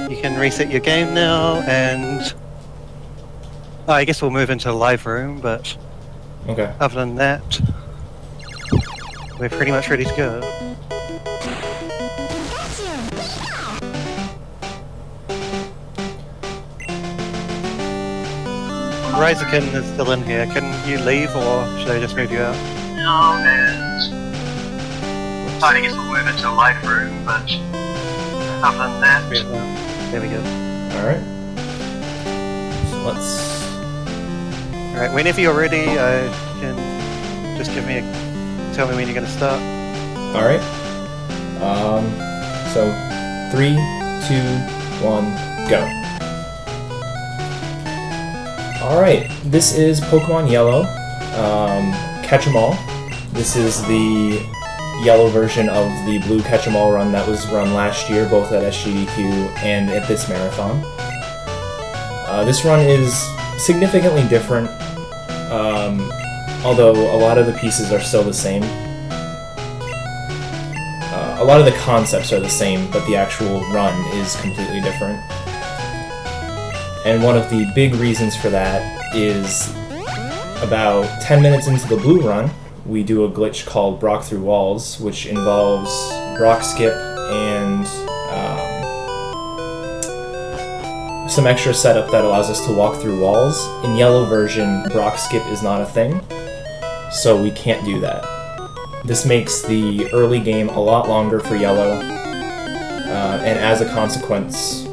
you can reset your game now, and I guess we'll move into the live room, but Okay. other than that, we're pretty much ready to go. Ryzakin is still in here. Can you leave, or should I just move you out? No, and I guess we'll move into the live room, but other than that, There we go. Alright. So let's... Alright, whenever you're ready, you can just tell me when you're going to start. Alright. So 3, 2, 1, go. Alright, this is Pokemon Yellow, Catch 'em All. This is the yellow version of the blue Catch 'em All run that was run last year, both at SGDQ and at this marathon. This run is significantly different, although a lot of the pieces are still the same. A lot of the concepts are the same, but the actual run is completely different. And one of the big reasons for that is about 10 minutes into the blue run, we do a glitch called Brock Through Walls, which involves Brock Skip and some extra setup that allows us to walk through walls. In yellow version, Brock Skip is not a thing, so we can't do that. This makes the early game a lot longer for yellow, and as a consequence,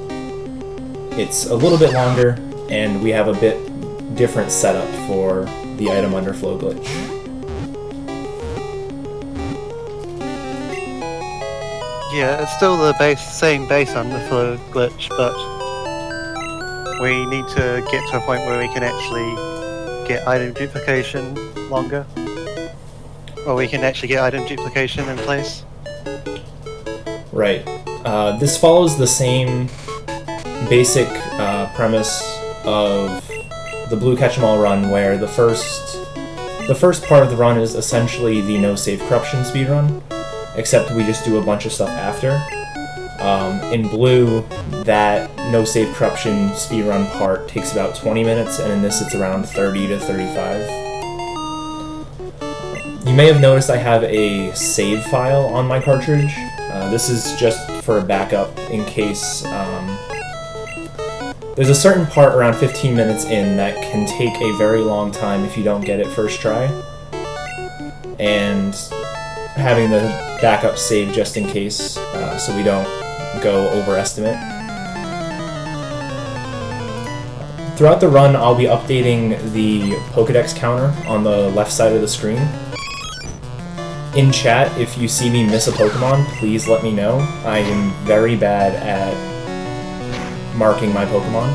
it's a little bit longer, and we have a bit different setup for the item underflow glitch. Yeah, it's still the same base underflow glitch, but we need to get to a point where we can actually get item duplication longer. Or we can actually get item duplication in place. Right. This follows the same basic premise of the blue Catch 'em All run, where the first part of the run is essentially the no save corruption speedrun, except we just do a bunch of stuff after. In blue, that no save corruption speedrun part takes about 20 minutes, and in this it's around 30 to 35. You may have noticed I have a save file on my cartridge. This is just for a backup in case there's a certain part around 15 minutes in that can take a very long time if you don't get it first try, and having the backup save just in case, so we don't go overestimate. Throughout the run, I'll be updating the Pokédex counter on the left side of the screen. In chat, if you see me miss a Pokemon, please let me know. I am very bad at marking my Pokemon.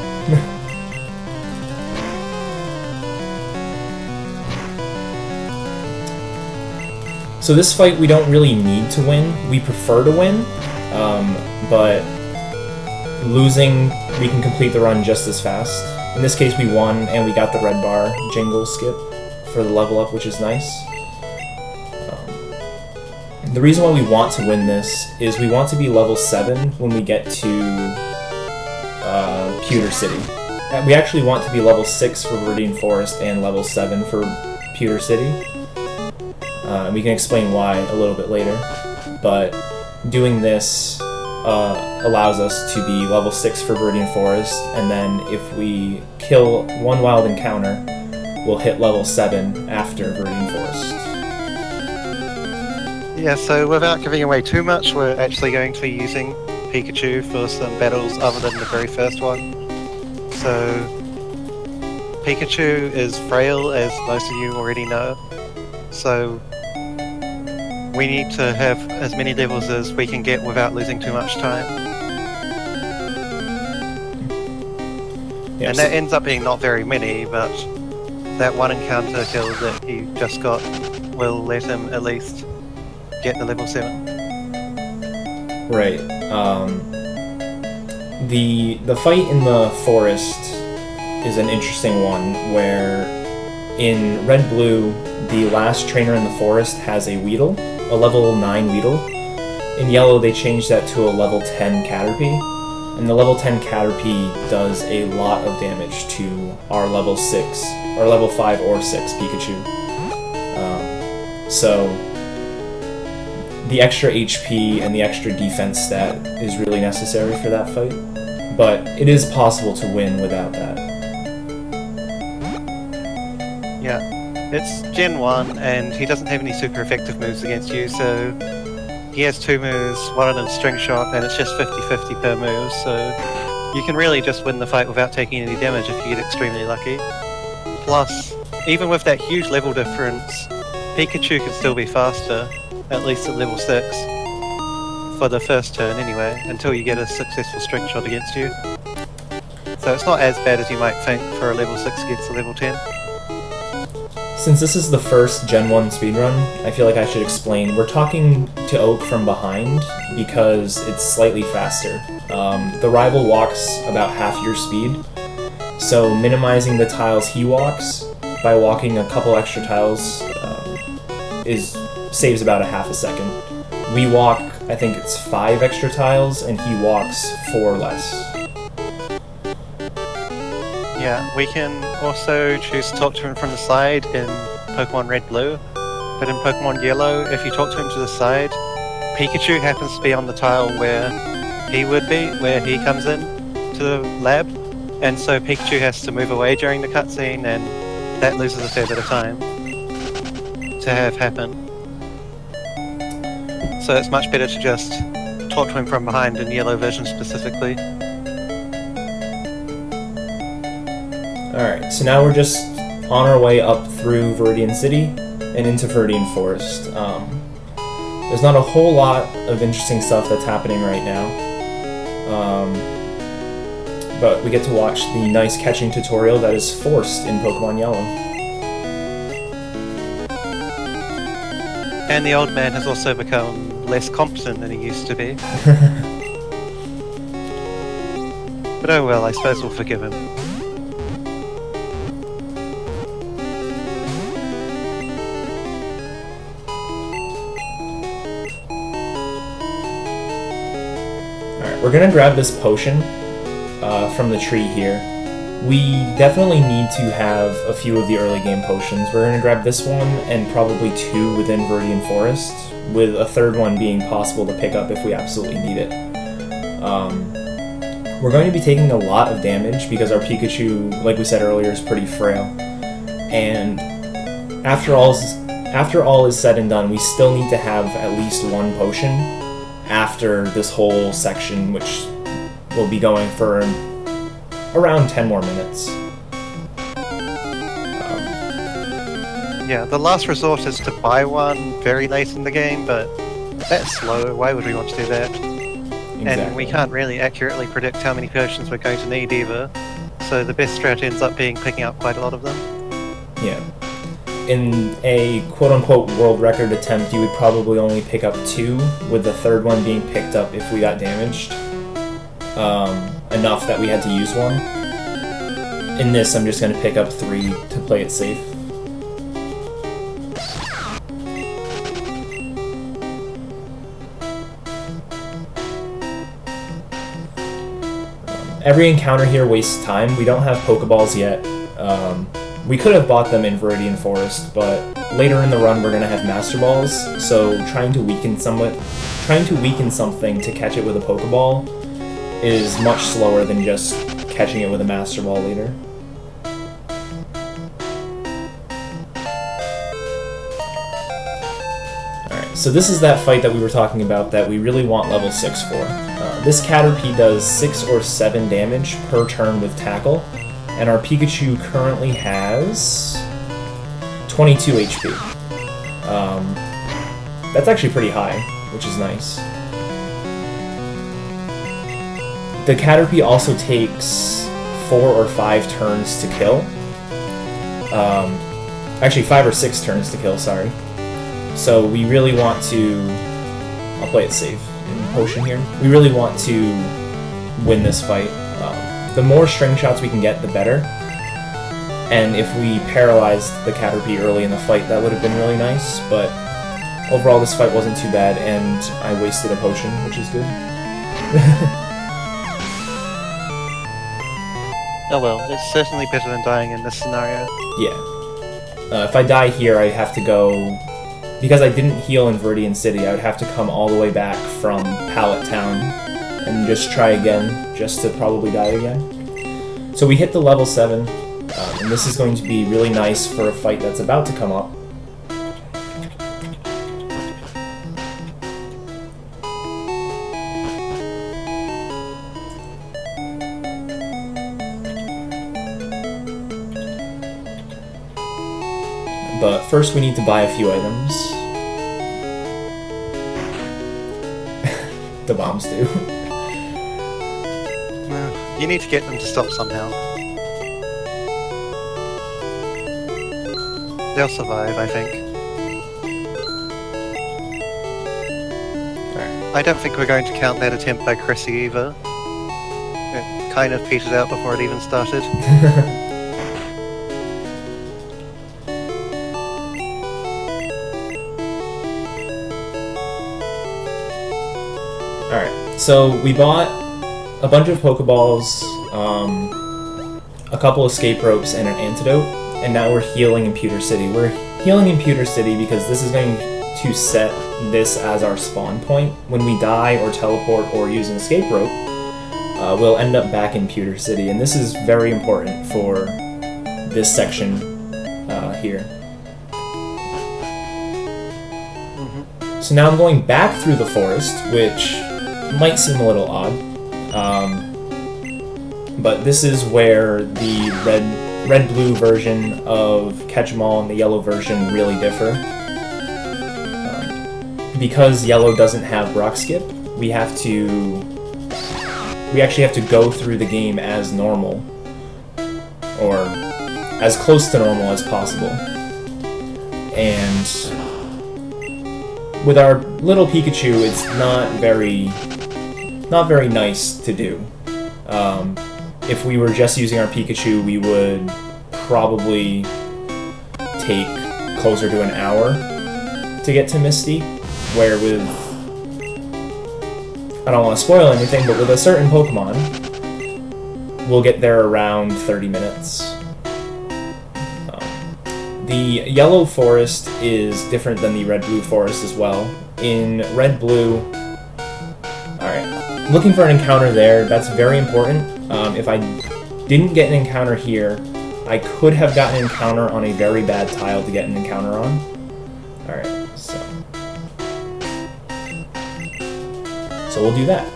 So this fight we don't really need to win. We prefer to win, but losing, we can complete the run just as fast. In this case we won, and we got the red bar jingle skip for the level up, which is nice. The reason why we want to win this is we want to be level 7 when we get to Pewter City. We actually want to be level 6 for Viridian Forest and level 7 for Pewter City. And we can explain why a little bit later. But doing this allows us to be level 6 for Viridian Forest, and then if we kill one wild encounter, we'll hit level 7 after Viridian Forest. Yeah, so without giving away too much, we're actually going to be using Pikachu for some battles other than the very first one. So, Pikachu is frail, as most of you already know. So, we need to have as many levels as we can get without losing too much time. Yeah, and that ends up being not very many, but that one encounter kill that he just got will let him at least get the level 7. Right. The fight in the forest is an interesting one, where in Red-Blue, the last trainer in the forest has a Weedle, a level 9 Weedle. In Yellow, they changed that to a level 10 Caterpie, And the level 10 Caterpie does a lot of damage to our level 6, or level 5 or 6 Pikachu. So the extra HP and the extra defense stat is really necessary for that fight. But it is possible to win without that. Yeah, it's Gen 1 and he doesn't have any super effective moves against you, so he has 2 moves, one of them String Shot, and it's just 50-50 per move, so you can really just win the fight without taking any damage if you get extremely lucky. Plus, even with that huge level difference, Pikachu can still be faster, at least at level 6, for the first turn anyway, until you get a successful String Shot against you. So it's not as bad as you might think for a level 6 against a level 10. Since this is the first Gen 1 speedrun, I feel like I should explain. We're talking to Oak from behind because it's slightly faster. The rival walks about half your speed, so minimizing the tiles he walks by walking a couple extra tiles saves about a half a second. We walk, I think it's 5 extra tiles, and he walks 4 less. Yeah, we can also choose to talk to him from the side in Pokemon Red Blue, but in Pokemon Yellow, if you talk to him to the side, Pikachu happens to be on the tile where he would be, where he comes in to the lab, and so Pikachu has to move away during the cutscene, and that loses a fair bit of time to have happen. So it's much better to just talk to him from behind in Yellow version specifically. Alright, so now we're just on our way up through Viridian City and into Viridian Forest. There's not a whole lot of interesting stuff that's happening right now. But we get to watch the nice catching tutorial that is forced in Pokemon Yellow. And the old man has also become less competent than he used to be. But oh well, I suppose we'll forgive him. Alright, we're gonna grab this potion from the tree here. We definitely need to have a few of the early game potions. We're gonna grab this one and probably 2 within Viridian Forest, with a 3rd one being possible to pick up if we absolutely need it. We're going to be taking a lot of damage because our Pikachu, like we said earlier, is pretty frail. And after all is said and done, we still need to have at least 1 potion after this whole section, which will be going for around 10 more minutes. Yeah, the last resort is to buy one very late in the game, but that's slow. Why would we want to do that? Exactly. And we can't really accurately predict how many potions we're going to need either, so the best strat ends up being picking up quite a lot of them. Yeah. In a quote-unquote world record attempt, you would probably only pick up 2, with the 3rd one being picked up if we got damaged. Enough that we had to use one. In this, I'm just going to pick up 3 to play it safe. Every encounter here wastes time. We don't have Pokeballs yet. We could have bought them in Viridian Forest, but later in the run we're going to have Master Balls, so trying to weaken something to catch it with a Pokeball is much slower than just catching it with a Master Ball later. Alright, so this is that fight that we were talking about that we really want level 6 for. This Caterpie does 6 or 7 damage per turn with Tackle, and our Pikachu currently has 22 HP. That's actually pretty high, which is nice. The Caterpie also takes 4 or 5 turns to kill. Actually, 5 or 6 turns to kill, sorry. So we really want to... I'll play it safe in Potion here. We really want to win this fight. The more string shots we can get, the better. And if we paralyzed the Caterpie early in the fight, that would have been really nice, but overall this fight wasn't too bad, and I wasted a potion, which is good. Oh well, it's certainly better than dying in this scenario. Yeah. If I die here, I have to go... Because I didn't heal in Viridian City, I would have to come all the way back from Pallet Town and just try again, just to probably die again. So we hit the level 7, and this is going to be really nice for a fight that's about to come up. But first we need to buy a few items. The bombs do. You need to get them to stop somehow. They'll survive, I think. Alright. I don't think we're going to count that attempt by Chrissy either. It kind of petered out before it even started. Alright, so we bought a bunch of Pokeballs, a couple escape ropes, and an antidote, and now we're healing in Pewter City. We're healing in Pewter City because this is going to set this as our spawn point. When we die or teleport or use an escape rope, we'll end up back in Pewter City, and this is very important for this section here. So now I'm going back through the forest, which might seem a little odd, but this is where the red-blue version of Catch-em-all and the yellow version really differ. Because yellow doesn't have Brock Skip, we actually have to go through the game as normal, or as close to normal as possible. And with our little Pikachu, it's not very nice to do. If we were just using our Pikachu, we would probably take closer to an hour to get to Misty, where with... I don't want to spoil anything, but with a certain Pokemon, we'll get there around 30 minutes. The yellow forest is different than the red-blue forest as well. In red-blue... Alright, looking for an encounter there, that's very important. If I didn't get an encounter here, I could have gotten an encounter on a very bad tile to get an encounter on. Alright, so we'll do that.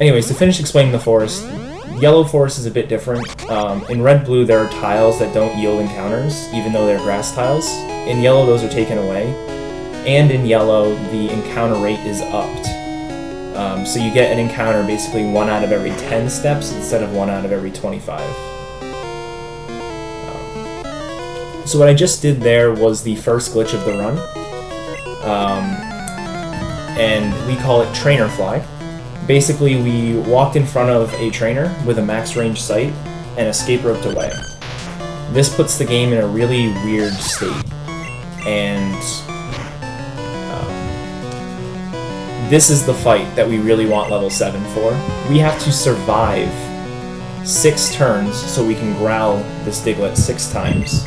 Anyways, to finish explaining the forest, yellow forest is a bit different. In red-blue, there are tiles that don't yield encounters, even though they're grass tiles. In yellow, those are taken away. And in yellow, the encounter rate is upped. So you get an encounter basically 1 out of every 10 steps instead of 1 out of every 25. So what I just did there was the first glitch of the run. And we call it Trainer Fly. Basically, we walked in front of a trainer with a max range sight and escape roped away. This puts the game in a really weird state, and this is the fight that we really want level 7 for. We have to survive 6 turns so we can growl this Diglett 6 times.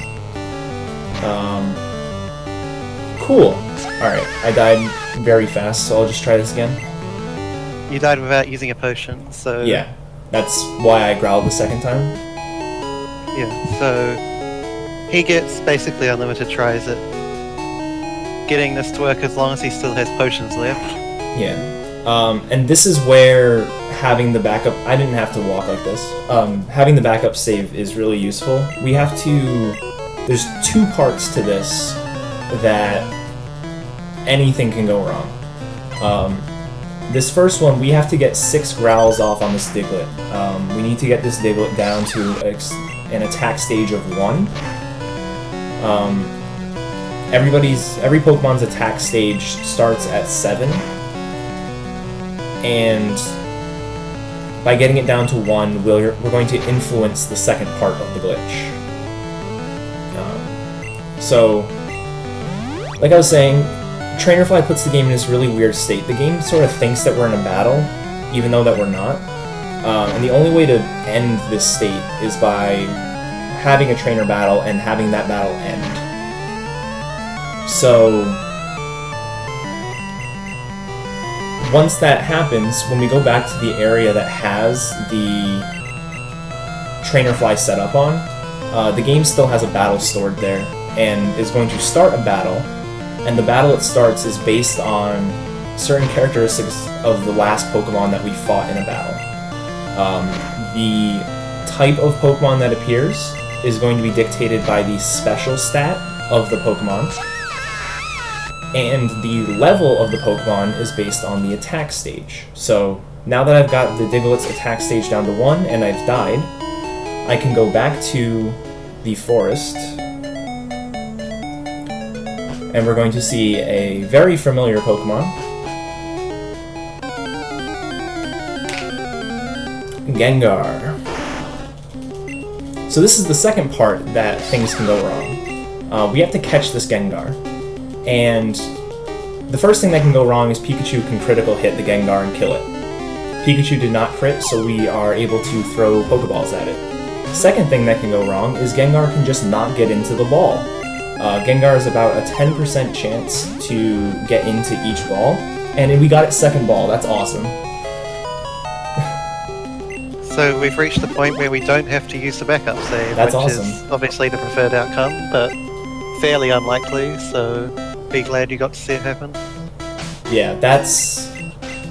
Cool. Alright, I died very fast, so I'll just try this again. You died without using a potion, so... Yeah, that's why I growled the second time. Yeah, so... he gets basically unlimited tries at getting this to work as long as he still has potions left. Yeah. And this is where having the backup... I didn't have to walk like this. Having the backup save is really useful. We have to... There's 2 parts to this that anything can go wrong. This first one, we have to get 6 growls off on this Diglett. We need to get this Diglett down to an attack stage of 1. Every Pokemon's attack stage starts at 7. And by getting it down to 1, we're going to influence the second part of the glitch. So, like I was saying, Trainer Fly puts the game in this really weird state. The game sort of thinks that we're in a battle, even though that we're not. And the only way to end this state is by having a trainer battle and having that battle end. So once that happens, when we go back to the area that has the trainer fly set up on, the game still has a battle stored there and is going to start a battle, and the battle it starts is based on certain characteristics of the last Pokemon that we fought in a battle. The type of Pokemon that appears is going to be dictated by the special stat of the Pokemon, and the level of the Pokemon is based on the attack stage. So now that I've got the Diglett's attack stage down to 1 and I've died, I can go back to the forest, and we're going to see a very familiar Pokemon, Gengar. So this is the second part that things can go wrong. We have to catch this Gengar, and the first thing that can go wrong is Pikachu can critical hit the Gengar and kill it. Pikachu did not crit, so we are able to throw Pokeballs at it. Second thing that can go wrong is Gengar can just not get into the ball. Gengar is about a 10% chance to get into each ball, and we got its second ball. That's awesome. So we've reached the point where we don't have to use the backup save, That's which awesome. is obviously the preferred outcome, but fairly unlikely, so be glad you got to see it happen. Yeah, that's...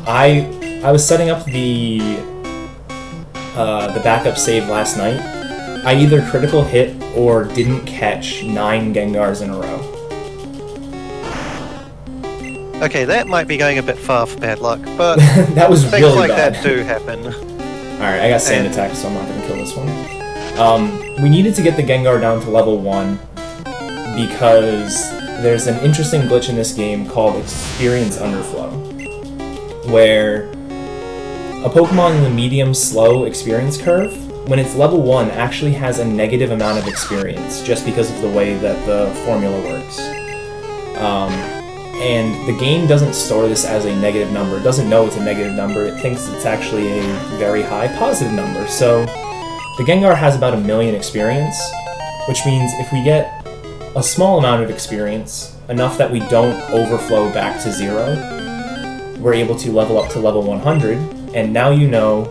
I was setting up the backup save last night. I either critical hit or didn't catch 9 Gengars in a row. Okay, that might be going a bit far for bad luck, but That was things really like bad. that do happen. Alright, I got Sand Attack, so I'm not going to kill this one. We needed to get the Gengar down to level 1 because there's an interesting glitch in this game called Experience Underflow, where a Pokemon in the medium-slow experience curve, when it's level 1, actually has a negative amount of experience just because of the way that the formula works. And the game doesn't store this as a negative number. It doesn't know it's a negative number. It thinks it's actually a very high positive number. So the Gengar has about 1 million experience, which means if we get a small amount of experience, enough that we don't overflow back to 0, we're able to level up to level 100, and now you know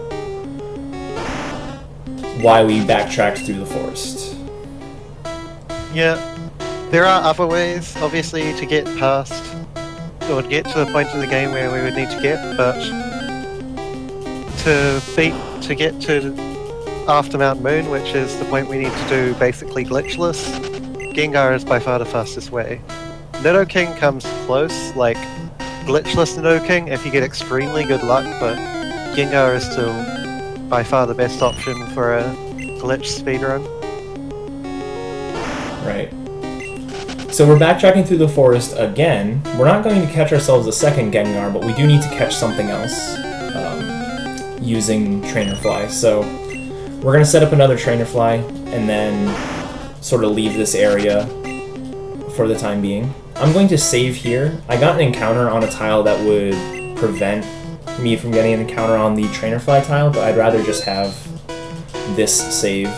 why we backtracked through the forest. Yeah, there are other ways, obviously, to get past or get to the point of the game where we would need to get, but to get to after Mount Moon, which is the point we need to do basically glitchless, Gengar is by far the fastest way. Nidoking comes close, like glitchless Nidoking if you get extremely good luck, but Gengar is still by far the best option for a glitch speedrun. Right. So we're backtracking through the forest again. We're not going to catch ourselves a second Gengar, but we do need to catch something else using Trainer Fly. So we're going to set up another Trainer Fly and then sort of leave this area for the time being. I'm going to save here. I got an encounter on a tile that would prevent me from getting an encounter on the Trainer Fly tile, but I'd rather just have this save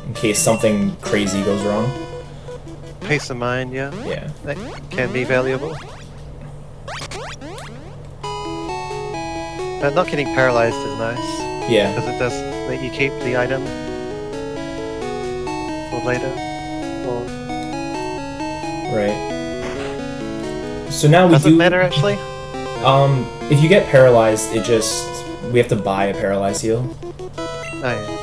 in case something crazy goes wrong. Peace of mind, yeah. Yeah. That can be valuable. But not getting paralyzed is nice, Yeah. because it does let you keep the item for later. Or Right. So now we does do. it matter actually? If you get paralyzed, we have to buy a paralyze heal. Oh, yeah.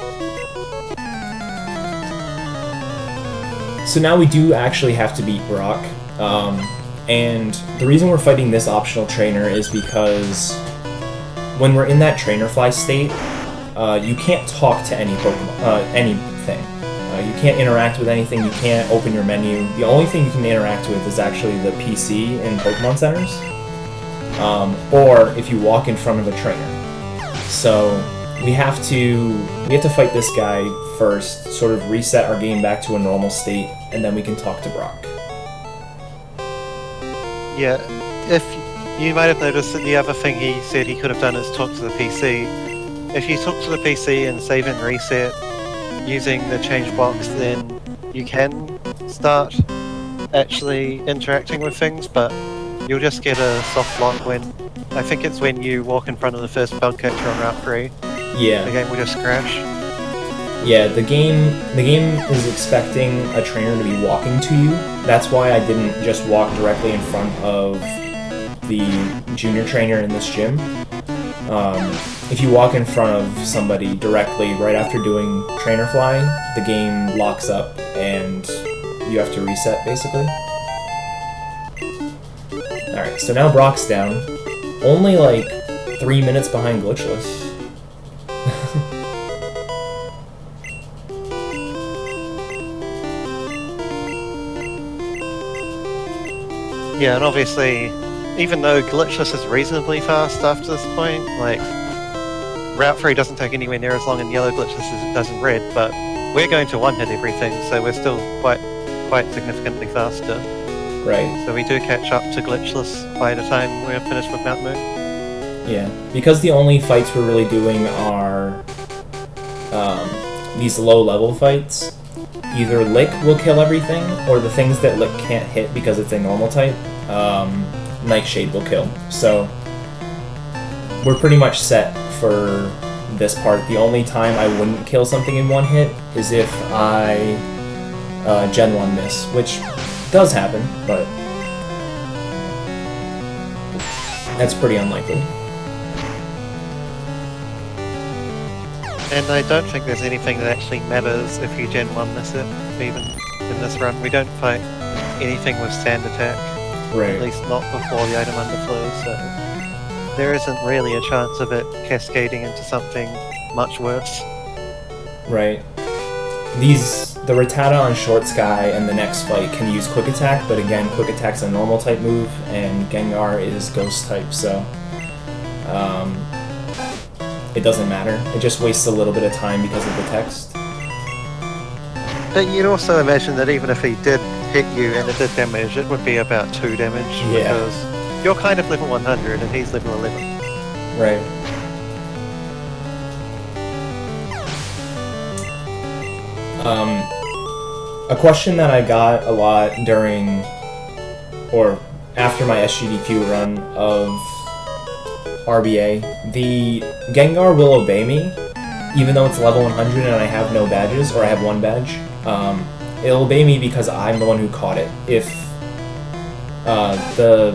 So now we do actually have to beat Brock, and the reason we're fighting this optional trainer is because when we're in that Trainer Fly state, you can't talk to any Pokemon, anything. You can't interact with anything, you can't open your menu. The only thing you can interact with is actually the PC in Pokemon centers, or if you walk in front of a trainer. So we have to fight this guy first, sort of reset our game back to a normal state, and then we can talk to Brock. Yeah, if you might have noticed that the other thing he said he could have done is talk to the PC. if you talk to the PC and save and reset using the change box, then you can start actually interacting with things, but you'll just get a soft lock when, I think it's when you walk in front of the first bug catcher on Route 3. The Yeah, game will just crash. yeah. The game is expecting a trainer to be walking to you. That's why I didn't just walk directly in front of the junior trainer in this gym. If you walk in front of somebody directly right after doing trainer fly, the game locks up and you have to reset basically. Alright, so now Brock's down. Only like 3 minutes behind Glitchless. Yeah, and obviously, even though Glitchless is reasonably fast after this point, like, Route 3 doesn't take anywhere near as long in yellow Glitchless as it does in red, but we're going to one-hit everything, so we're still quite significantly faster. Right. So we do catch up to Glitchless by the time we're finished with Mount Moon. Yeah, because the only fights we're really doing are these low-level fights. Either Lick will kill everything, or the things that Lick can't hit because it's a normal type, Nightshade will kill. So we're pretty much set for this part. The only time I wouldn't kill something in one hit is if I Gen 1 miss, which does happen, but that's pretty unlikely. And I don't think there's anything that actually matters if you Gen 1 miss it, even in this run. We don't fight anything with Sand Attack, Right. at least not before the item underflows, so there isn't really a chance of it cascading into something much worse. Right. The Rattata on Short Sky and the next fight can use Quick Attack, but again, Quick Attack's a normal type move, and Gengar is Ghost type, so it doesn't matter. It just wastes a little bit of time because of the text. But you'd also imagine that even if he did hit you and it did damage, it would be about 2 damage, Yeah. because you're kind of level 100 and he's level 11. Right. A question that I got a lot during, or after my SGDQ run of RBA, the Gengar will obey me, even though it's level 100 and I have no badges, or I have 1 badge. It'll obey me because I'm the one who caught it. If the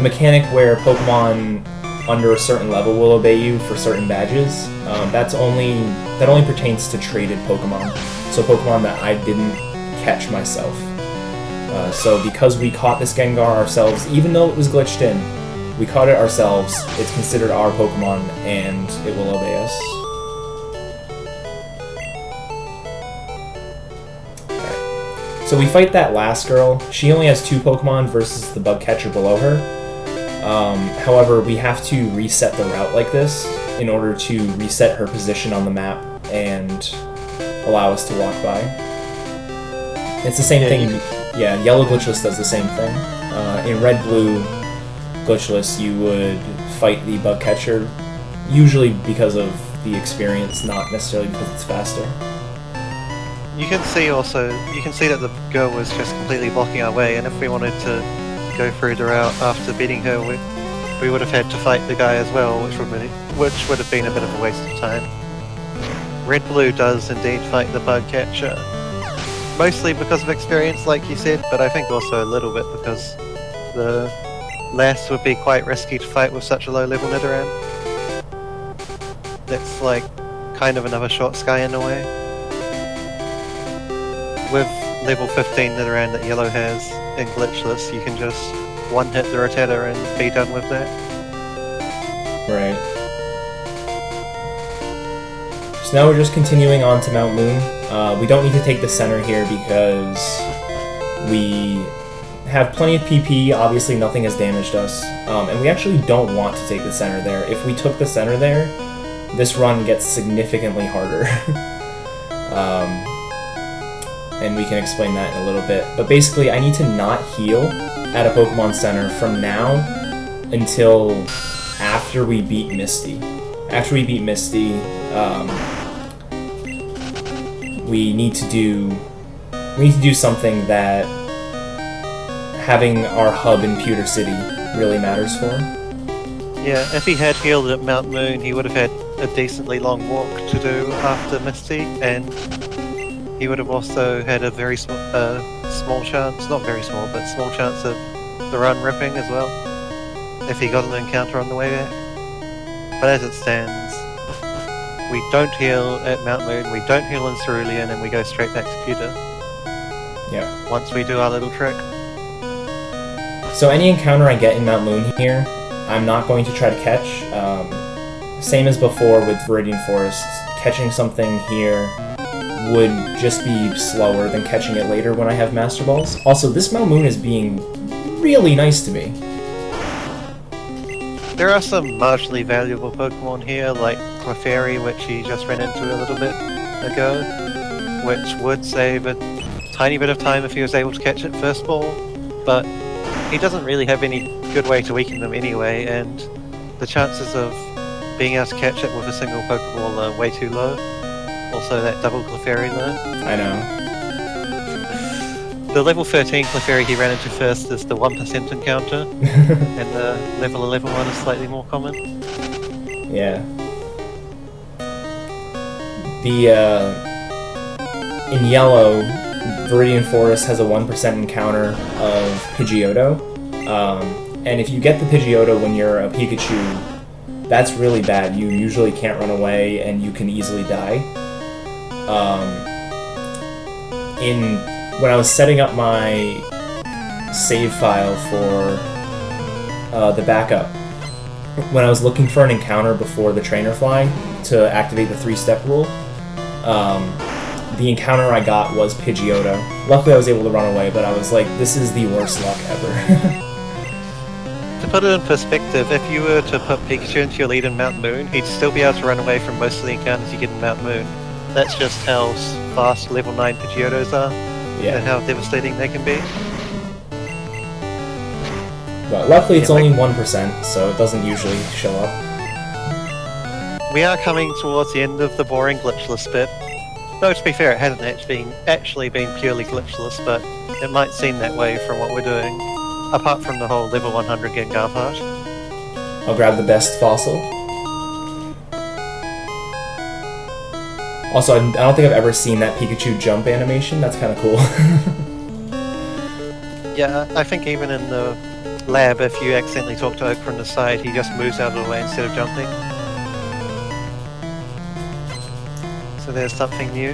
mechanic where Pokemon under a certain level will obey you for certain badges, that only pertains to traded Pokemon, so Pokemon that I didn't catch myself. So because we caught this Gengar ourselves, even though it was glitched in, we caught it ourselves, it's considered our Pokemon, and it will obey us. Alright. So we fight that last girl. She only has 2 Pokemon versus the bug catcher below her. However, we have to reset the route like this in order to reset her position on the map and allow us to walk by. It's the same thing. Yeah, Yellow Glitchless does the same thing. In Red Blue Glitchless, you would fight the bug catcher, usually because of the experience, not necessarily because it's faster. You can see that the girl was just completely blocking our way, and if we wanted to go through the route after beating her, we would have had to fight the guy as well, which would have been a bit of a waste of time. Red Blue does indeed fight the bug catcher, mostly because of experience, like you said, but I think also a little bit because the Lass would be quite risky to fight with such a low level Nidoran. That's like kind of another Short Sky in a way. With level 15 Nidoran that Yellow has in Glitchless, you can just one-hit the Rattata and be done with that. Right. So now we're just continuing on to Mount Moon. We don't need to take the center here because we have plenty of PP, obviously nothing has damaged us, and we actually don't want to take the center there. If we took the center there, this run gets significantly harder. And we can explain that in a little bit. But basically, I need to not heal at a Pokemon Center from now until after we beat Misty after we beat Misty, we need to do something that having our hub in Pewter City really matters for. Yeah, if he had healed at Mount Moon, he would have had a decently long walk to do after Misty, and he would have also had a very small chance, not very small, but small chance of the run ripping as well, if he got an encounter on the way back. But as it stands, we don't heal at Mount Moon, we don't heal in Cerulean, and we go straight back to Pewter. Yeah. Once we do our little trick. So any encounter I get in Mount Moon here, I'm not going to try to catch. Same as before with Viridian Forest, catching something here would just be slower than catching it later when I have Master Balls. Also, this Mount Moon is being really nice to me. There are some marginally valuable Pokemon here, like Clefairy, which he just ran into a little bit ago, which would save a tiny bit of time if he was able to catch it first ball, but he doesn't really have any good way to weaken them anyway, and the chances of being able to catch it with a single Pokeball are way too low. Also that double Clefairy though. I know. The level 13 Clefairy he ran into first is the 1% encounter, and the level 11 one is slightly more common. Yeah. In yellow, Viridian Forest has a 1% encounter of Pidgeotto, and if you get the Pidgeotto when you're a Pikachu, that's really bad. You usually can't run away, and you can easily die. When I was setting up my save file for the backup, when I was looking for an encounter before the Trainer Fly to activate the 3-step rule, the encounter I got was Pidgeotto. Luckily I was able to run away, but I was like, this is the worst luck ever. To put it in perspective, if you were to put Pikachu into your lead in Mount Moon, he'd still be able to run away from most of the encounters you get in Mount Moon. That's just how fast level 9 Pidgeottos are, Yeah. and how devastating they can be. But luckily it's only 1%, so it doesn't usually show up. We are coming towards the end of the boring glitchless bit. Though to be fair, it hasn't actually been purely glitchless, but it might seem that way from what we're doing, apart from the whole level 100 Gengar part. I'll grab the best fossil. Also, I don't think I've ever seen that Pikachu jump animation. That's kind of cool. Yeah, I think even in the lab, if you accidentally talk to Oak from the side, he just moves out of the way instead of jumping. So there's something new.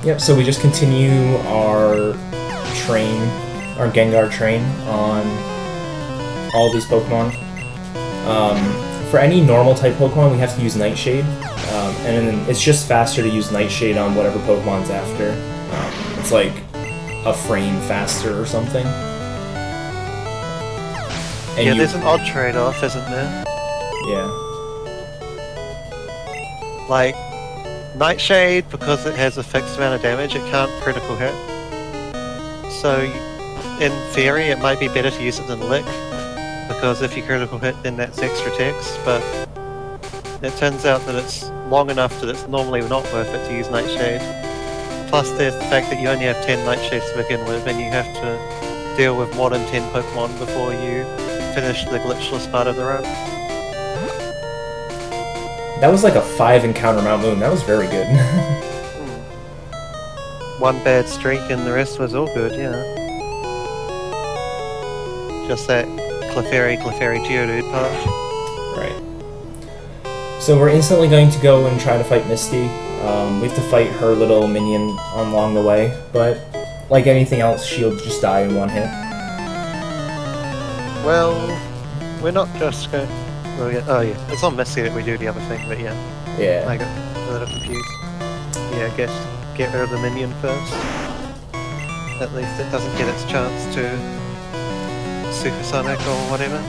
Yep, so we just continue our Gengar train on all of these Pokemon. For any normal type Pokemon, we have to use Nightshade, and then it's just faster to use Nightshade on whatever Pokemon's after. It's like a frame faster or something. And yeah, there's an odd trade-off, isn't there? Yeah. Like, Nightshade, because it has a fixed amount of damage, it can't critical hit. So, in theory, it might be better to use it than Lick, because if you critical hit, then that's extra text, but it turns out that it's long enough that it's normally not worth it to use Nightshade. Plus there's the fact that you only have 10 Nightshades to begin with, and you have to deal with more than 10 Pokemon before you finish the glitchless part of the run. That was like a 5 encounter Mount Moon. That was very good. One bad streak and the rest was all good, yeah. Just that Clefairy Geodude part. Right. So we're instantly going to go and try to fight Misty. We have to fight her little minion along the way, but like anything else, she'll just die in one hit. Well, we're not just going... Well, yeah. Oh yeah, it's on Misty that we do the other thing, but yeah. Yeah. I got a little confused. Yeah, I guess get rid of the minion first. At least it doesn't get its chance to Supersonic or whatever.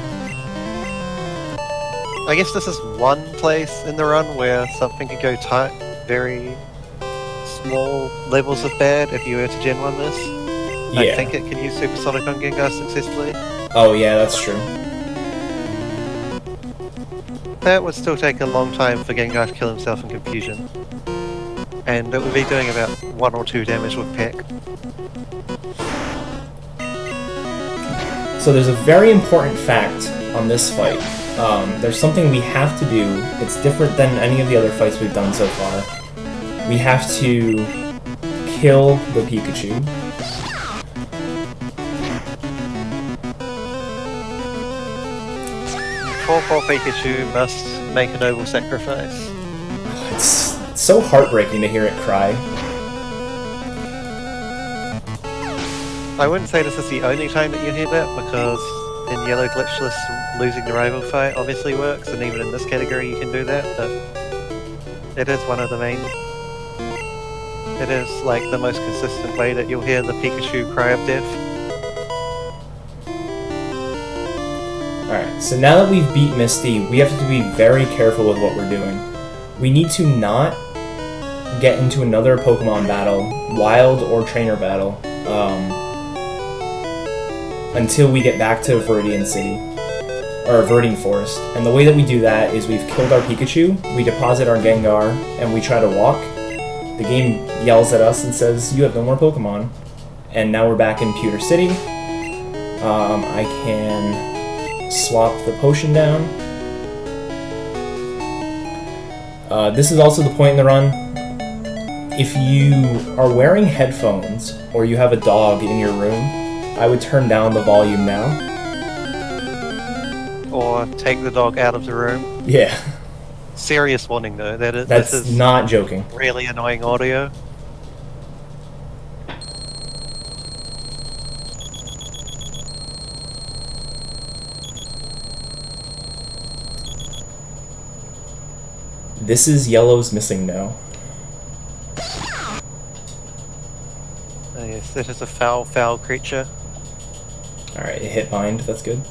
I guess this is one place in the run where something could go tight, very small levels of bad if you were to Gen 1 this. Yeah. I think it can use Supersonic on Gengar successfully. Oh yeah, that's true. That would still take a long time for Gengar to kill himself in confusion. And it would be doing about 1 or 2 damage with Peck. So there's a very important fact on this fight. There's something we have to do. It's different than any of the other fights we've done so far. We have to kill the Pikachu. Poor Pikachu must make a noble sacrifice. It's so heartbreaking to hear it cry. I wouldn't say this is the only time that you hear that, because in Yellow Glitchless, losing the rival fight obviously works, and even in this category you can do that, but it is one of the main... It is like the most consistent way that you'll hear the Pikachu cry of death. Alright, so now that we've beat Misty, we have to be very careful with what we're doing. We need to not get into another Pokemon battle, wild or trainer battle, until we get back to Viridian City, or Viridian Forest. And the way that we do that is we've killed our Pikachu, we deposit our Gengar, and we try to walk. The game yells at us and says, "You have no more Pokemon." And now we're back in Pewter City. I can swap the potion down. This is also the point in the run. If you are wearing headphones or you have a dog in your room, I would turn down the volume now. Or take the dog out of the room. Yeah. Serious warning though, That's this is not joking. really annoying audio. This is Yellow's missing no. Yes, that is a foul creature. Alright, it hit bind, that's good.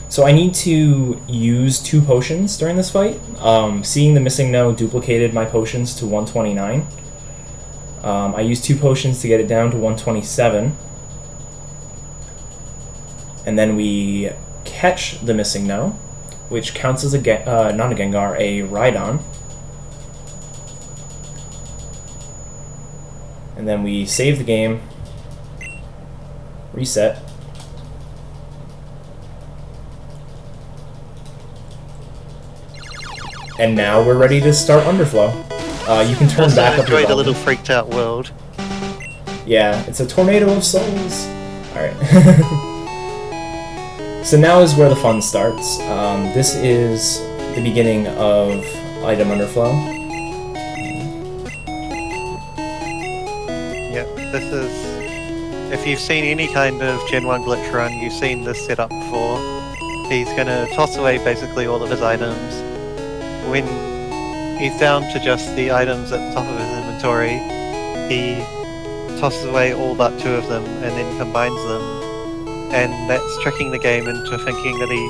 So I need to use 2 potions during this fight. Seeing the missing no duplicated my potions to 129. I used 2 potions to get it down to 127. And then we catch the missing no, which counts as a not a Gengar, a Rhydon. And then we save the game, reset. And now we're ready to start Underflow. You can turn Also back up your enjoy the volume. little freaked out world. Yeah, it's a tornado of souls. Alright. So now is where the fun starts. This is the beginning of Item Underflow. Yep, this is... If you've seen any kind of Gen 1 glitch run, you've seen this setup before. He's gonna toss away basically all of his items. When he's down to just the items at the top of his inventory, he tosses away all but 2 of them and then combines them. And that's tricking the game into thinking that he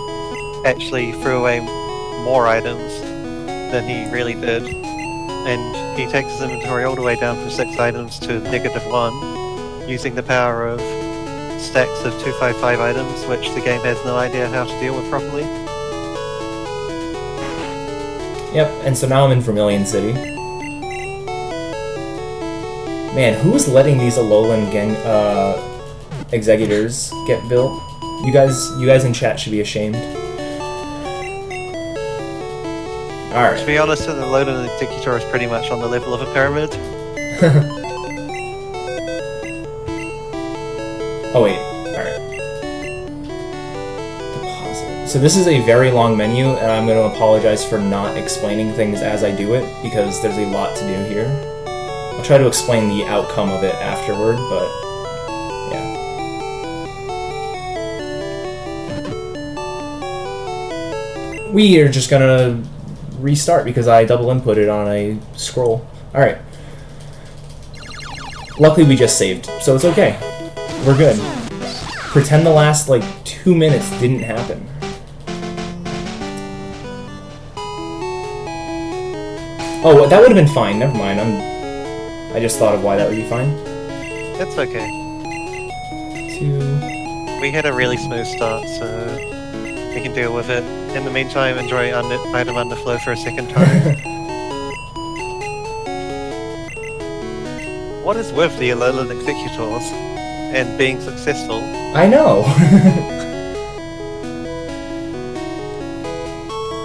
actually threw away more items than he really did. And he takes his inventory all the way down from 6 items to -1, using the power of stacks of 255 items, which the game has no idea how to deal with properly. Yep, and so now I'm in Vermilion City. Man, who is letting these Alolan Exegutors get built? You guys in chat should be ashamed. To Alright. be honest, the Alolan Executor is pretty much on the level of a pyramid. Oh wait, alright. Deposit. So this is a very long menu, and I'm going to apologize for not explaining things as I do it, because there's a lot to do here. I'll try to explain the outcome of it afterward, but yeah. We are just gonna restart because I double inputted on a scroll. Alright. Luckily we just saved, so it's okay. We're good. Pretend the last, like, 2 minutes didn't happen. Oh, that would have been fine. Never mind. I just thought of why that would be fine. That's okay. We had a really smooth start, so we can deal with it. In the meantime, enjoy item underflow for a second time. What is with the Alolan Executors and being successful? I know!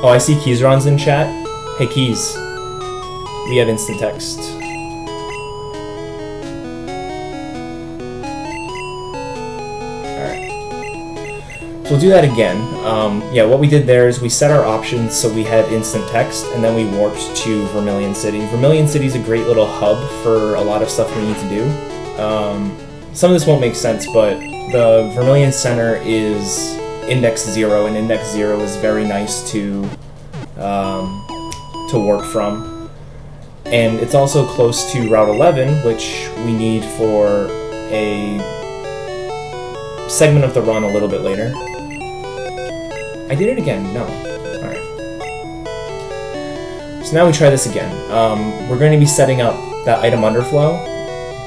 Oh, I see Keysron's in chat. Hey Keys, we have instant text. Alright. So we'll do that again. Yeah, what we did there is we set our options so we had instant text, and then we warped to Vermilion City. Vermilion City is a great little hub for a lot of stuff we need to do. Some of this won't make sense, but the Vermilion Center is Index 0, and Index 0 is very nice to warp from. And it's also close to Route 11, which we need for a segment of the run a little bit later. I did it again, no. Alright. So now we try this again. We're going to be setting up that item underflow,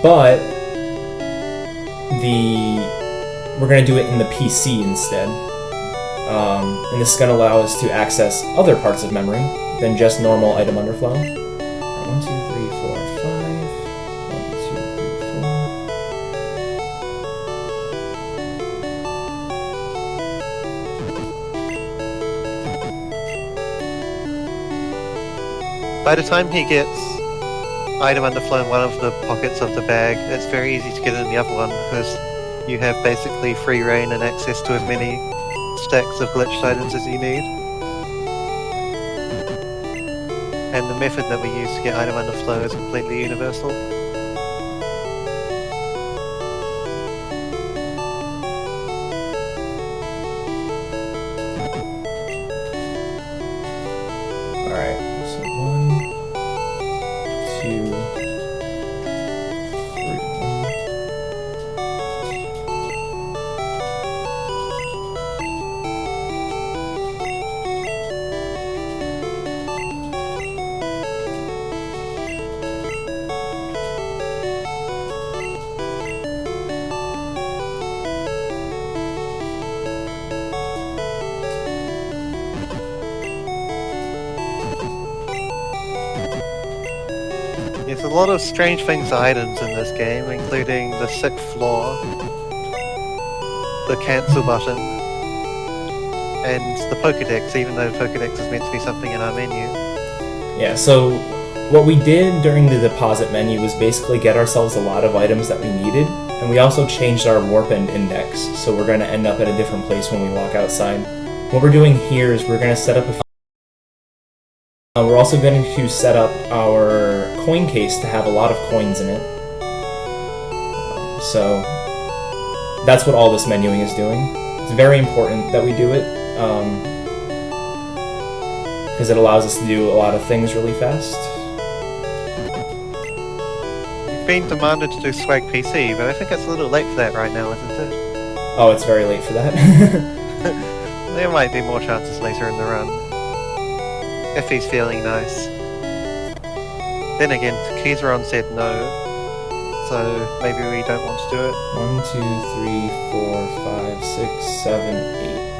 but we're going to do it in the PC instead. And this is going to allow us to access other parts of memory than just normal item underflow. 1, 2, 3, 4, 5. 1, 2, 3, 4. By the time he gets item underflow in one of the pockets of the bag, it's very easy to get in the other one because you have basically free reign and access to as many stacks of glitched items as you need. And the method that we use to get item underflow is completely universal. Alright, so 1, 2, There's a lot of strange things items in this game, including the sick floor, the cancel button, and the Pokédex, even though Pokédex is meant to be something in our menu. Yeah, so what we did during the deposit menu was basically get ourselves a lot of items that we needed, and we also changed our warp end index, so we're going to end up at a different place when we walk outside. What we're doing here is we're going to set up we're also going to set up our coin case to have a lot of coins in it. So that's what all this menuing is doing. It's very important that we do it, because it allows us to do a lot of things really fast. You've been demanded to do Swag PC, but I think it's a little late for that right now, isn't it? Oh, it's very late for that. There might be more chances later in the run. If he's feeling nice. Then again, Keysron said no, so maybe we don't want to do it. 1, 2, 3, 4, 5, 6, 7, 8.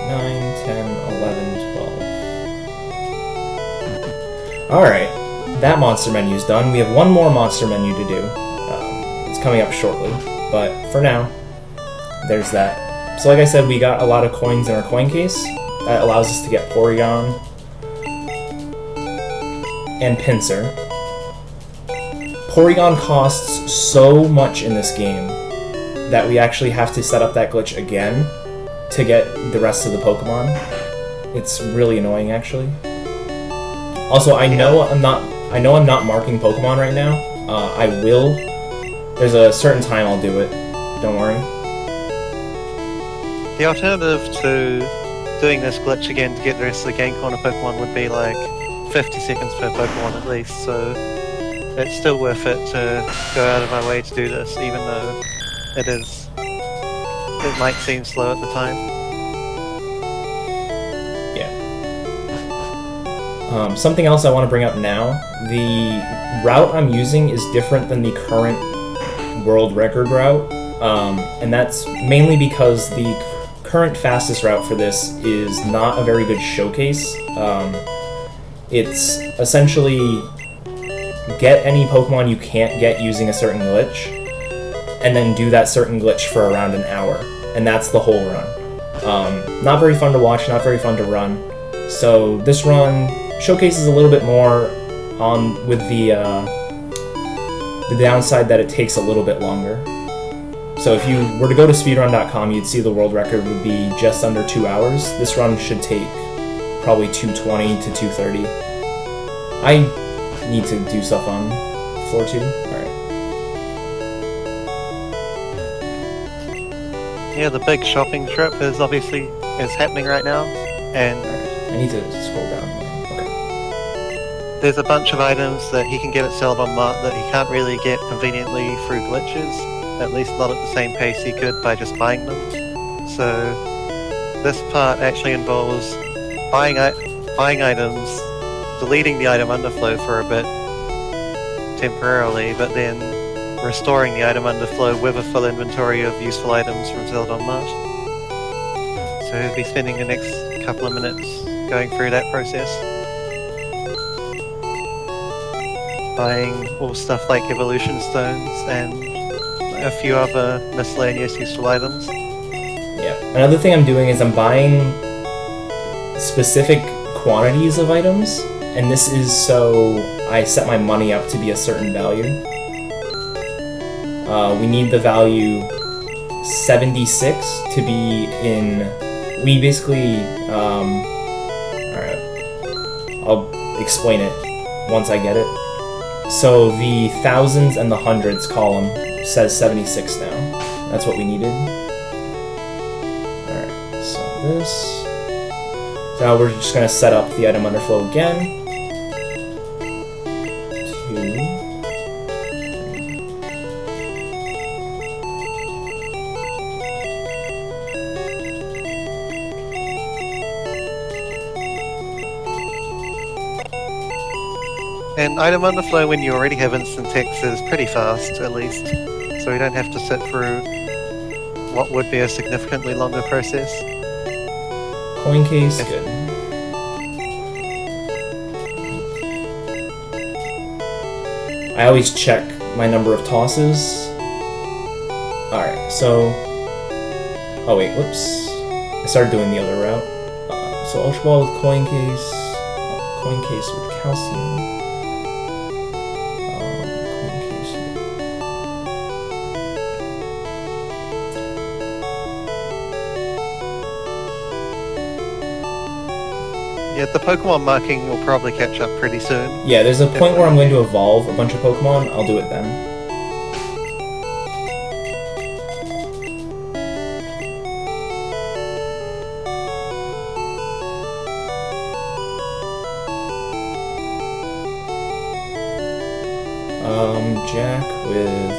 9, 10, 11, 12. Alright, that monster menu's done. We have one more monster menu to do. It's coming up shortly, but for now, there's that. So like I said, we got a lot of coins in our coin case. That allows us to get Porygon and Pinsir. Porygon costs so much in this game that we actually have to set up that glitch again to get the rest of the Pokemon. It's really annoying, actually. Also, I know I'm not marking Pokemon right now. I will. There's a certain time I'll do it. Don't worry. The alternative to doing this glitch again to get the rest of the Game Corner Pokemon would be like 50 seconds per Pokemon at least, so it's still worth it to go out of my way to do this, even though it is. It might seem slow at the time. Yeah. Something else I want to bring up now. The route I'm using is different than the current world record route. And that's mainly because the current fastest route for this is not a very good showcase. It's essentially get any Pokemon you can't get using a certain glitch, and then do that certain glitch for around an hour, and that's the whole run. Not very fun to watch, not very fun to run. So this run showcases a little bit more with the downside that it takes a little bit longer. So if you were to go to speedrun.com, you'd see the world record would be just under 2 hours. This run should take probably 2:20 to 2:30. I need to do stuff on floor 2. Alright. Yeah, the big shopping trip is happening right now, and I need to scroll down. Okay. there's a bunch of items that he can get at Celadon Mart that he can't really get conveniently through glitches, at least not at the same pace he could by just buying them. So this part actually involves buying items, deleting the item underflow for a bit temporarily, but then restoring the item underflow with a full inventory of useful items from Celadon Mart. So he'll be spending the next couple of minutes going through that process. Buying all stuff like evolution stones and a few other miscellaneous useful items. Yeah. Another thing I'm doing is I'm buying specific quantities of items, and this is so I set my money up to be a certain value. We need the value 76 to be in... We basically... Alright. I'll explain it once I get it. So the thousands and the hundreds column says 76 now. That's what we needed. Alright, so this... So now we're just going to set up the item underflow again. 2... And item underflow when you already have instant text is pretty fast, at least. So we don't have to sit through what would be a significantly longer process. Coin case, good. I always check my number of tosses. Alright, so... Oh wait, whoops. I started doing the other route. So Ultra Ball with coin case with calcium. Yeah, the Pokemon marking will probably catch up pretty soon. Yeah, there's a point where I'm going to evolve a bunch of Pokemon. I'll do it then. Jack with...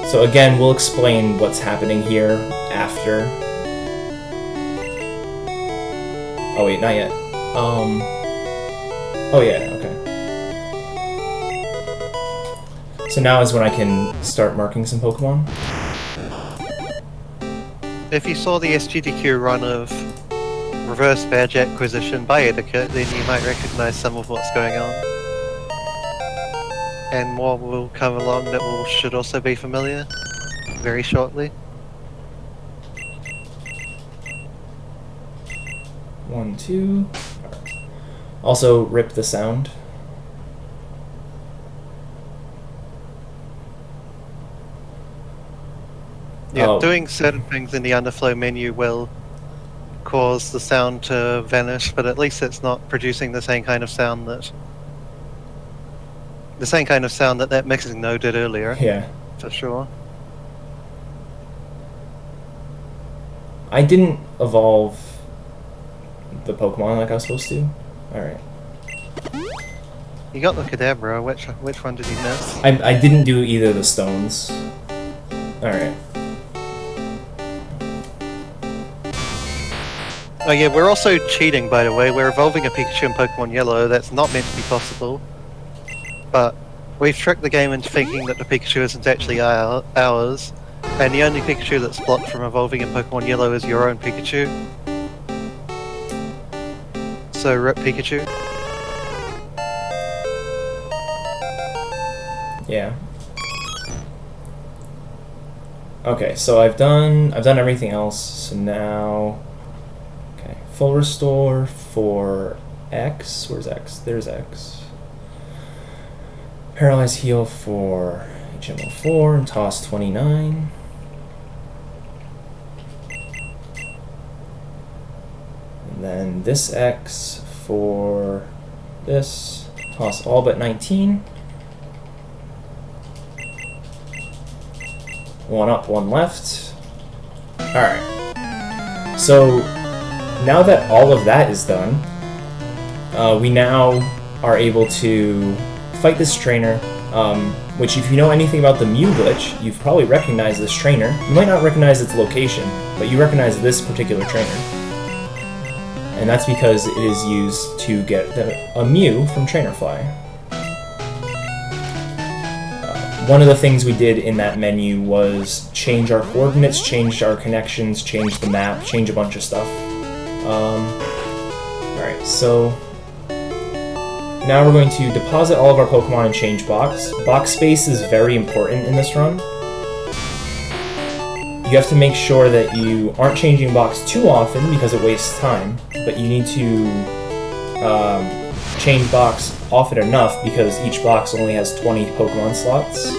So again, we'll explain what's happening here after. Oh wait, not yet. Oh yeah, okay. So now is when I can start marking some Pokemon. If you saw the SGDQ run of reverse badge acquisition by Eddaket, then you might recognize some of what's going on. And more will come along that should also be familiar very shortly. 1, 2. Also, rip the sound. Yeah, doing certain things in the underflow menu will cause the sound to vanish, but at least it's not producing the same kind of sound that that mixing node did earlier. Yeah. For sure. I didn't evolve the Pokemon like I was supposed to. Alright. You got the Kadabra. Which one did you miss? I didn't do either of the stones. Alright. Oh yeah, we're also cheating, by the way. We're evolving a Pikachu in Pokemon Yellow. That's not meant to be possible. But we've tricked the game into thinking that the Pikachu isn't actually ours. And the only Pikachu that's blocked from evolving in Pokemon Yellow is your own Pikachu. So rip Pikachu. Yeah. Okay, so I've done everything else. So now, okay, full restore for X. Where's X? There's X. Paralyze heal for HM04 and toss 29. And then this X for this, toss all but 19. One up, one left. Alright. So, now that all of that is done, we now are able to fight this trainer, which if you know anything about the Mew glitch, you've probably recognized this trainer. You might not recognize its location, but you recognize this particular trainer. And that's because it is used to get a Mew from Trainerfly. One of the things we did in that menu was change our coordinates, change our connections, change the map, change a bunch of stuff. Alright, so now we're going to deposit all of our Pokemon and change box. Box space is very important in this run. You have to make sure that you aren't changing box too often because it wastes time, but you need to change box often enough because each box only has 20 Pokemon slots.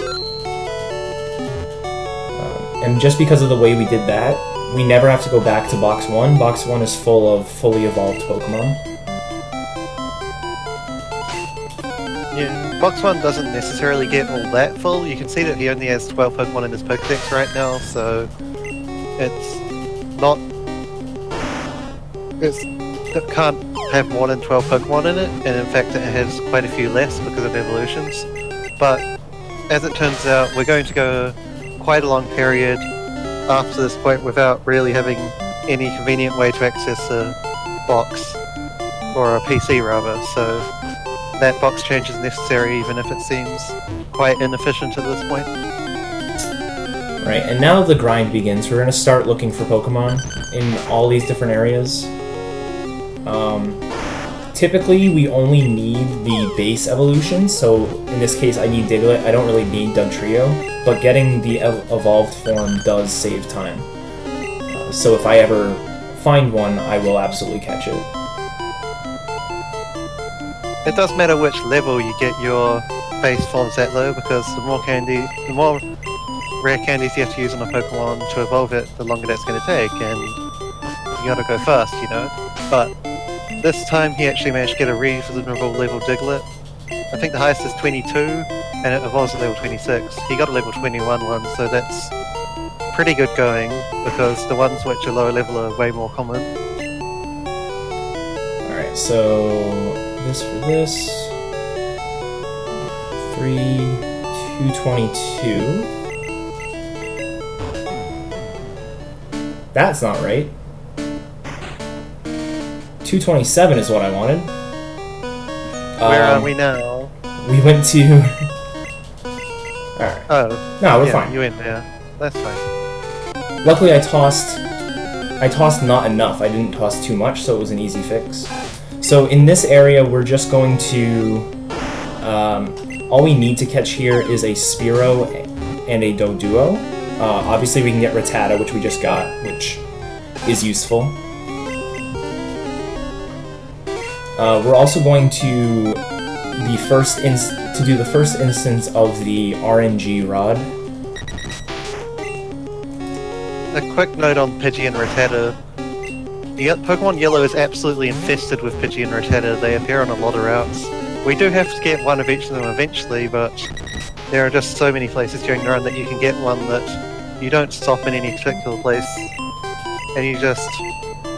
And just because of the way we did that, we never have to go back to box 1. Box 1 is full of fully evolved Pokemon. Yeah, box 1 doesn't necessarily get all that full. You can see that he only has 12 Pokemon in his Pokedex right now, so it's not... It can't have more than 12 Pokemon in it, and in fact it has quite a few less because of evolutions. But as it turns out, we're going to go quite a long period after this point without really having any convenient way to access a box, or a PC rather, so that box change is necessary even if it seems quite inefficient at this point. Right, and now the grind begins. We're going to start looking for Pokemon in all these different areas. Typically, we only need the base evolution, so in this case I need Diglett. I don't really need Dugtrio, but getting the evolved form does save time. So if I ever find one, I will absolutely catch it. It does matter which level you get your base forms at though, because the more rare candies you have to use on a Pokemon to evolve it, the longer that's going to take, and you gotta go fast, you know? But this time he actually managed to get a reasonable level Diglett. I think the highest is 22, and it evolves at level 26. He got a level 21 one, so that's pretty good going, because the ones which are lower level are way more common. Alright, so this for this. 222. That's not right. 227 is what I wanted. Where are we now? We went to... Alright. Oh. No, we're yeah, fine. You went there. That's fine. Luckily I tossed not enough. I didn't toss too much, so it was an easy fix. So in this area, we're just going to... all we need to catch here is a Spearow and a Doduo. Obviously we can get Rattata, which we just got, which is useful. We're also going to do the first instance of the RNG rod. A quick note on Pidgey and Rattata. Pokemon Yellow is absolutely infested with Pidgey and Rattata. They appear on a lot of routes. We do have to get one of each of them eventually, but there are just so many places during the run that you can get one that you don't stop in any particular place. And you just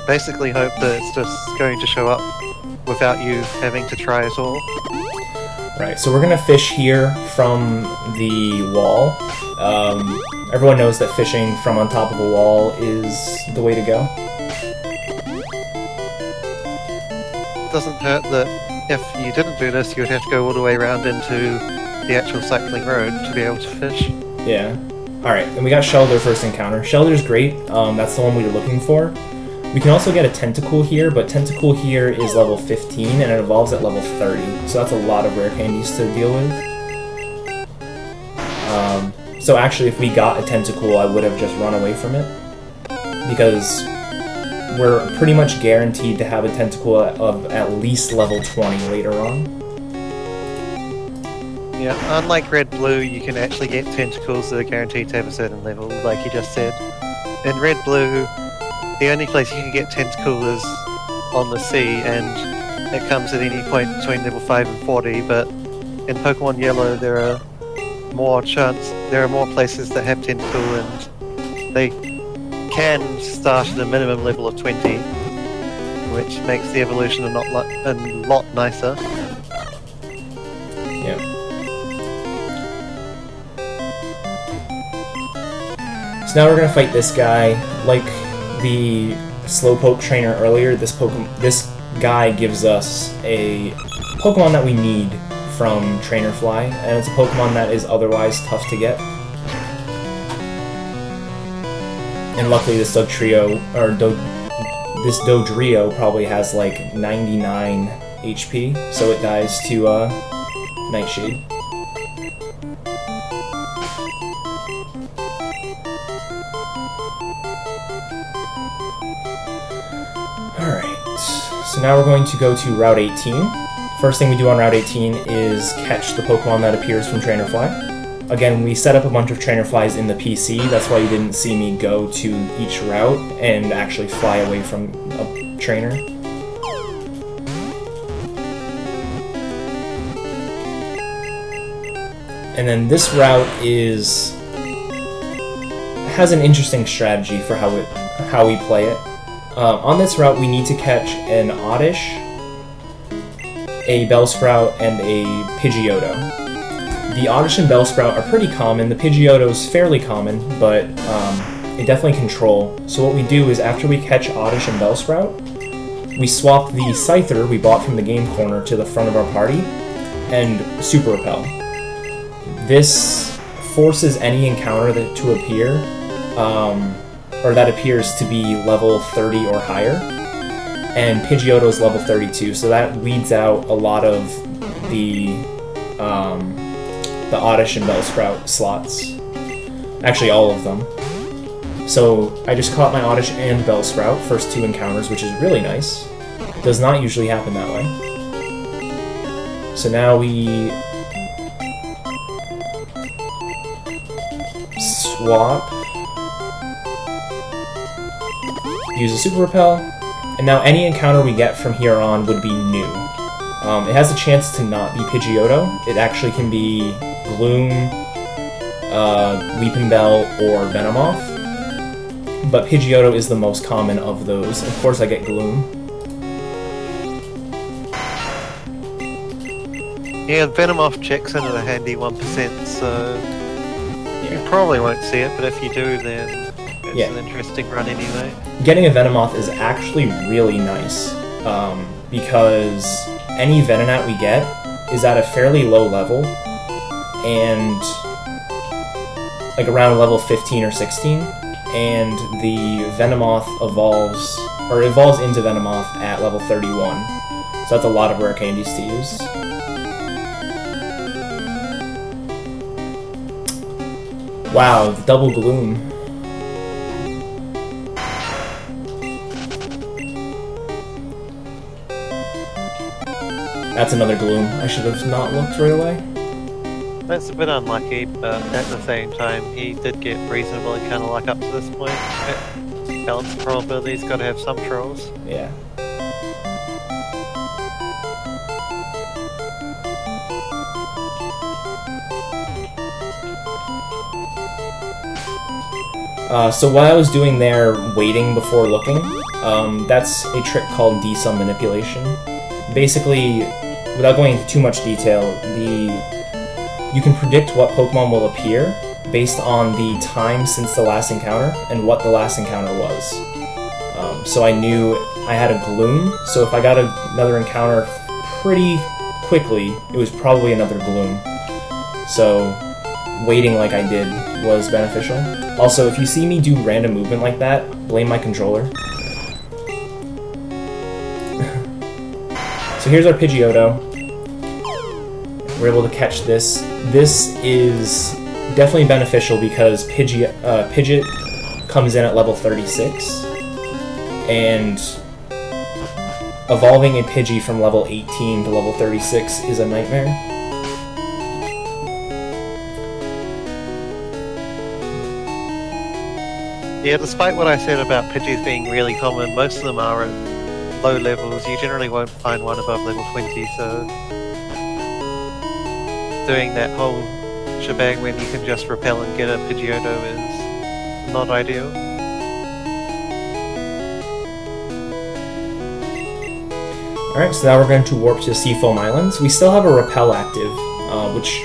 basically hope that it's just going to show up without you having to try at all. Right, so we're gonna fish here from the wall. Everyone knows that fishing from on top of a wall is the way to go. It doesn't hurt that if you didn't do this, you would have to go all the way around into the actual cycling road to be able to fish. Yeah. Alright, and we got Shelder first encounter. Shelder's great, that's the one we were looking for. We can also get a Tentacool here, but Tentacool here is level 15 and it evolves at level 30, so that's a lot of rare candies to deal with. So actually if we got a Tentacool, I would have just run away from it, because we're pretty much guaranteed to have a Tentacool of at least level 20 later on. Yeah, unlike Red Blue, you can actually get Tentacles that are guaranteed to have a certain level, like you just said. In Red Blue, the only place you can get Tentacle is on the sea, and it comes at any point between level 5 and 40, but in Pokemon Yellow there are more places that have Tentacle, and they can start at a minimum level of 20, which makes the evolution a lot nicer. Yeah. So now we're gonna fight this guy. Like the Slowpoke trainer earlier, this guy gives us a Pokemon that we need from Trainer Fly, and it's a Pokemon that is otherwise tough to get. And luckily this Dodrio probably has like 99 HP, so it dies to Nightshade. Alright, so now we're going to go to Route 18. First thing we do on Route 18 is catch the Pokemon that appears from Trainer Fly. Again, we set up a bunch of Trainer Flies in the PC, that's why you didn't see me go to each route and actually fly away from a trainer. And then this route has an interesting strategy for how we play it. On this route, we need to catch an Oddish, a Bellsprout, and a Pidgeotto. The Oddish and Bellsprout are pretty common. The Pidgeotto's fairly common, but it definitely can troll. So what we do is after we catch Oddish and Bellsprout, we swap the Scyther we bought from the game corner to the front of our party and Super Repel. This forces any encounter to appear, or that appears to be level 30 or higher, and Pidgeotto's level 32, so that weeds out a lot of the Oddish and Bellsprout slots. Actually, all of them. So I just caught my Oddish and Bellsprout, first two encounters, which is really nice. It does not usually happen that way. So now we swap, use a Super Repel, and now any encounter we get from here on would be new. It has a chance to not be Pidgeotto. It actually can be Gloom, Weepinbell, or Venomoth. But Pidgeotto is the most common of those. Of course I get Gloom. Yeah, Venomoth checks into the handy 1%, so you probably won't see it, but if you do, then it's an interesting run anyway. Getting a Venomoth is actually really nice, because any Venonat we get is at a fairly low level, and like around level 15 or 16, and the Venomoth evolves into Venomoth at level 31, so that's a lot of rare candies to use. Wow, double Gloom. That's another Gloom. I should have not looked right away. That's a bit unlucky, but at the same time, he did get reasonably kind of luck up to this point. Balance the probabilities, got to have some trolls. Yeah. So what I was doing there, waiting before looking, that's a trick called D-sum manipulation. Basically, without going into too much detail, you can predict what Pokemon will appear based on the time since the last encounter and what the last encounter was. So I knew I had a Gloom, so if I got another encounter pretty quickly, it was probably another Gloom. So waiting like I did was beneficial. Also, if you see me do random movement like that, blame my controller. So here's our Pidgeotto. We're able to catch this. This is definitely beneficial because Pidgeot comes in at level 36, and evolving a Pidgey from level 18 to level 36 is a nightmare. Yeah, despite what I said about Pidgeys being really common, most of them are at low levels. You generally won't find one above level 20, so doing that whole shebang when you can just repel and get a Pidgeotto is not ideal. Alright, so now we're going to warp to Seafoam Islands. We still have a repel active, which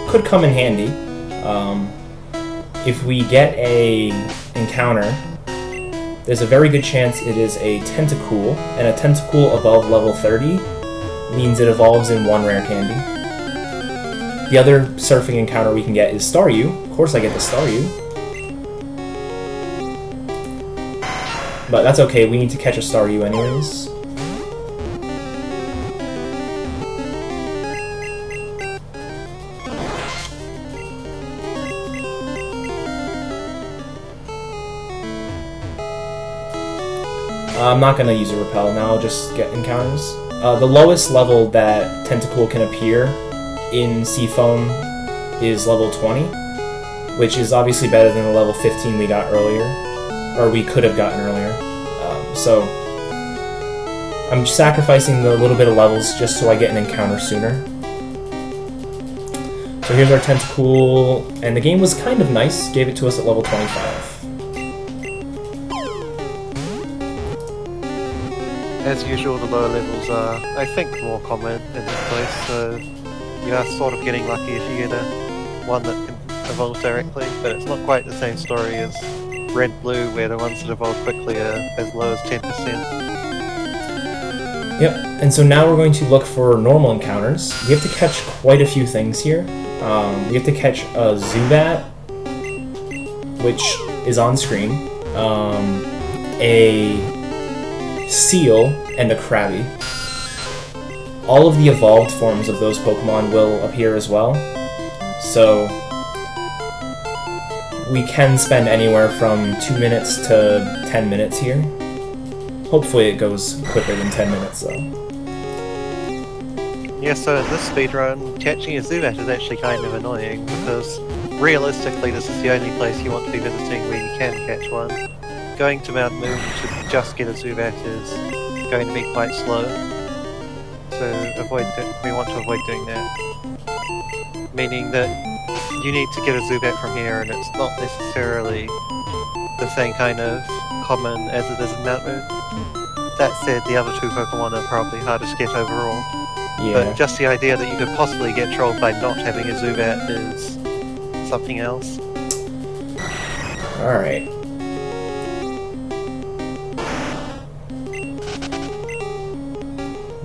could come in handy. If we get a encounter, there's a very good chance it is a Tentacool, and a Tentacool above level 30 means it evolves in one rare candy. The other surfing encounter we can get is Staryu. Of course I get the Staryu. But that's okay, we need to catch a Staryu anyways. I'm not going to use a repel now, I'll just get encounters. The lowest level that Tentacool can appear in Seafoam is level 20, which is obviously better than the level 15 we got earlier, or we could have gotten earlier. So I'm sacrificing the little bit of levels just so I get an encounter sooner. So here's our Tentacool, and the game was kind of nice, gave it to us at level 25. As usual, the lower levels are, I think, more common in this place, so you are sort of getting lucky if you get one that can evolve directly, but it's not quite the same story as Red-Blue, where the ones that evolve quickly are as low as 10%. Yep, and so now we're going to look for normal encounters. We have to catch quite a few things here. We have to catch a Zubat, which is on screen, a Seal, and a Krabby. All of the evolved forms of those Pokemon will appear as well, so we can spend anywhere from 2 minutes to 10 minutes here. Hopefully it goes quicker than 10 minutes though. Yeah, so in this speedrun, catching a Zubat is actually kind of annoying, because realistically this is the only place you want to be visiting where you can catch one. Going to Mount Moon to just get a Zubat is going to be quite slow, so we want to avoid doing that. Meaning that you need to get a Zubat from here, and it's not necessarily the same kind of common as it is in Mount Moon. That said, the other two Pokemon are probably harder to get overall. Yeah. But just the idea that you could possibly get trolled by not having a Zubat is something else. Alright.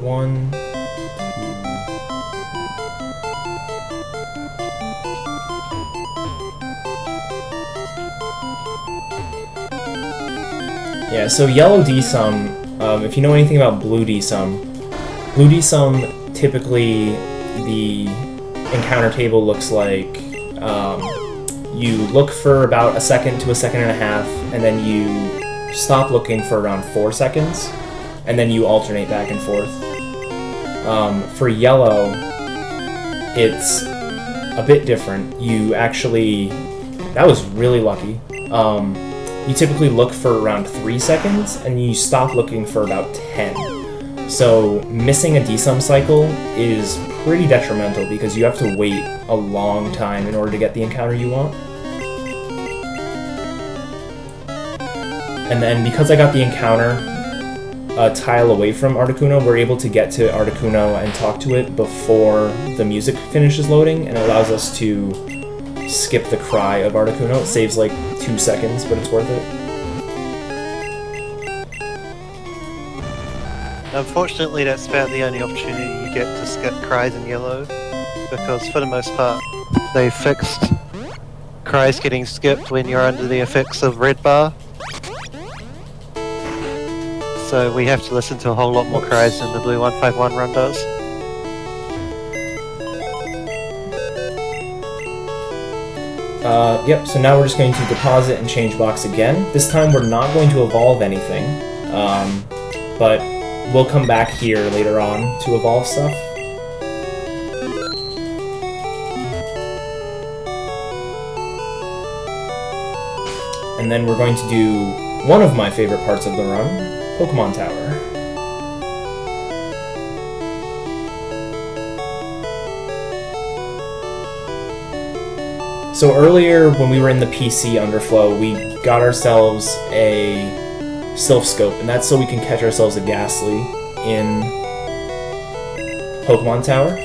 One, two. Yeah, so yellow D-Sum, if you know anything about blue D-Sum, typically the encounter table looks like you look for about a second to a second and a half, and then you stop looking for around 4 seconds, and then you alternate back and forth. For yellow, it's a bit different. You actually, that was really lucky. You typically look for around 3 seconds, and you stop looking for about 10. So missing a D-Sum cycle is pretty detrimental because you have to wait a long time in order to get the encounter you want. And then because I got the encounter a tile away from Articuno, we're able to get to Articuno and talk to it before the music finishes loading, and it allows us to skip the cry of Articuno. It saves like 2 seconds, but it's worth it. Unfortunately, that's about the only opportunity you get to skip cries in yellow, because for the most part, they fixed cries getting skipped when you're under the effects of red bar. So we have to listen to a whole lot more cries than the blue 151 run does. Yep, so now we're just going to deposit and change box again. This time we're not going to evolve anything, but we'll come back here later on to evolve stuff. And then we're going to do one of my favorite parts of the run, Pokémon Tower. So earlier, when we were in the PC underflow, we got ourselves a Sylph Scope, and that's so we can catch ourselves a Ghastly in Pokémon Tower.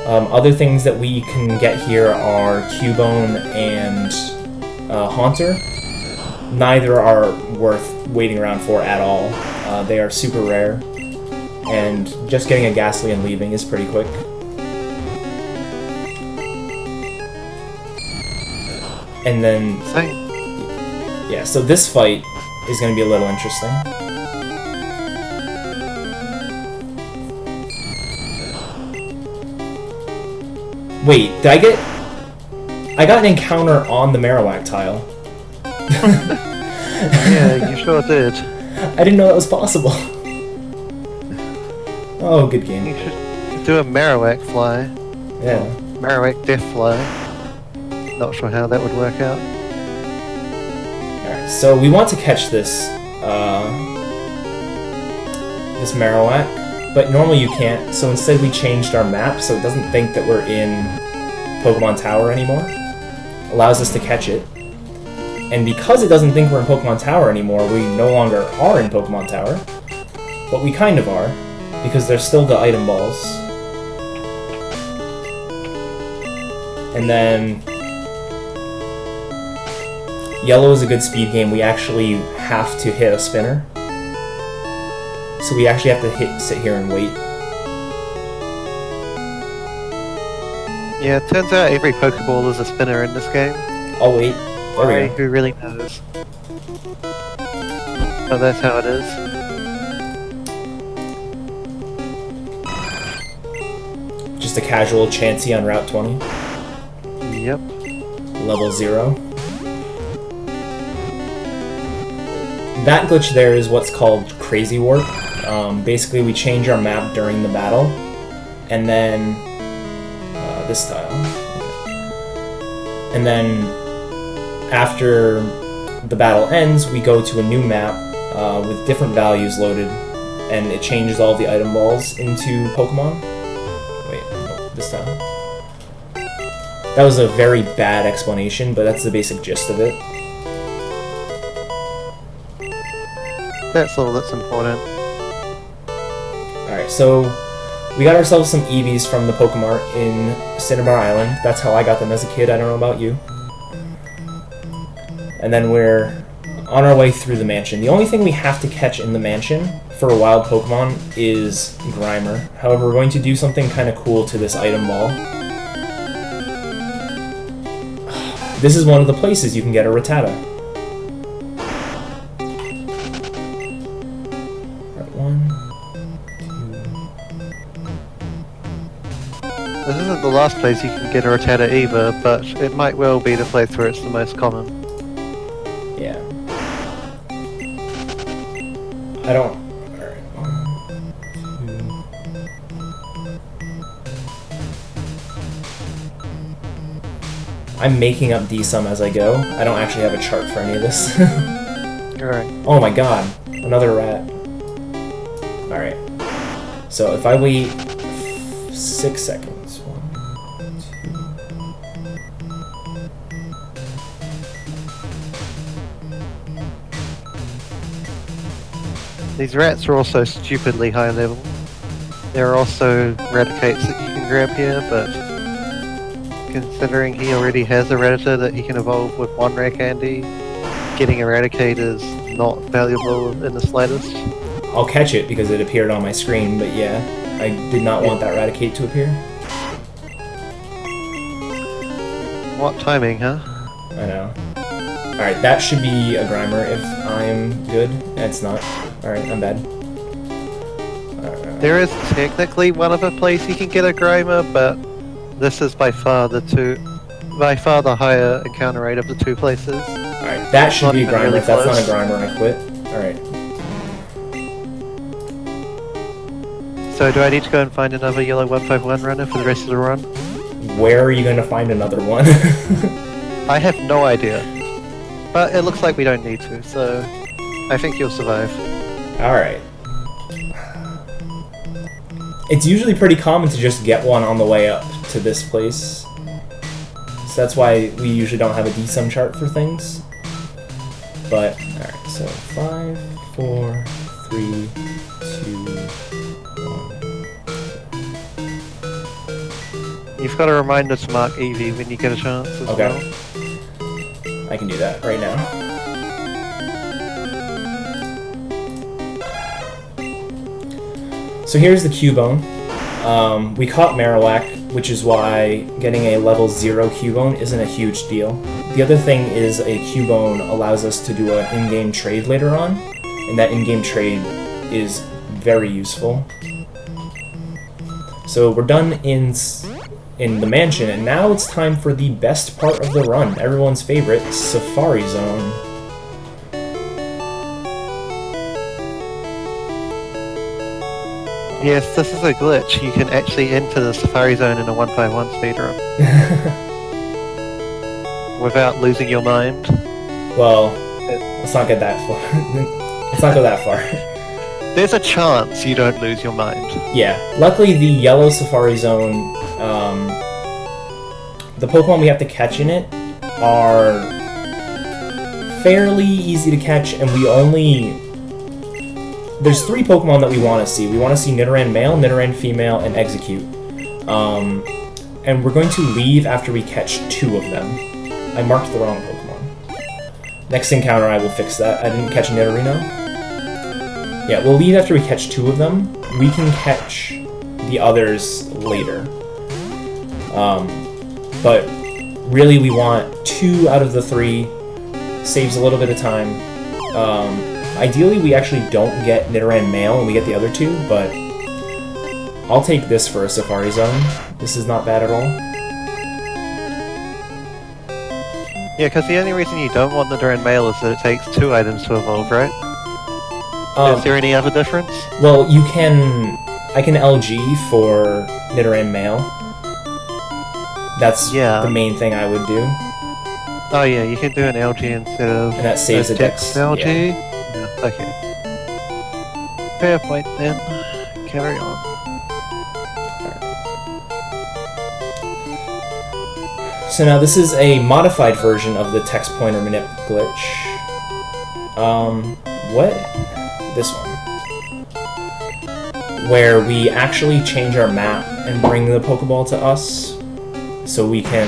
Other things that we can get here are Cubone and Haunter. Neither are worth waiting around for at all. They are super rare, and just getting a Ghastly and leaving is pretty quick. And then, yeah, so this fight is going to be a little interesting. Wait, did I get... I got an encounter on the Marowak tile. Yeah, you sure did. I didn't know that was possible. Oh, good game. You should do a Marowak fly. Yeah. Marowak Death Fly. Not sure how that would work out. Alright, so we want to catch this, this Marowak, but normally you can't, so instead we changed our map so it doesn't think that we're in Pokemon Tower anymore. Allows us to catch it. And because it doesn't think we're in Pokemon Tower anymore, we no longer are in Pokemon Tower. But we kind of are, because there's still the item balls. And then... Yellow is a good speed game. We actually have to hit a spinner. So we actually have to sit here and wait. Yeah, it turns out every Pokeball is a spinner in this game. I'll wait. There we go. Who really knows? But that's how it is. Just a casual Chansey on Route 20. Yep. Level 0. That glitch there is what's called Crazy Warp. Basically, we change our map during the battle, and then this tile. And then after the battle ends, we go to a new map with different values loaded, and it changes all the item balls into Pokemon. Wait, no, this tile. That was a very bad explanation, but that's the basic gist of it. That's all that's important. Alright, so we got ourselves some Eevees from the Pokemart in Cinnabar Island. That's how I got them as a kid, I don't know about you. And then we're on our way through the mansion. The only thing we have to catch in the mansion for a wild Pokemon is Grimer. However, we're going to do something kind of cool to this item ball. This is one of the places you can get a Rattata. This isn't the last place you can get a Rattata either, but it might well be the place where it's the most common. Yeah. I don't... Alright, 1, 2... I'm making up D-sum as I go. I don't actually have a chart for any of this. Alright. Oh my god, another rat. Alright. So if I wait 6 seconds. 1, 2... These rats are also stupidly high level. There are also Raticates that you can grab here, but considering he already has a Rattata that he can evolve with one rare candy, getting Eradicate is not valuable in the slightest. I'll catch it because it appeared on my screen, but yeah, I did not want that Raticate to appear. What timing, huh? I know. Alright, that should be a Grimer if I'm good. It's not. Alright, I'm bad. There is technically one other place you can get a Grimer, but this is by far the higher encounter rate of the two places. Alright, that should be a Grimer. If that's not a Grimer, I quit. Alright. So do I need to go and find another yellow 151 runner for the rest of the run? Where are you going to find another one? I have no idea. But it looks like we don't need to, so I think you'll survive. Alright. It's usually pretty common to just get one on the way up to this place. So that's why we usually don't have a DSum chart for things. But, alright, so 5, 4, 3, 2, 1. You've got to remind us to mark Eevee when you get a chance as well. I can do that right now. So here's the Cubone. We caught Marowak, which is why getting a level 0 Cubone isn't a huge deal. The other thing is a Cubone allows us to do an in-game trade later on, and that in-game trade is very useful. So we're done in the mansion, and now it's time for the best part of the run, everyone's favorite, Safari Zone. Yes, this is a glitch. You can actually enter the Safari Zone in a 151 speedrun. Without losing your mind. Well, let's not get that far. Let's not go that far. There's a chance you don't lose your mind. Yeah, luckily the yellow Safari Zone, the Pokemon we have to catch in it are fairly easy to catch, and there's 3 Pokemon that we want to see. We want to see Nidoran male, Nidoran female, and Execute. And we're going to leave after we catch 2 of them. I marked the wrong Pokemon. Next encounter I will fix that. I didn't catch Nidorino. Yeah, we'll leave after we catch 2 of them. We can catch the others later. But really we want 2 out of the 3. Saves a little bit of time. Ideally we actually don't get Nidoran male and we get the other 2, but I'll take this for a Safari Zone. This is not bad at all. Yeah, because the only reason you don't want Nidoran male is that it takes 2 items to evolve, right? Is there any other difference? Well, I can LG for Nidoran male. That's the main thing I would do. Oh yeah, you can do an LG instead of... And that saves a Dex. LG? Yeah. Okay. Fair point then. Carry on. So now this is a modified version of the text pointer manip glitch. What? This one. Where we actually change our map and bring the Pokeball to us so we can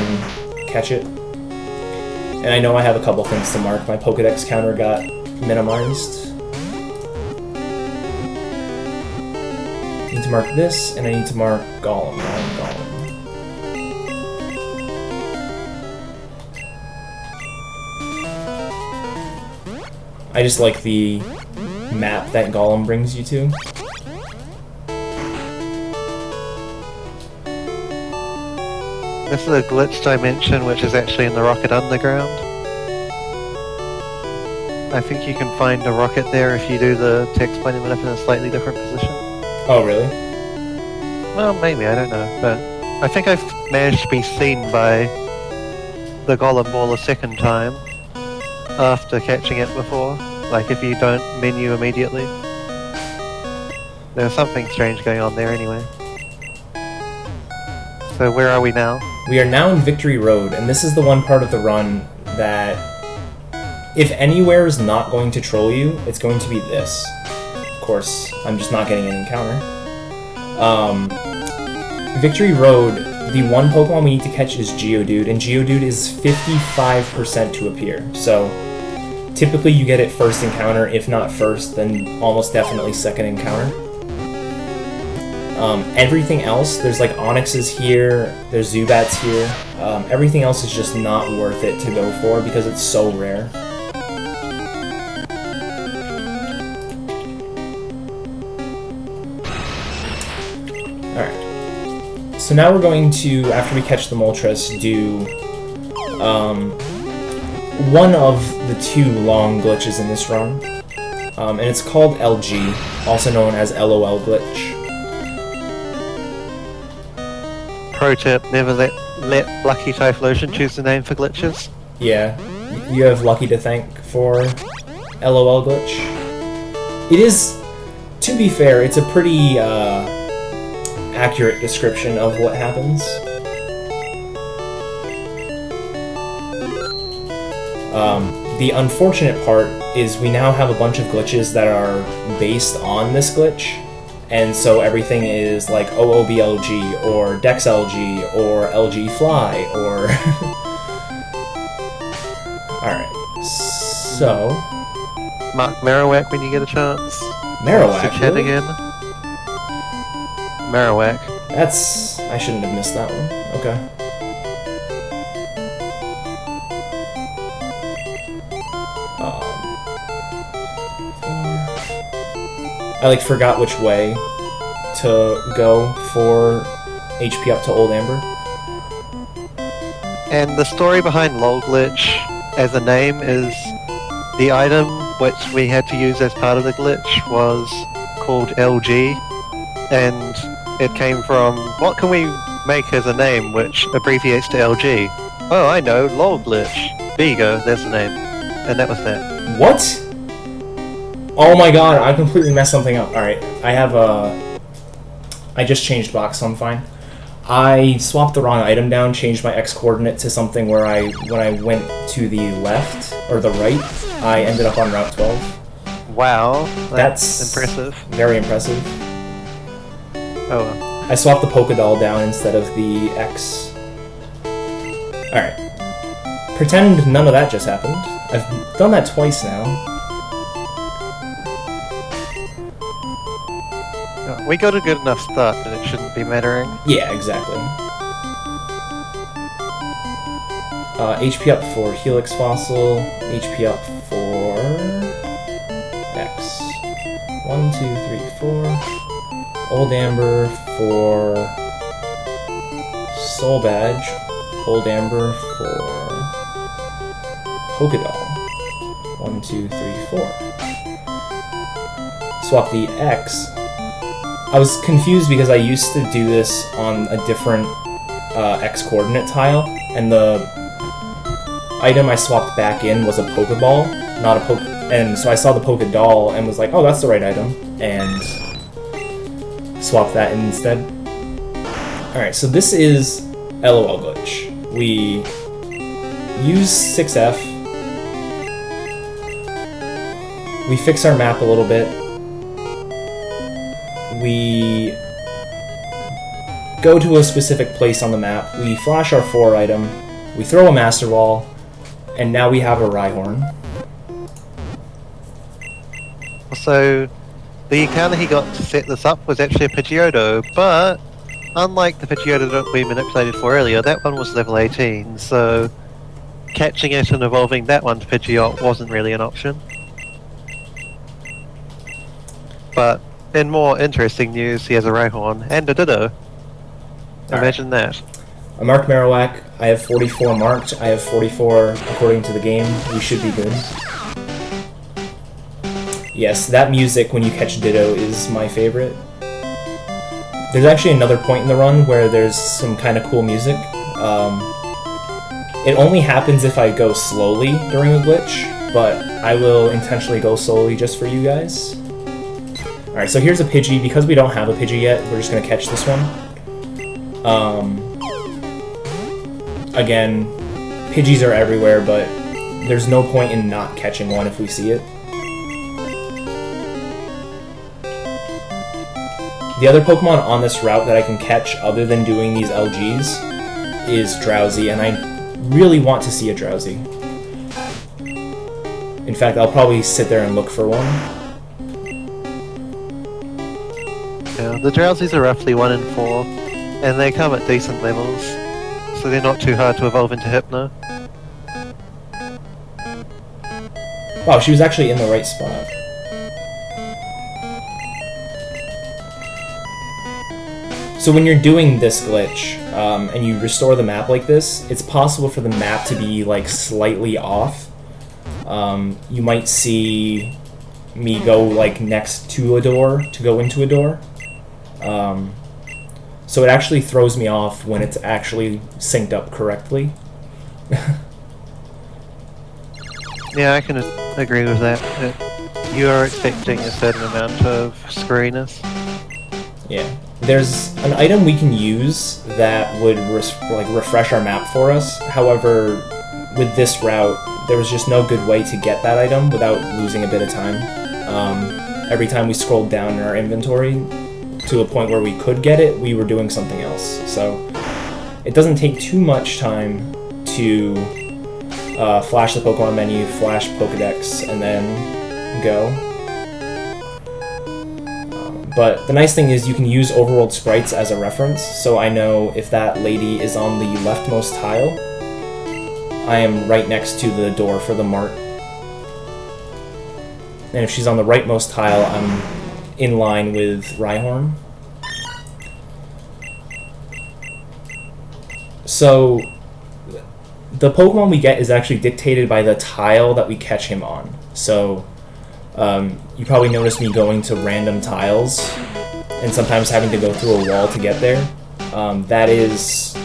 catch it. And I know I have a couple things to mark. My Pokedex counter got minimized. I need to mark this, and I need to mark Golem. I just like the map that Golem brings you to. This is a glitch dimension which is actually in the Rocket Underground. I think you can find a rocket there if you do the text pointer manip in a slightly different position. Oh, really? Well, maybe, I don't know, but I think I've managed to be seen by the Golem Ball a second time after catching it before, like if you don't menu immediately. There's something strange going on there anyway. So where are we now? We are now in Victory Road, and this is the one part of the run that, if anywhere is not going to troll you, it's going to be this course, I'm just not getting an encounter. Victory Road, the one Pokemon we need to catch is Geodude, and Geodude is 55% to appear. So typically you get it first encounter, if not first, then almost definitely second encounter. Everything else, there's like Onyxes here, there's Zubats here. Everything else is just not worth it to go for because it's so rare. Alright. So now we're going to, after we catch the Moltres, do one of the 2 long glitches in this run. And it's called LG, also known as LOL glitch. Pro tip, never let Lucky Typhlosion choose the name for glitches. Yeah, you have Lucky to thank for LOL glitch. It is, to be fair, it's a pretty accurate description of what happens. The unfortunate part is we now have a bunch of glitches that are based on this glitch. And so everything is like OOBLG, or DexLG, or LG Fly, or... Alright, so... Mark Marowak when you get a chance. Marowak, Switch head really? again. Marowak. That's... I shouldn't have missed that one. Okay. I like forgot which way to go for HP up to Old Amber. And the story behind LOL Glitch as a name is the item which we had to use as part of the glitch was called LG, and it came from what can we make as a name which abbreviates to LG? Oh, I know, LOL Glitch. There you go, there's the name. And that was that. What? Oh my god, I completely messed something up. Alright, I have a... I just changed box, so I'm fine. I swapped the wrong item down, changed my X coordinate to something where when I went to the left, or the right, I ended up on Route 12. Wow, that's impressive. Very impressive. Oh well. I swapped the Pokédoll down instead of the X. Alright. Pretend none of that just happened. I've done that twice now. We got a good enough start that it shouldn't be mattering. Yeah, exactly. HP up for Helix Fossil, HP up for X. 1, 2, 3, 4. Old Amber for Soul Badge. Old Amber for Pokédoll. 1, 2, 3, 4. Swap the X. I was confused because I used to do this on a different X coordinate tile, and the item I swapped back in was a Pokeball, not a and so I saw the Pokédoll and was like, oh, that's the right item, and swapped that in instead. Alright, so this is LOL glitch. We use 6F, we fix our map a little bit, we go to a specific place on the map, we flash our 4 item, we throw a Master Ball, and now we have a Rhyhorn. So, the encounter he got to set this up was actually a Pidgeotto, but unlike the Pidgeotto that we manipulated for earlier, that one was level 18, so catching it and evolving that one to Pidgeot wasn't really an option. But in more interesting news, he has a Rhyhorn and a Ditto. Imagine that. I marked Marowak. I have 44 marked. I have 44 according to the game. We should be good. Yes, that music when you catch Ditto is my favorite. There's actually another point in the run where there's some kind of cool music. It only happens if I go slowly during a glitch, but I will intentionally go slowly just for you guys. Alright, so here's a Pidgey. Because we don't have a Pidgey yet, we're just going to catch this one. Again, Pidgeys are everywhere, but there's no point in not catching one if we see it. The other Pokemon on this route that I can catch other than doing these LGs is Drowsy, and I really want to see a Drowsy. In fact, I'll probably sit there and look for one. Yeah, the Drowsies are roughly 1 in 4, and they come at decent levels, so they're not too hard to evolve into Hypno. Wow, she was actually in the right spot. So when you're doing this glitch, and you restore the map like this, it's possible for the map to be like slightly off. You might see me go like next to a door to go into a door. So it actually throws me off when it's actually synced up correctly. Yeah, I can agree with that. You are expecting a certain amount of screwiness. Yeah. There's an item we can use that would refresh our map for us. However, with this route, there was just no good way to get that item without losing a bit of time. Every time we scrolled down in our inventory to a point where we could get it, we were doing something else. So it doesn't take too much time to flash the Pokemon menu, flash Pokedex, and then go. But the nice thing is you can use overworld sprites as a reference, so I know if that lady is on the leftmost tile, I am right next to the door for the mart. And if she's on the rightmost tile, I'm in line with Rhyhorn. So the Pokemon we get is actually dictated by the tile that we catch him on. So you probably noticed me going to random tiles and sometimes having to go through a wall to get there. That is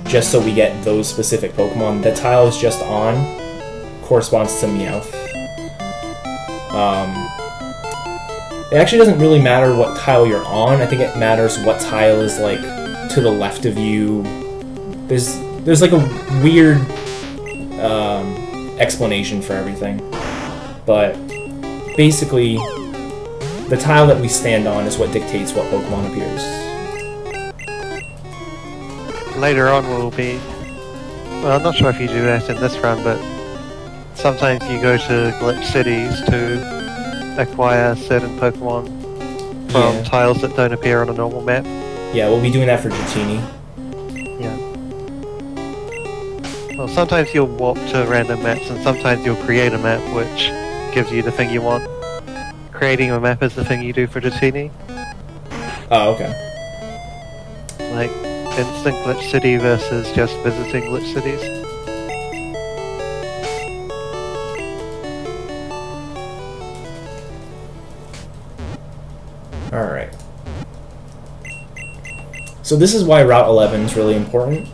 just so we get those specific Pokemon. The tile is just on corresponds to Meowth. It actually doesn't really matter what tile you're on. I think it matters what tile is like to the left of you. There's like a weird explanation for everything. But basically, the tile that we stand on is what dictates what Pokemon appears. Later on will be... Well, I'm not sure if you do that in this run, but sometimes you go to glitch cities to acquire certain Pokemon from tiles that don't appear on a normal map. Yeah, we'll be doing that for Dratini. Yeah. Well, sometimes you'll warp to random maps, and sometimes you'll create a map which gives you the thing you want. Creating a map is the thing you do for Dratini. Oh, okay. Like, instant glitch city versus just visiting glitch cities. Alright. So this is why Route 11 is really important.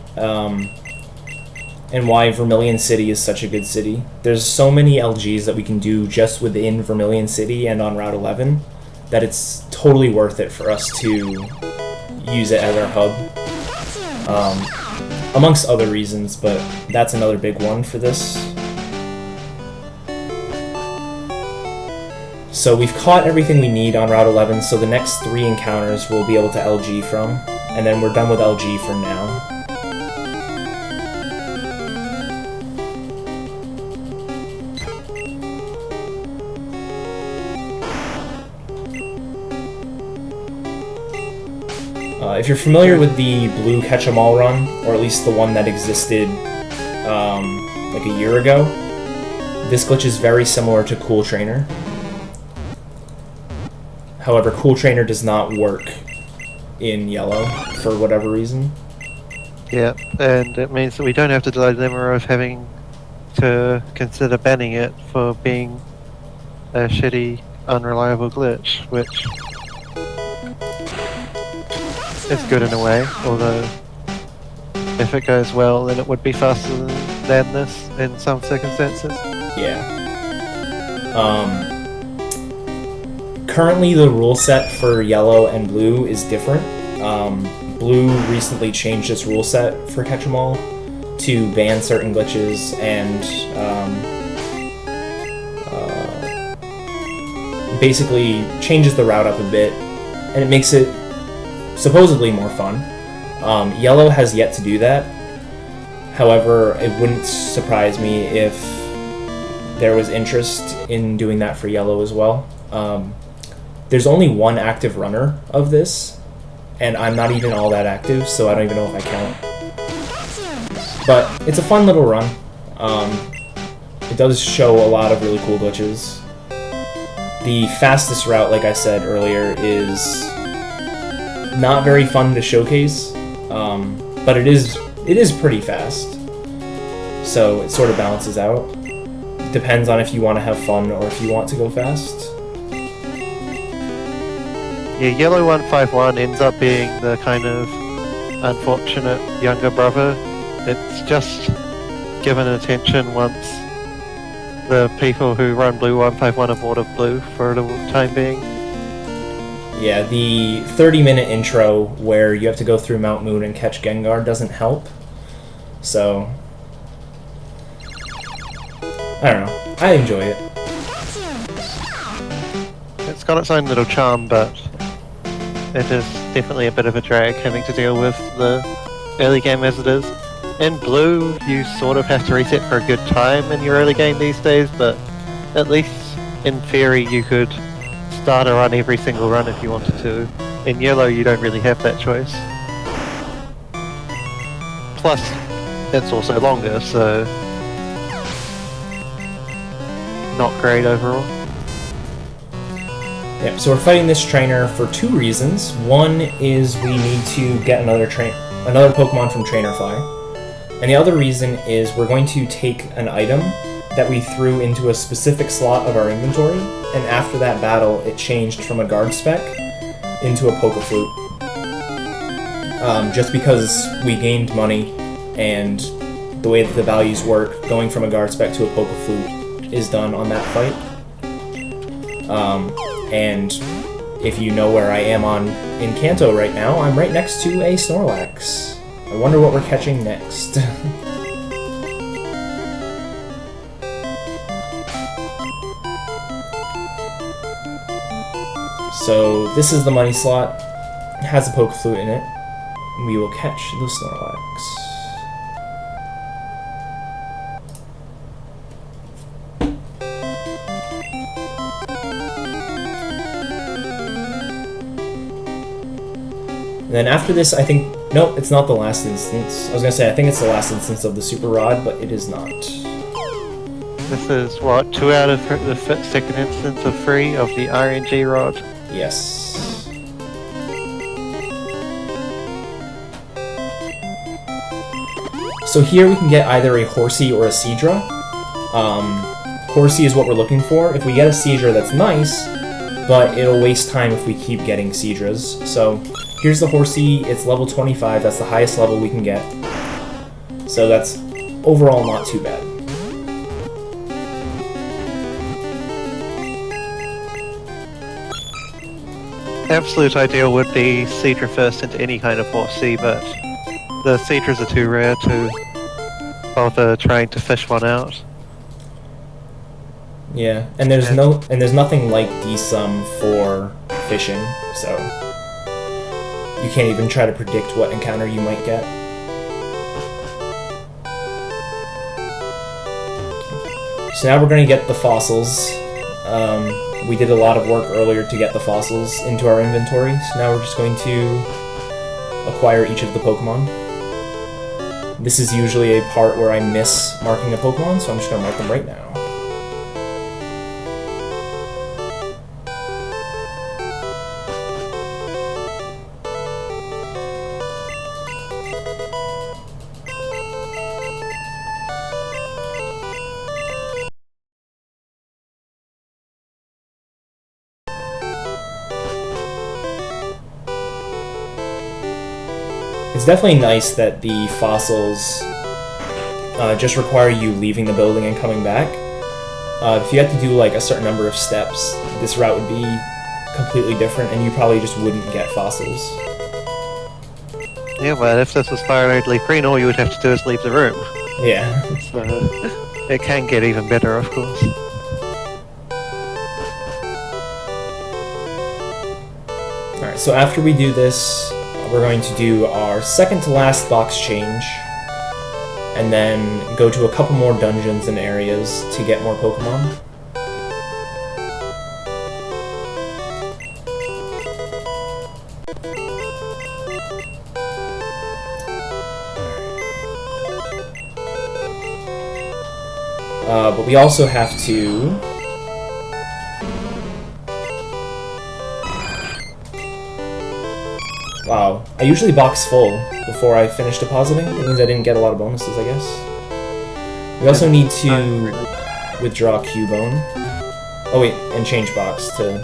And why Vermilion City is such a good city. There's so many LGs that we can do just within Vermilion City and on Route 11 that it's totally worth it for us to use it as our hub. Amongst other reasons, but that's another big one for this. So we've caught everything we need on Route 11, so the next 3 encounters we'll be able to LG from, and then we're done with LG for now. If you're familiar with the blue catch-em-all run, or at least the one that existed like a year ago, this glitch is very similar to Cool Trainer. However, Cool Trainer does not work in yellow for whatever reason. Yeah, and it means that we don't have the dilemma of having to consider banning it for being a shitty, unreliable glitch, which is good in a way, although if it goes well then it would be faster than this in some circumstances. Yeah. Currently the rule set for yellow and blue is different. Blue recently changed its rule set for Catch-em-all to ban certain glitches and basically changes the route up a bit and it makes it supposedly more fun. Yellow has yet to do that. However, it wouldn't surprise me if there was interest in doing that for Yellow as well. There's only one active runner of this, and I'm not even all that active, so I don't even know if I count. But it's a fun little run. It does show a lot of really cool glitches. The fastest route, like I said earlier, is not very fun to showcase, but it is pretty fast. So it sort of balances out. Depends on if you want to have fun or if you want to go fast. Yeah, Yellow 151 ends up being the kind of unfortunate younger brother. It's just given attention once the people who run Blue 151 are bored of Blue for a little time being. Yeah, the 30-minute intro where you have to go through Mount Moon and catch Gengar doesn't help. So, I don't know. I enjoy it. It's got its own little charm, but it is definitely a bit of a drag having to deal with the early game as it is. In Blue, you sort of have to reset for a good time in your early game these days, but at least in theory you could start a run every single run if you wanted to. In Yellow, you don't really have that choice. Plus, it's also longer, so not great overall. Yep, so we're fighting this trainer for two reasons. One is we need to get another Pokemon from Trainer Fly. And the other reason is we're going to take an item that we threw into a specific slot of our inventory, and after that battle, it changed from a guard spec into a Pokeflute. Just because we gained money, and the way that the values work, going from a guard spec to a Pokeflute is done on that fight. And if you know where I am in Kanto right now, I'm right next to a Snorlax. I wonder what we're catching next. So this is the money slot. It has a Pokeflute in it. We will catch the Snorlax. And then after this, I think... Nope, it's not the last instance. I was gonna say, I think it's the last instance of the Super Rod, but it is not. This is, what, 2 out of the second instance of 3 of the RNG Rod? Yes. So here we can get either a Horsey or a Seadra. Horsey is what we're looking for. If we get a Seadra, that's nice, but it'll waste time if we keep getting Seadras. So here's the Horsey. It's level 25. That's the highest level we can get. So that's overall not too bad. Absolute ideal would be Seadra first into any kind of Horsey, but the Seadras are too rare to bother trying to fish one out. Yeah, and there's nothing like D-Sum for fishing, so you can't even try to predict what encounter you might get. So now we're going to get the fossils. We did a lot of work earlier to get the fossils into our inventory, so now we're just going to acquire each of the Pokemon. This is usually a part where I miss marking a Pokemon, so I'm just going to mark them right now. It's definitely nice that the fossils just require you leaving the building and coming back. If you had to do like a certain number of steps, this route would be completely different and you probably just wouldn't get fossils. Yeah, but if this was Fire Red Leaf Green, all you would have to do is leave the room. Yeah. So it can get even better, of course. Alright, Alright, so after we do this, we're going to do our second to last box change, and then go to a couple more dungeons and areas to get more Pokemon. But we also have to... Wow, I usually box full before I finish depositing. It means I didn't get a lot of bonuses, I guess. We also need to withdraw Cubone. Oh wait, and change box to...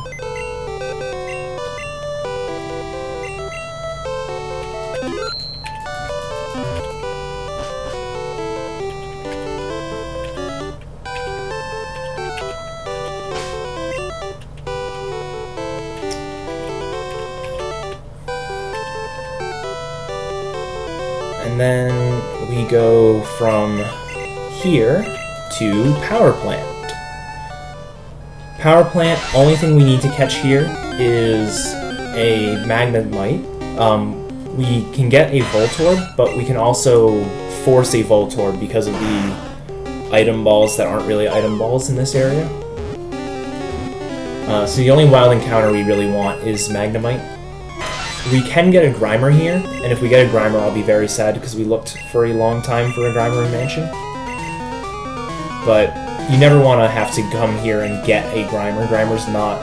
And then we go from here to Power Plant. Power Plant, only thing we need to catch here is a Magnemite. We can get a Voltorb, but we can also force a Voltorb because of the item balls that aren't really item balls in this area. So the only wild encounter we really want is Magnemite. We can get a Grimer here, and if we get a Grimer, I'll be very sad because we looked for a long time for a Grimer in Mansion. But you never want to have to come here and get a Grimer. Grimer's not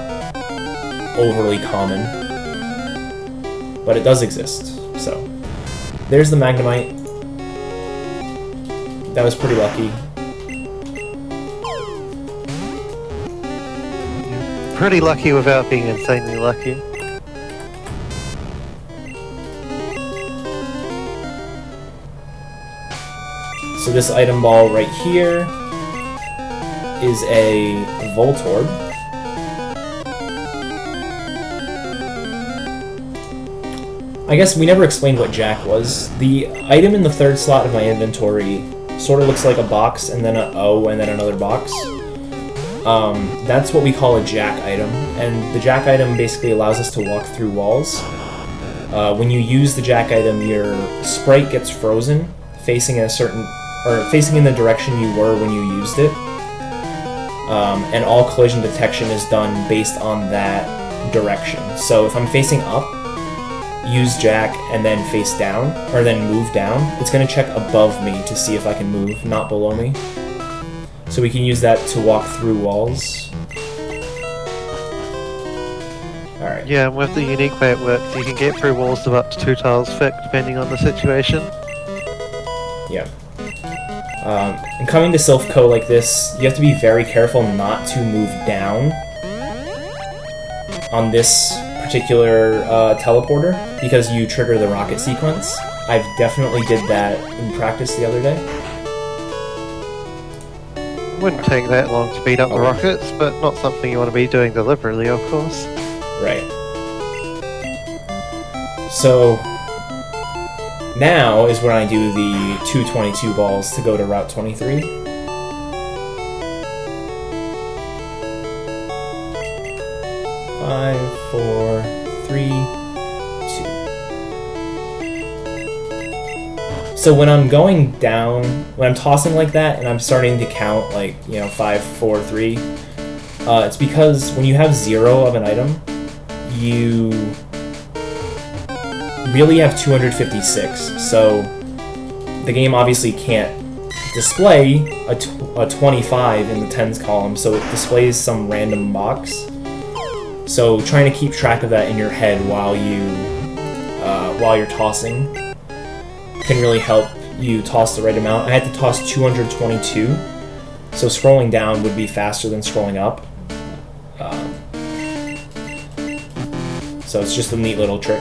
overly common, but it does exist. So, there's the Magnemite. That was pretty lucky. Pretty lucky without being insanely lucky. So this item ball right here is a Voltorb. I guess we never explained what Jack was. The item in the third slot of my inventory sort of looks like a box and then an O and then another box. That's what we call a Jack item, and the Jack item basically allows us to walk through walls. When you use the Jack item, your sprite gets frozen, facing in the direction you were when you used it. And all collision detection is done based on that direction. So if I'm facing up, use Jack, and then face down, or then move down, it's going to check above me to see if I can move, not below me. So we can use that to walk through walls. Alright. Yeah, and with the unique way it works, you can get through walls of up to 2 tiles thick, depending on the situation. Yeah. And coming to Silph Co like this, you have to be very careful not to move down on this particular teleporter, because you trigger the rocket sequence. I've definitely did that in practice the other day. Wouldn't take that long to beat up the rockets, but not something you want to be doing deliberately, of course. Right. So now is when I do the 222 balls to go to Route 23. Five, 4, 3, 2. So when I'm going down, when I'm tossing like that, and I'm starting to count like, 5, 4, 3, it's because when you have 0 of an item, you really have 256, so the game obviously can't display a 25 in the tens column, so it displays some random box. So trying to keep track of that in your head while you're tossing can really help you toss the right amount. I had to toss 222, so scrolling down would be faster than scrolling up. So it's just a neat little trick.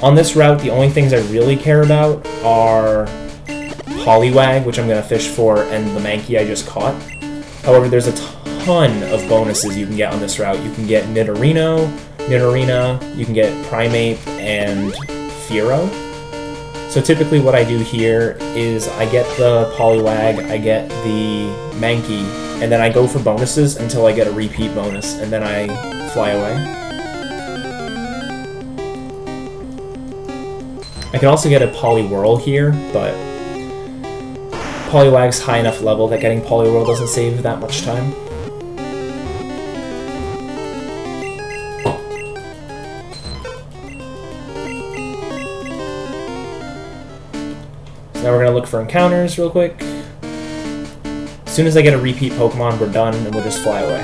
On this route, the only things I really care about are Poliwag, which I'm going to fish for, and the Mankey I just caught. However, there's a ton of bonuses you can get on this route. You can get Nidorina, you can get Primeape, and Fearow. So typically what I do here is I get the Poliwag, I get the Mankey, and then I go for bonuses until I get a repeat bonus, and then I fly away. I can also get a Poliwhirl here, but Poliwag's high enough level that getting Poliwhirl doesn't save that much time. So now we're going to look for encounters real quick. As soon as I get a repeat Pokemon, we're done, and we'll just fly away.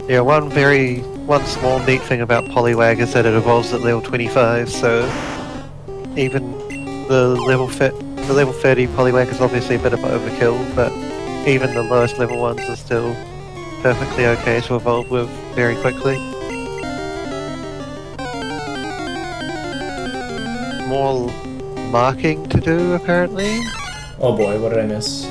Yeah, one small neat thing about Poliwag is that it evolves at level 25, so even the level 30 Poliwag is obviously a bit of overkill, but even the lowest level ones are still perfectly okay to evolve with very quickly. More marking to do, apparently. Oh boy, what did I miss?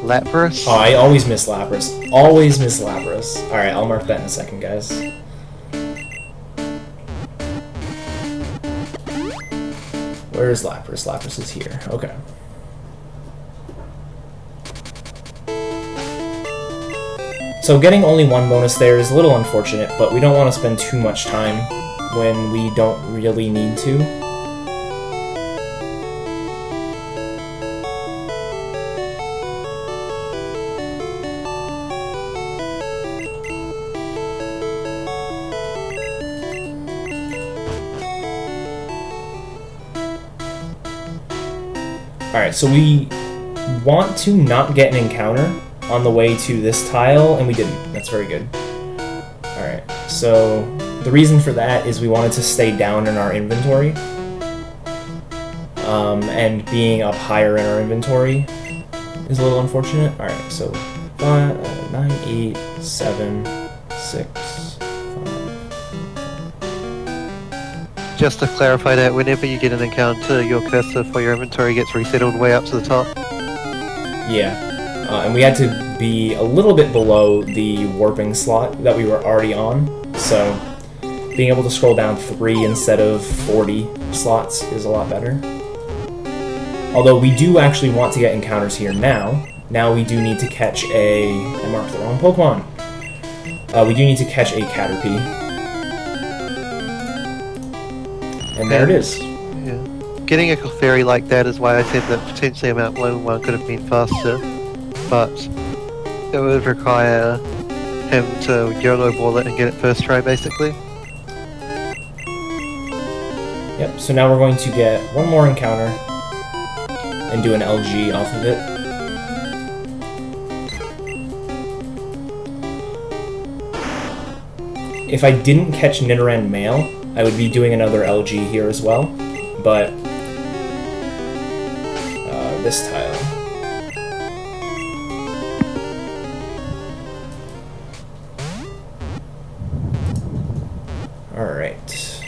Lapras. Oh, I always miss Lapras. Always miss Lapras. Alright, I'll mark that in a second, guys. Where is Lapras? Lapras is here. Okay. So getting only one bonus there is a little unfortunate, but we don't want to spend too much time when we don't really need to. Alright, so we want to not get an encounter on the way to this tile, and we didn't. That's very good. Alright, so the reason for that is we wanted to stay down in our inventory. And being up higher in our inventory is a little unfortunate. Alright, so 5, 9, 8, 7, 6, 5. Just to clarify that, whenever you get an encounter, your cursor for your inventory gets reset all the way up to the top. Yeah, and we had to be a little bit below the warping slot that we were already on, so being able to scroll down 3 instead of 40 slots is a lot better. Although we do actually want to get encounters here now. Now we do need to catch a... I marked the wrong Pokemon. We do need to catch a Caterpie. And there it is. Yeah. Getting a Clefairy like that is why I said that potentially a Mount Bloom one could have been faster, but it would require him to YOLO ball it and get it first try, basically. Yep, so now we're going to get one more encounter and do an LG off of it. If I didn't catch Nidoran Male, I would be doing another LG here as well, but this tile. Alright.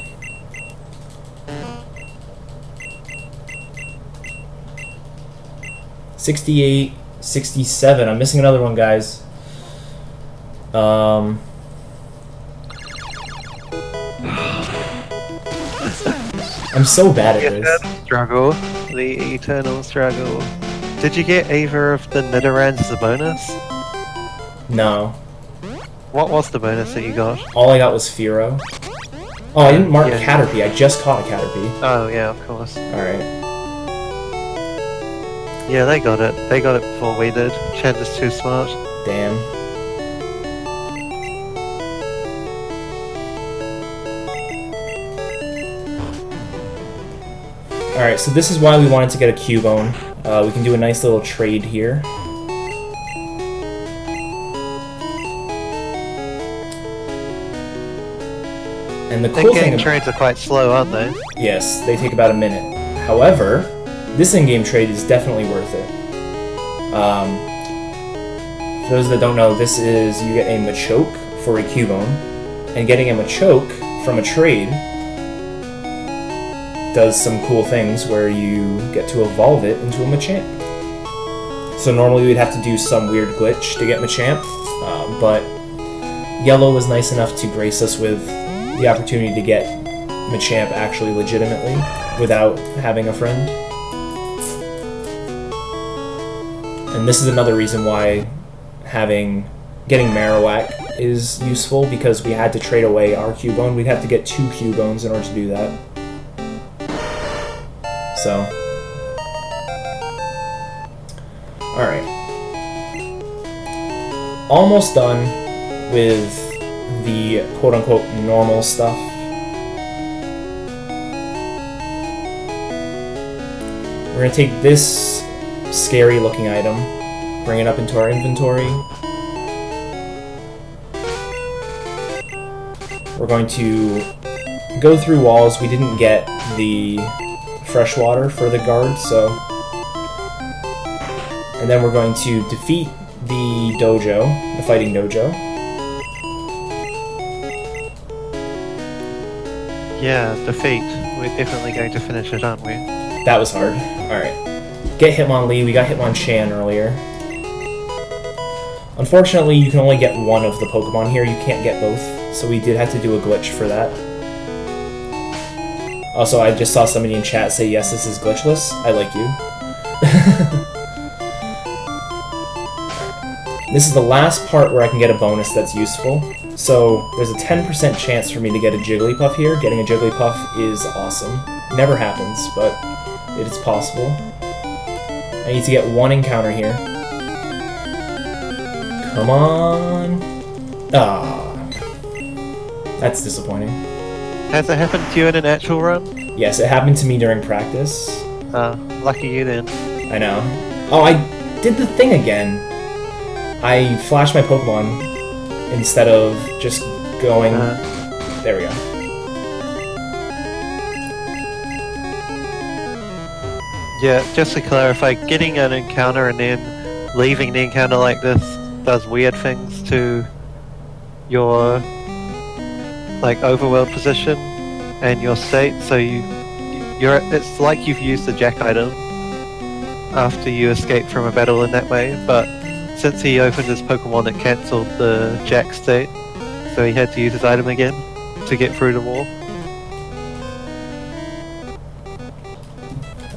$68, $67. I'm missing another one, guys. I'm so bad at this. Struggle. The eternal struggle. Did you get either of the Nidorans as a bonus? No. What was the bonus that you got? All I got was Fearow. Oh, I didn't mark Yeah. Caterpie. I just caught a Caterpie. Oh yeah, of course. Alright. Yeah, they got it. They got it before we did. Chad is too smart. Damn. Alright, so this is why we wanted to get a Cubone. We can do a nice little trade here. And the cool thing... In-game trades are quite slow, aren't they? Yes, they take about a minute. However, this in-game trade is definitely worth it. For those that don't know, this is you get a Machoke for a Cubone, and getting a Machoke from a trade does some cool things where you get to evolve it into a Machamp. So normally we'd have to do some weird glitch to get Machamp, but Yellow was nice enough to grace us with the opportunity to get Machamp actually legitimately without having a friend. And this is another reason why having getting Marowak is useful because we had to trade away our Cubone. We'd have to get 2 Cubones in order to do that. So, alright. Almost done with the quote-unquote normal stuff. We're going to take this scary-looking item, bring it up into our inventory. We're going to go through walls. We didn't get the fresh water for the guard, so... And then we're going to defeat the dojo, the fighting dojo. Yeah, defeat. We're definitely going to finish it, aren't we? That was hard. Alright. Get Hitmonlee. We got Hitmonchan earlier. Unfortunately, you can only get one of the Pokemon here. You can't get both. So we did have to do a glitch for that. Also, I just saw somebody in chat say, yes, this is glitchless. I like you. This is the last part where I can get a bonus that's useful. So there's a 10% chance for me to get a Jigglypuff here. Getting a Jigglypuff is awesome. Never happens, but it is possible. I need to get one encounter here. Come on. Ah. That's disappointing. Has it happened to you in an actual run? Yes, it happened to me during practice. Lucky you then. I know. Oh, I did the thing again. I flashed my Pokemon instead of just going... There we go. Yeah, just to clarify, getting an encounter and then leaving the encounter like this does weird things to your overworld position and your state, so it's like you've used the Jack item after you escape from a battle in that way, but since he opened his Pokemon it cancelled the Jack state, so he had to use his item again to get through the wall.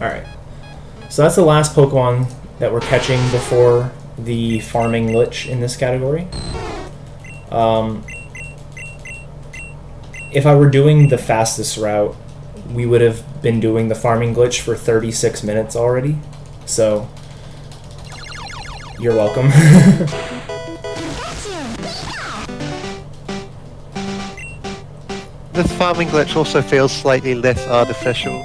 Alright. So that's the last Pokemon that we're catching before the farming glitch in this category. If I were doing the fastest route, we would have been doing the farming glitch for 36 minutes already. So, you're welcome. This farming glitch also feels slightly less artificial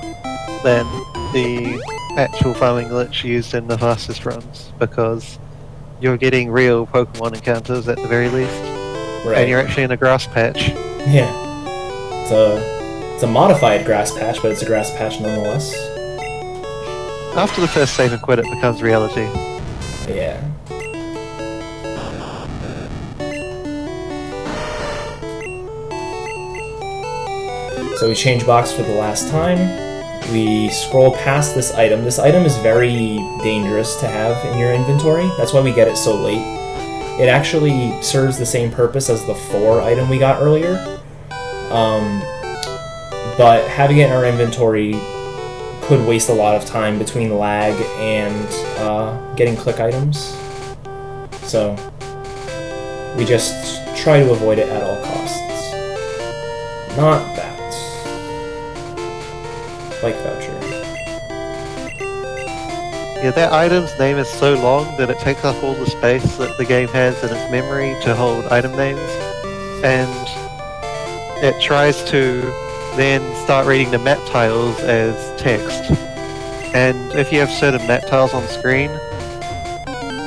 than the actual farming glitch used in the fastest runs, because you're getting real Pokemon encounters at the very least. Right. And you're actually in a grass patch. Yeah. It's a modified grass patch, but it's a grass patch nonetheless. After the first save and quit, it becomes reality. Yeah. So we change box for the last time. We scroll past this item. This item is very dangerous to have in your inventory. That's why we get it so late. It actually serves the same purpose as the 4 item we got earlier. But having it in our inventory could waste a lot of time between lag and getting click items. So we just try to avoid it at all costs. Not that. Like voucher. Yeah, that item's name is so long that it takes up all the space that the game has in its memory to hold item names, and it tries to then start reading the map tiles as text. And if you have certain map tiles on screen,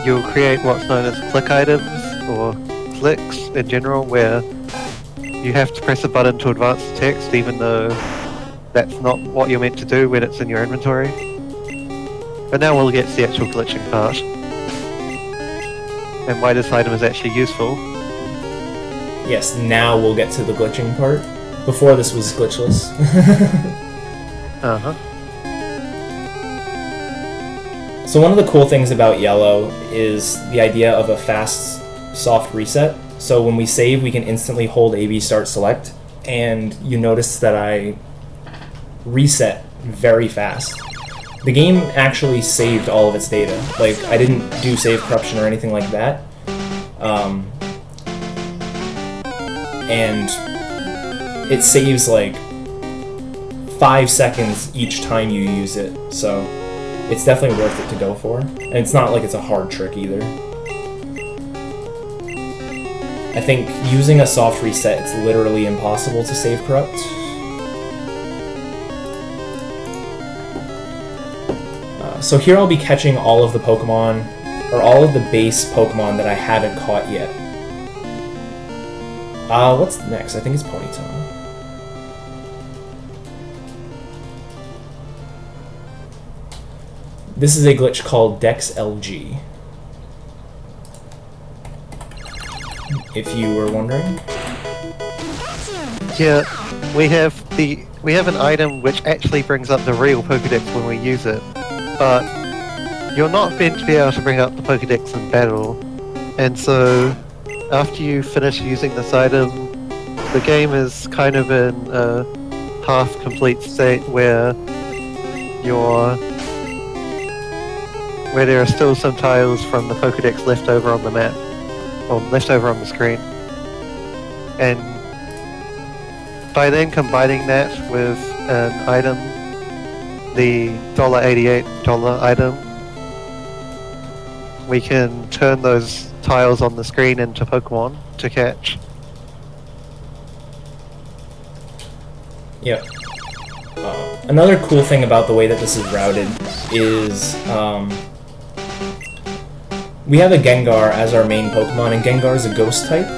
you'll create what's known as click items, or clicks in general, where you have to press a button to advance the text even though that's not what you're meant to do when it's in your inventory. But now we'll get to the actual glitching part, and why this item is actually useful. Yes, now we'll get to the glitching part. Before this was glitchless. Uh-huh. So one of the cool things about Yellow is the idea of a fast, soft reset. So when we save, we can instantly hold AB Start Select, and you notice that I reset very fast. The game actually saved all of its data. Like, I didn't do save corruption or anything like that. and it saves like 5 seconds each time you use it, so it's definitely worth it to go for. And it's not like it's a hard trick either. I think using a soft reset, it's literally impossible to save corrupt. So here I'll be catching all of the Pokemon, or all of the base Pokemon that I haven't caught yet. What's next? I think it's Ponytail. This is a glitch called Dex LG. If you were wondering. Yeah, we have an item which actually brings up the real Pokédex when we use it, but you're not meant to be able to bring up the Pokédex in battle, and so after you finish using this item, the game is kind of in a half-complete state where there are still some tiles from the Pokédex left over on the map, or left over on the screen. And by then combining that with an item, the $88 item, we can turn those tiles on the screen into Pokemon to catch. Yep. Another cool thing about the way that this is routed is we have a Gengar as our main Pokemon, and Gengar is a ghost type,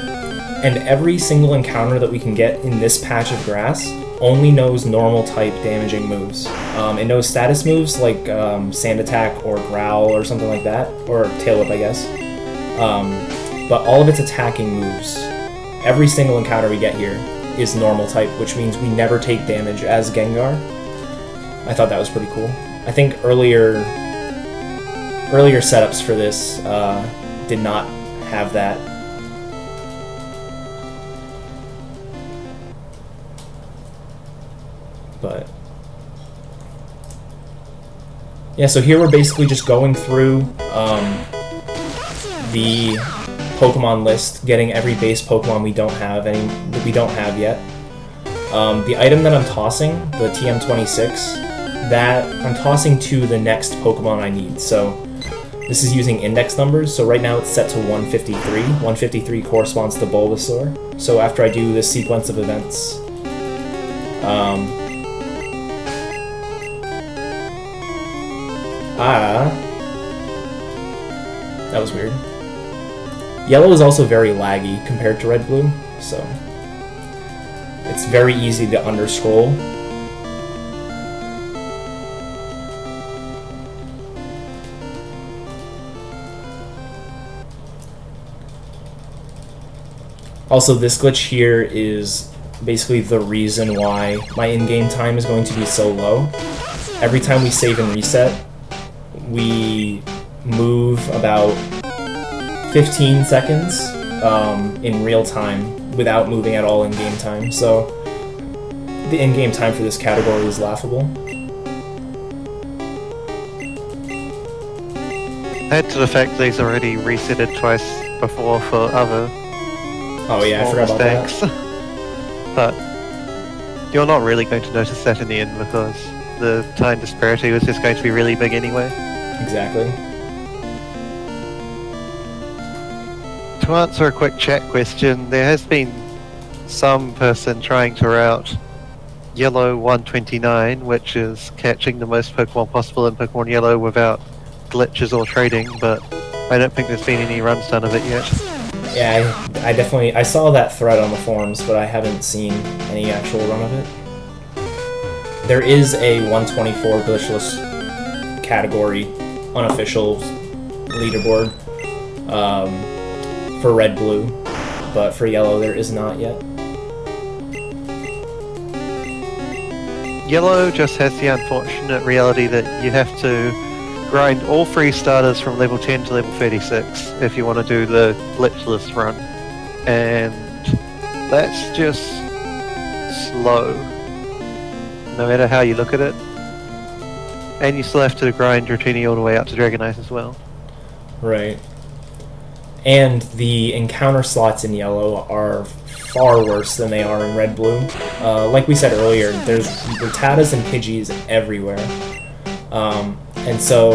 and every single encounter that we can get in this patch of grass only knows normal type damaging moves. It knows status moves like Sand Attack or Growl or something like that, or Tail Whip, I guess. But all of its attacking moves, every single encounter we get here, is normal type, which means we never take damage as Gengar. I thought that was pretty cool. I think earlier setups for this did not have that. But yeah, so here we're basically just going through the Pokemon list, getting every base Pokemon we don't have yet. The item that I'm tossing, the TM26, that I'm tossing to the next Pokemon I need. So this is using index numbers, so right now it's set to 153. 153 corresponds to Bulbasaur. So after I do this sequence of events, that was weird. Yellow is also very laggy compared to Red Blue, so it's very easy to underscroll. Also, this glitch here is basically the reason why my in-game time is going to be so low. Every time we save and reset, we move about 15 seconds in real time without moving at all in game time, so the in-game time for this category is laughable. Add to the fact these already resetted twice before for other Oh yeah, I forgot about mistakes. that. But you're not really going to notice that in the end because the time disparity was just going to be really big anyway. Exactly. To answer a quick chat question, there has been some person trying to route Yellow 129, which is catching the most Pokemon possible in Pokemon Yellow without glitches or trading, but I don't think there's been any runs done of it yet. Yeah, I saw that thread on the forums, but I haven't seen any actual run of it. There is a 124 glitchless category, unofficial leaderboard, for Red Blue, but for Yellow there is not yet. Yellow just has the unfortunate reality that you have to grind all 3 starters from level 10 to level 36 if you want to do the glitchless run, and that's just slow no matter how you look at it, and you still have to grind Dratini all the way out to Dragonite as well. Right. And the encounter slots in Yellow are far worse than they are in Red Blue. Like we said earlier, there's Rattatas and Pidgeys everywhere. And so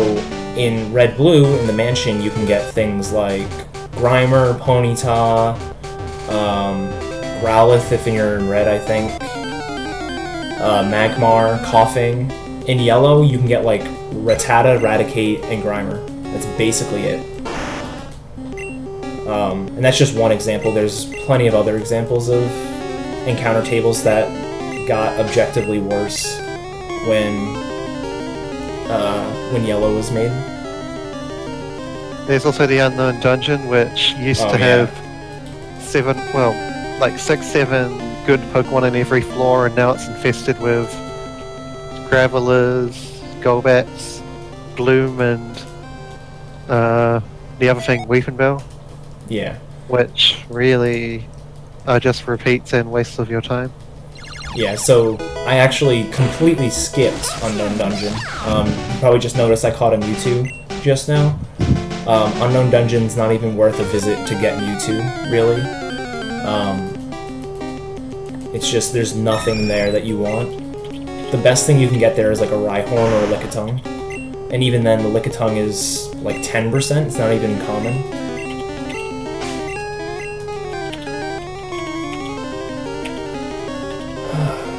in Red Blue, in the mansion, you can get things like Grimer, Ponyta, Growlithe if you're in Red, I think, Magmar, Coughing. In Yellow, you can get like Rattata, Raticate, and Grimer. That's basically it. And that's just one example. There's plenty of other examples of encounter tables that got objectively worse when Yellow was made. There's also the Unknown Dungeon, which used to have 6, 7 good Pokemon in every floor, and now it's infested with Gravelers, Golbats, Gloom, and the other thing, Weepinbell. Yeah. Which really are just repeats and wastes of your time. Yeah, so I actually completely skipped Unknown Dungeon. You probably just noticed I caught a Mewtwo just now. Unknown Dungeon's not even worth a visit to get Mewtwo, really. It's just, there's nothing there that you want. The best thing you can get there is like a Rhyhorn or a Lickitung. And even then, the Lickitung is like 10%, it's not even common.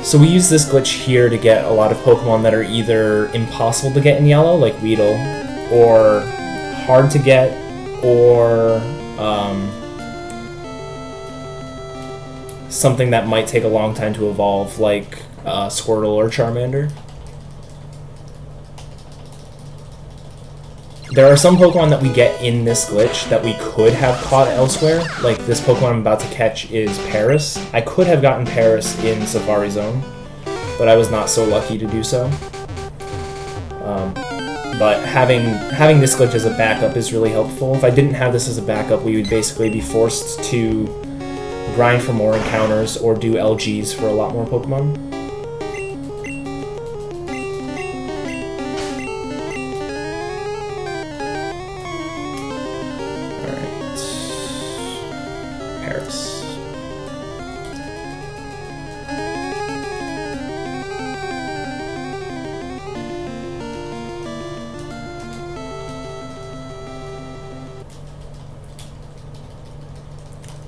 So we use this glitch here to get a lot of Pokemon that are either impossible to get in Yellow, like Weedle, or hard to get, or something that might take a long time to evolve, like Squirtle or Charmander. There are some Pokemon that we get in this glitch that we could have caught elsewhere. Like this Pokemon I'm about to catch is Paris. I could have gotten Paris in Safari Zone, but I was not so lucky to do so. But having this glitch as a backup is really helpful. If I didn't have this as a backup, we would basically be forced to grind for more encounters or do LGs for a lot more Pokemon.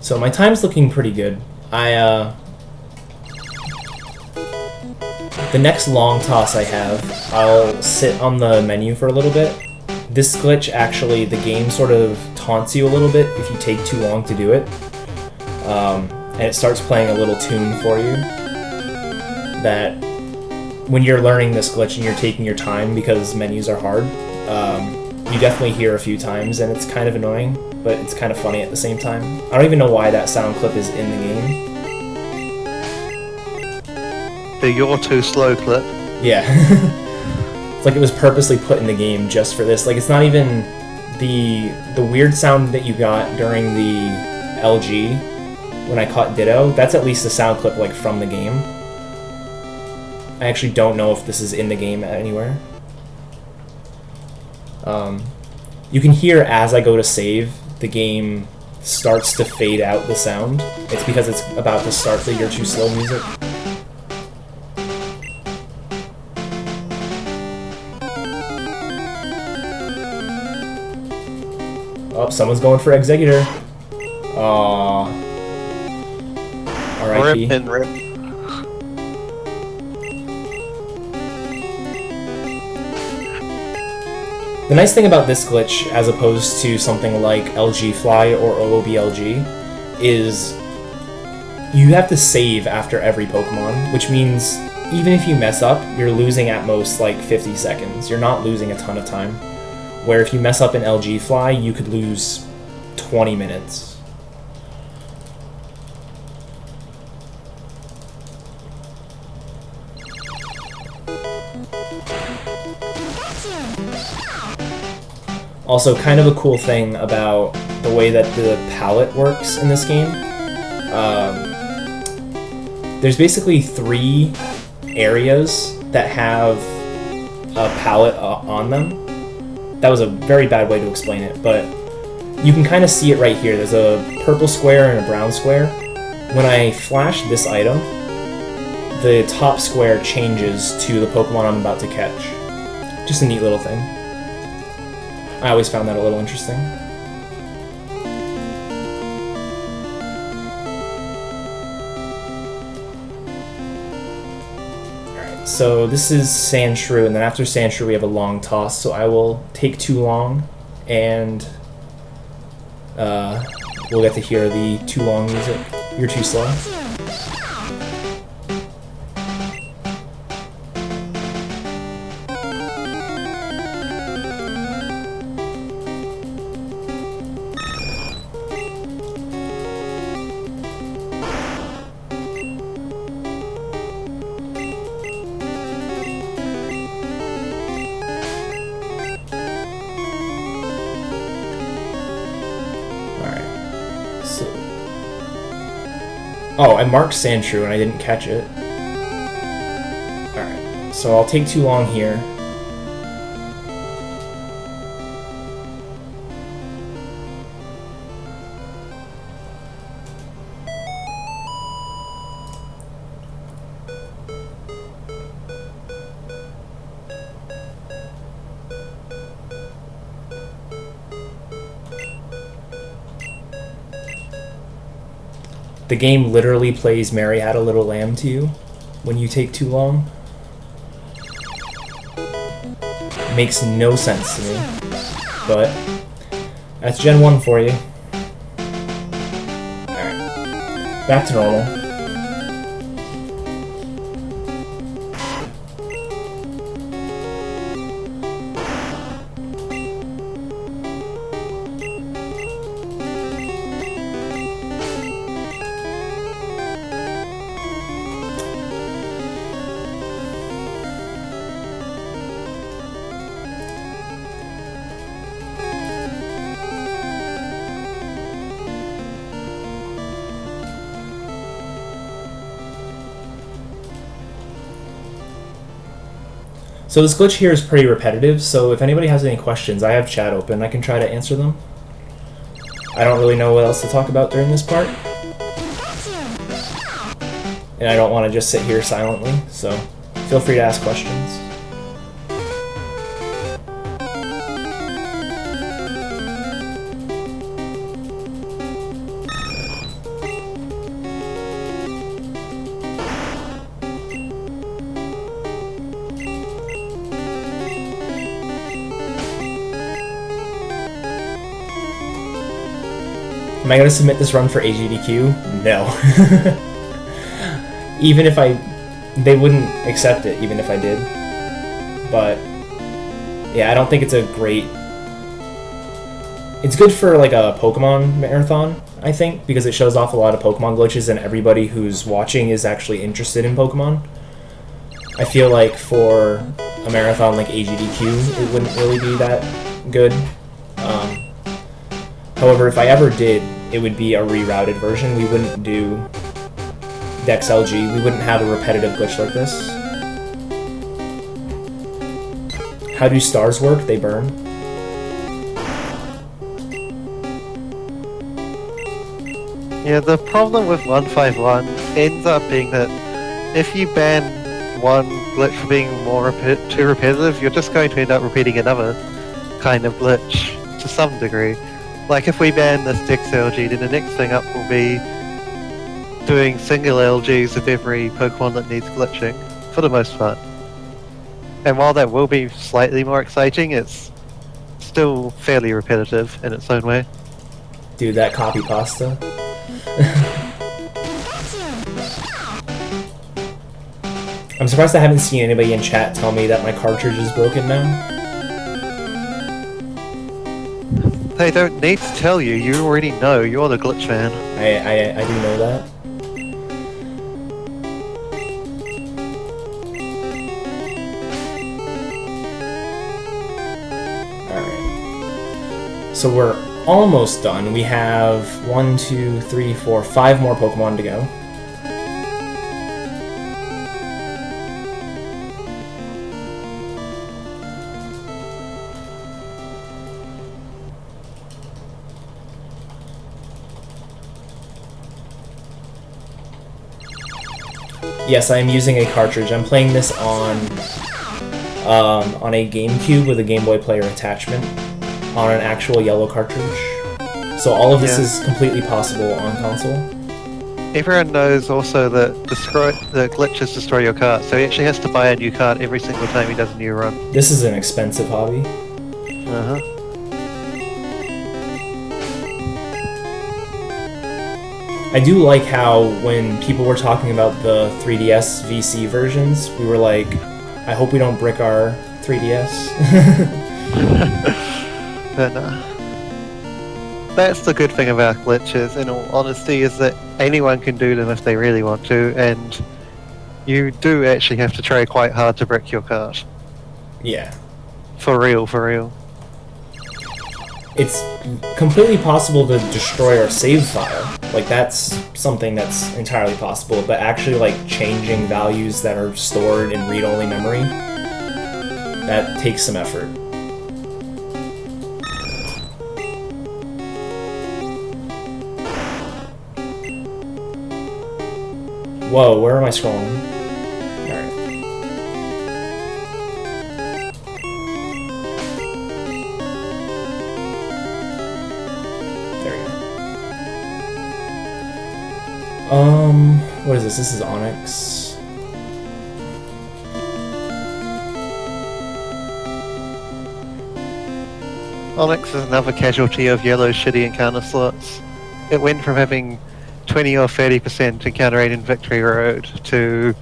So my time's looking pretty good. The next long toss I have, I'll sit on the menu for a little bit. This glitch actually, the game sort of taunts you a little bit if you take too long to do it. And it starts playing a little tune for you that when you're learning this glitch and you're taking your time because menus are hard, you definitely hear a few times and it's kind of annoying, but it's kind of funny at the same time. I don't even know why that sound clip is in the game. The "You're Too Slow" clip. Yeah. It's like it was purposely put in the game just for this. Like, it's not even the weird sound that you got during the LG when I caught Ditto. That's at least a sound clip like from the game. I actually don't know if this is in the game anywhere. You can hear as I go to save, the game starts to fade out the sound. It's because it's about to start the "You're Too Slow" music. Oh, someone's going for Executor. Aww. R.I.P. Rip and rip. The nice thing about this glitch, as opposed to something like LG Fly or OOBLG, is you have to save after every Pokemon, which means even if you mess up, you're losing at most like 50 seconds. You're not losing a ton of time. Where if you mess up in LG Fly, you could lose 20 minutes. Also, kind of a cool thing about the way that the palette works in this game. There's basically 3 areas that have a palette on them. That was a very bad way to explain it, but you can kind of see it right here. There's a purple square and a brown square. when I flash this item, the top square changes to the Pokemon I'm about to catch. Just a neat little thing. I always found that a little interesting. Alright, so this is Sandshrew, and then after Sandshrew we have a long toss, so I will take too long, and we'll get to hear the too long music. You're too slow. Oh, I marked Sandshrew and I didn't catch it. Alright, so I'll take too long here. The game literally plays Mary Had a Little Lamb to you when you take too long. Makes no sense to me, but that's Gen 1 for you. Alright, back to normal. So this glitch here is pretty repetitive, so if anybody has any questions, I have chat open. I can try to answer them. I don't really know what else to talk about during this part. And I don't want to just sit here silently, so feel free to ask questions. Am I going to submit this run for AGDQ? No. Even if they wouldn't accept it, even if I did. But, yeah, I don't think it's a great... It's good for, like, a Pokemon marathon, I think, because it shows off a lot of Pokemon glitches and everybody who's watching is actually interested in Pokemon. I feel like for a marathon like AGDQ, it wouldn't really be that good. However, if I ever did, it would be a rerouted version. We wouldn't do Dex LG. We wouldn't have a repetitive glitch like this. How do stars work? They burn. Yeah, the problem with 151 ends up being that if you ban one glitch for being too repetitive, you're just going to end up repeating another kind of glitch to some degree. Like if we ban this Dex LG, then the next thing up will be doing single LGs of every Pokemon that needs glitching, for the most part. And while that will be slightly more exciting, it's still fairly repetitive in its own way. Dude, that copy pasta. I'm surprised I haven't seen anybody in chat tell me that my cartridge is broken now. They don't need to tell you, you already know, you're the glitch fan. I do know that. Alright. So we're almost done. We have 1, 2, 3, 4, 5 more Pokemon to go. Yes, I am using a cartridge. I'm playing this on a GameCube with a Game Boy Player attachment on an actual yellow cartridge. So all of this is completely possible on console. Everyone knows also that the glitches destroy your cart, so he actually has to buy a new cart every single time he does a new run. This is an expensive hobby. Uh-huh. I do like how when people were talking about the 3DS VC versions, we were like, I hope we don't brick our 3DS. But that's the good thing about glitches, in all honesty, is that anyone can do them if they really want to, and you do actually have to try quite hard to brick your cart. Yeah. For real, for real. It's completely possible to destroy our save file. Like, that's something that's entirely possible, but actually, like, changing values that are stored in read-only memory, that takes some effort. Whoa, where am I scrolling? Alright. There we go. What is this? This is Onyx. Onyx is another casualty of yellow shitty encounter slots. It went from having 20 or 30% encounter rate in Victory Road to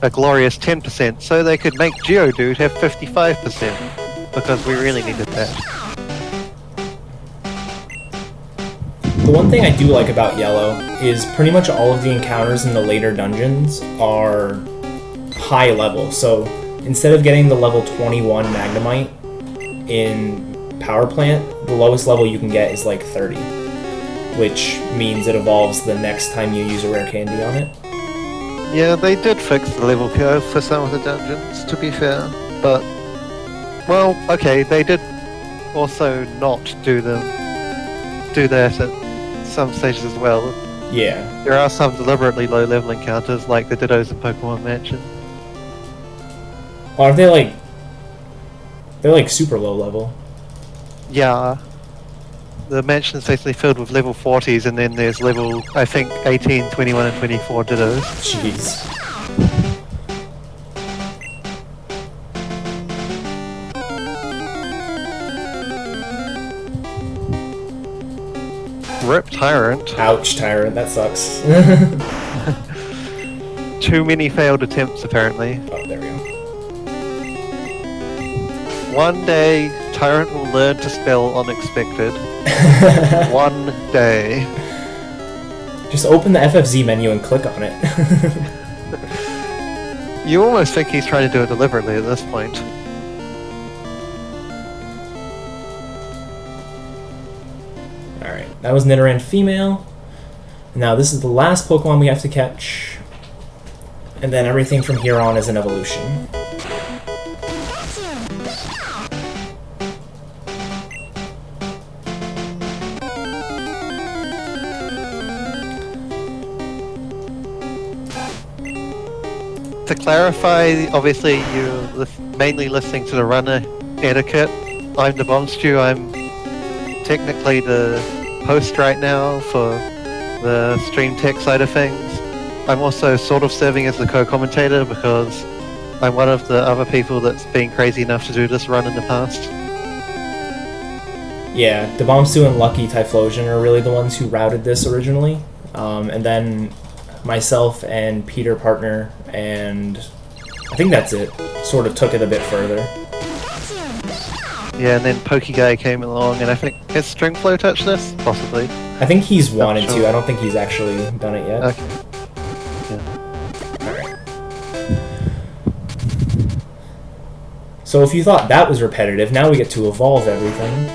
a glorious 10%, so they could make Geodude have 55%, because we really needed that. The one thing I do like about Yellow is pretty much all of the encounters in the later dungeons are high level. So instead of getting the level 21 Magnemite in Power Plant, the lowest level you can get is like 30, which means it evolves the next time you use a rare candy on it. Yeah, they did fix the level curve for some of the dungeons, to be fair, but... Well, okay, they did also not do that at some stages as well. Yeah. There are some deliberately low-level encounters, like the Dittos in Pokémon Mansion. Are they like... They're like super low level. Yeah. The mansion is basically filled with level 40s, and then there's level, I think, 18, 21, and 24 Dittos. Jeez. Rip Tyrant. Ouch, Tyrant, that sucks. Too many failed attempts, apparently. Oh, there we go. One day, Tyrant will learn to spell unexpected. One day. Just open the FFZ menu and click on it. You almost think he's trying to do it deliberately at this point. Alright, that was Nidoran female. Now this is the last Pokemon we have to catch. And then everything from here on is an evolution. To clarify, obviously you're mainly listening to the runner Eddaket. I'm the Bomb Stew. I'm technically the host right now for the stream tech side of things. I'm also sort of serving as the co-commentator because I'm one of the other people that's been crazy enough to do this run in the past. Yeah, Debomstu and Lucky Typhlosion are really the ones who routed this originally. And then myself and Peter Partner, and I think that's it, sort of took it a bit further. Yeah, and then Pokey Guy came along, and I think, has Stringflow touched this? Possibly. I think he's wanted sure. to, I don't think he's actually done it yet. Okay. Yeah. Alright. So if you thought that was repetitive, now we get to evolve everything.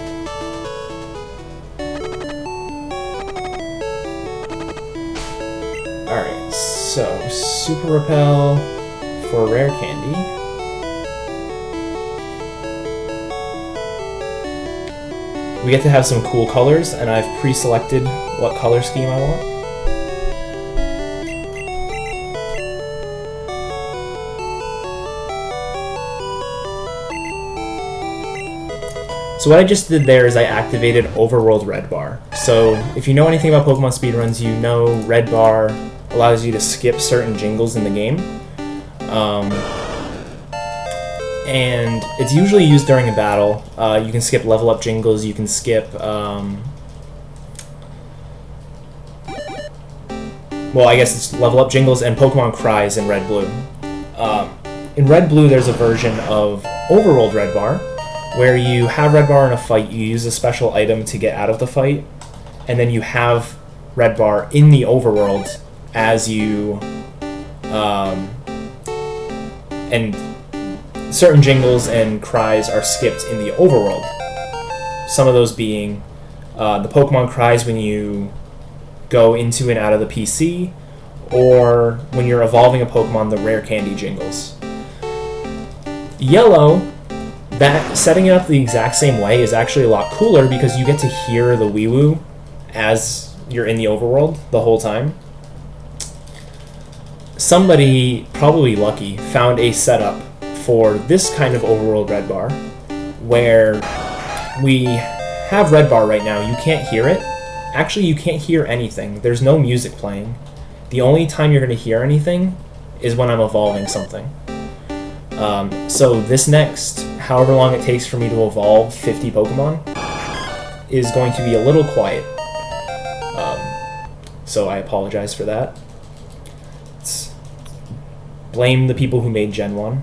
Alright, so Super Repel for rare candy. We get to have some cool colors, and I've pre-selected what color scheme I want. So what I just did there is I activated Overworld Red Bar. So if you know anything about Pokemon speedruns, you know Red Bar allows you to skip certain jingles in the game. And it's usually used during a battle. You can skip level up jingles, you can skip... well, I guess it's level up jingles and Pokemon cries in Red Blue. In Red Blue, there's a version of Overworld Red Bar, where you have Red Bar in a fight, you use a special item to get out of the fight, and then you have Red Bar in the overworld as you... and certain jingles and cries are skipped in the overworld. Some of those being the Pokemon cries when you go into and out of the PC, or when you're evolving a Pokemon, the rare candy jingles. Yellow, that setting it up the exact same way is actually a lot cooler because you get to hear the wee-woo as you're in the overworld the whole time. Somebody, probably lucky, found a setup for this kind of overworld Red Bar where we have Red Bar right now. You can't hear it. Actually, you can't hear anything. There's no music playing. The only time you're going to hear anything is when I'm evolving something. So this next, however long it takes for me to evolve 50 Pokemon, is going to be a little quiet. So I apologize for that. Blame the people who made Gen 1.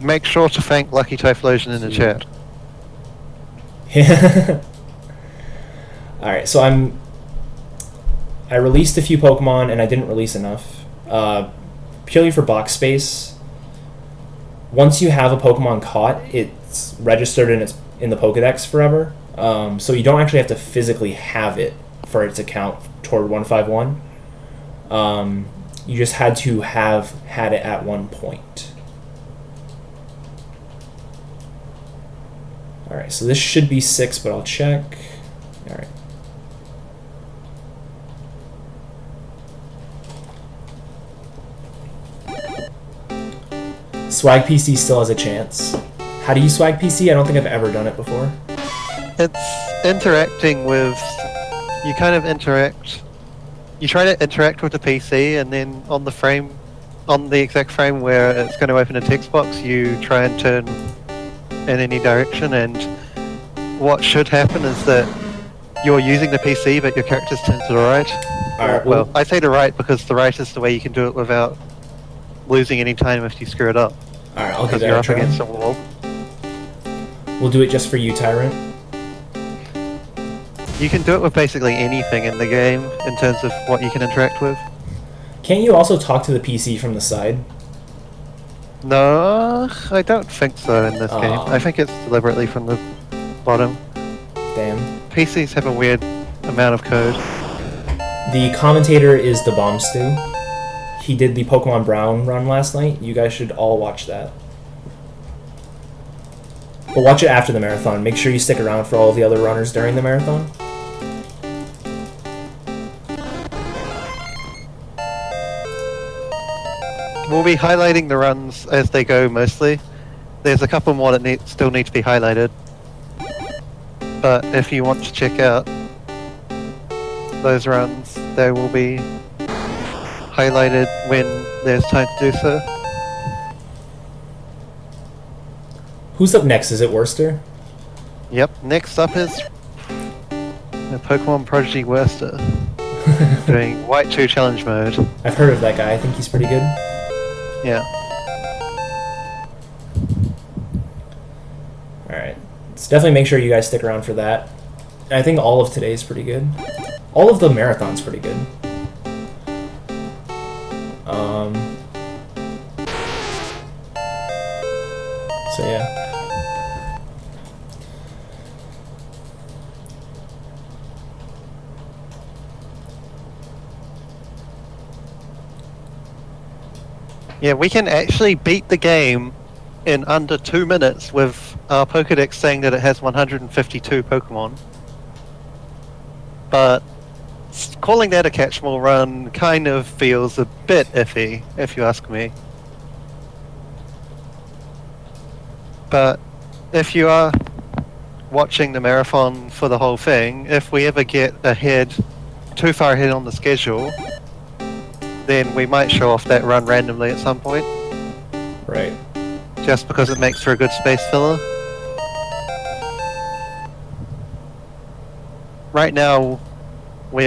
Make sure to thank Lucky Typhlosion in the chat. Alright, so I released a few Pokemon and I didn't release enough. Purely for box space. Once you have a Pokemon caught, it's registered in the Pokedex forever. So you don't actually have to physically have it for it to count toward 151. You just had to have had it at one point. Alright, so this should be 6, but I'll check. Alright. Swag PC still has a chance. How do you swag PC? I don't think I've ever done it before. It's interacting with... You kind of interact... You try to interact with the PC, and then on the exact frame where it's going to open a text box, you try and turn in any direction, and what should happen is that you're using the PC, but your character's turned to the right. Alright, Well, I say the right because the right is the way you can do it without losing any time if you screw it up. Alright, I'll give Because you're that a up try. against a wall. We'll do it just for you, Tyrant. You can do it with basically anything in the game in terms of what you can interact with. Can't you also talk to the PC from the side? No, I don't think so in this game. I think it's deliberately from the bottom. Damn. PCs have a weird amount of code. The commentator is the Bomb Stew. He did the Pokemon Brown run last night. You guys should all watch that. But watch it after the marathon. Make sure you stick around for all of the other runners during the marathon. We'll be highlighting the runs as they go mostly. There's a couple more that still need to be highlighted. But if you want to check out those runs, they will be highlighted when there's time to do so. Who's up next? Is it Worcester? Yep, next up is the Pokemon Prodigy Worcester, doing White 2 challenge mode. I've heard of that guy. I think he's pretty good. Yeah. Alright. So definitely make sure you guys stick around for that. I think all of today is pretty good. All of the marathon's pretty good. So yeah. Yeah, we can actually beat the game in under 2 minutes with our Pokedex saying that it has 152 Pokemon. But calling that a catch-all run kind of feels a bit iffy, if you ask me. But if you are watching the marathon for the whole thing, if we ever get too far ahead on the schedule, then we might show off that run randomly at some point, Right. just because it makes for a good space filler. Right now, we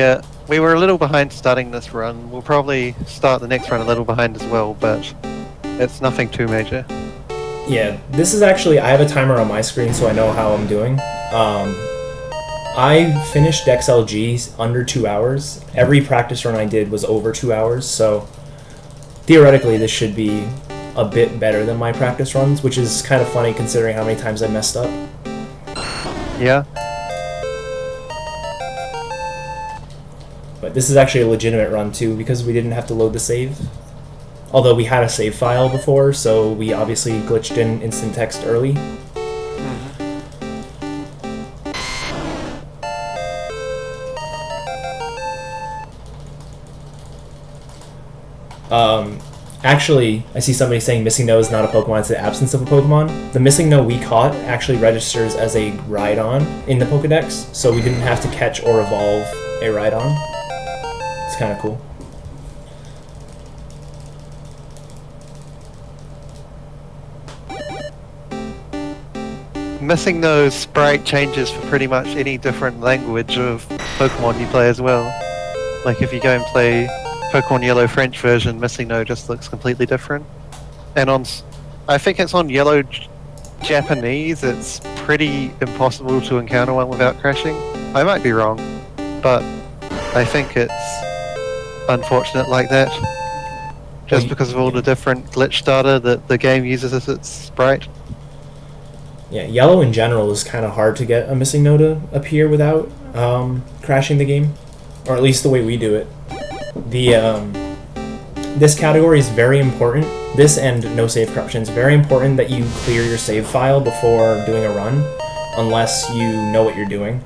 were a little behind starting this run. We'll probably start the next run a little behind as well, but it's nothing too major. Yeah, this is actually, I have a timer on my screen so I know how I'm doing. I finished XLG under 2 hours. Every practice run I did was over 2 hours, so theoretically this should be a bit better than my practice runs, which is kind of funny considering how many times I messed up. Yeah. But this is actually a legitimate run too, because we didn't have to load the save. Although we had a save file before, so we obviously glitched in instant text early. Actually, I see somebody saying missing no is not a Pokemon, it's the absence of a Pokemon. The missing no we caught actually registers as a Rhydon in the Pokedex, so we didn't have to catch or evolve a Rhydon. It's kind of cool. Missing no sprite changes for pretty much any different language of Pokemon you play as well. Like if you go and play Pokemon Yellow French version, Missing No just looks completely different. And I think it's on Yellow Japanese, it's pretty impossible to encounter one without crashing. I might be wrong, but I think it's unfortunate like that. Just because of all the different glitch data that the game uses as its sprite. Yeah, Yellow in general is kind of hard to get a missing no to appear without crashing the game, or at least the way we do it. This category is very important. This and no save corruption is very important that you clear your save file before doing a run, unless you know what you're doing.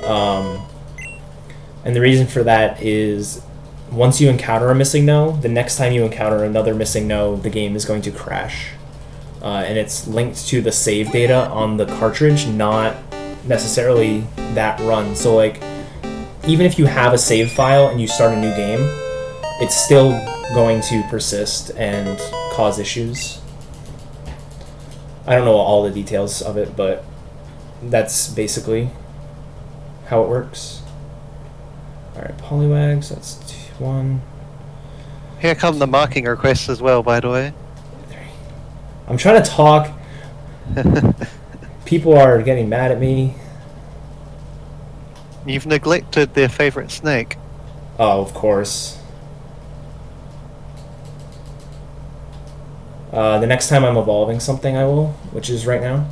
And the reason for that is once you encounter a missing no, the next time you encounter another missing no, the game is going to crash. And it's linked to the save data on the cartridge, not necessarily that run. So like, even if you have a save file and you start a new game, it's still going to persist and cause issues. I don't know all the details of it, but that's basically how it works. Alright, Poliwags, that's 1. Here come the marking requests as well, by the way. I'm trying to talk. People are getting mad at me. You've neglected their favorite snake. Oh, of course. The next time I'm evolving something, I will, which is right now.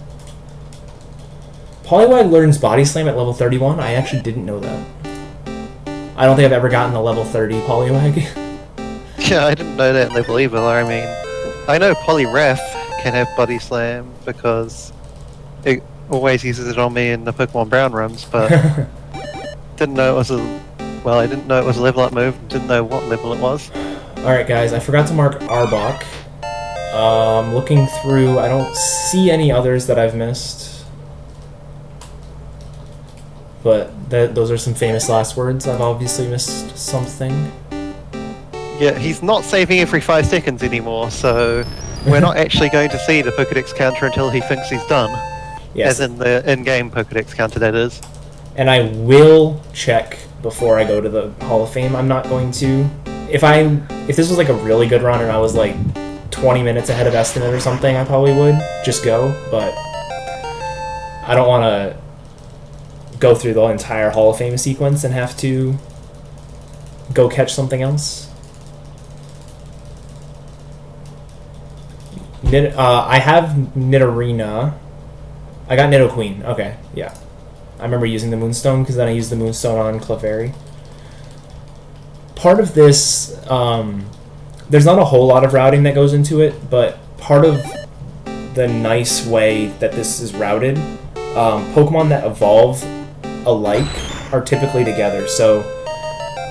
Poliwag learns Body Slam at level 31. I actually didn't know that. I don't think I've ever gotten a level 30 Poliwag. Yeah, I didn't know that level either. I mean, I know Poliwrath can have Body Slam because it always uses it on me in the Pokemon Brown runs, but didn't know it was I didn't know it was a level up move, didn't know what level it was. Alright guys, I forgot to mark Arbok. Looking through, I don't see any others that I've missed. But those are some famous last words. I've obviously missed something. Yeah, he's not saving every 5 seconds anymore, so we're not actually going to see the Pokedex counter until he thinks he's done. Yes. As in the in-game Pokedex counter, that is. And I will check before I go to the Hall of Fame. I'm not going to... If this was like a really good run and I was like 20 minutes ahead of estimate or something, I probably would just go, but I don't want to go through the entire Hall of Fame sequence and have to go catch something else. I have Nidorina. I got Nidoqueen. Okay, yeah. I remember using the Moonstone because then I used the Moonstone on Clefairy. Part of this, there's not a whole lot of routing that goes into it, but part of the nice way that this is routed, Pokemon that evolve alike are typically together. So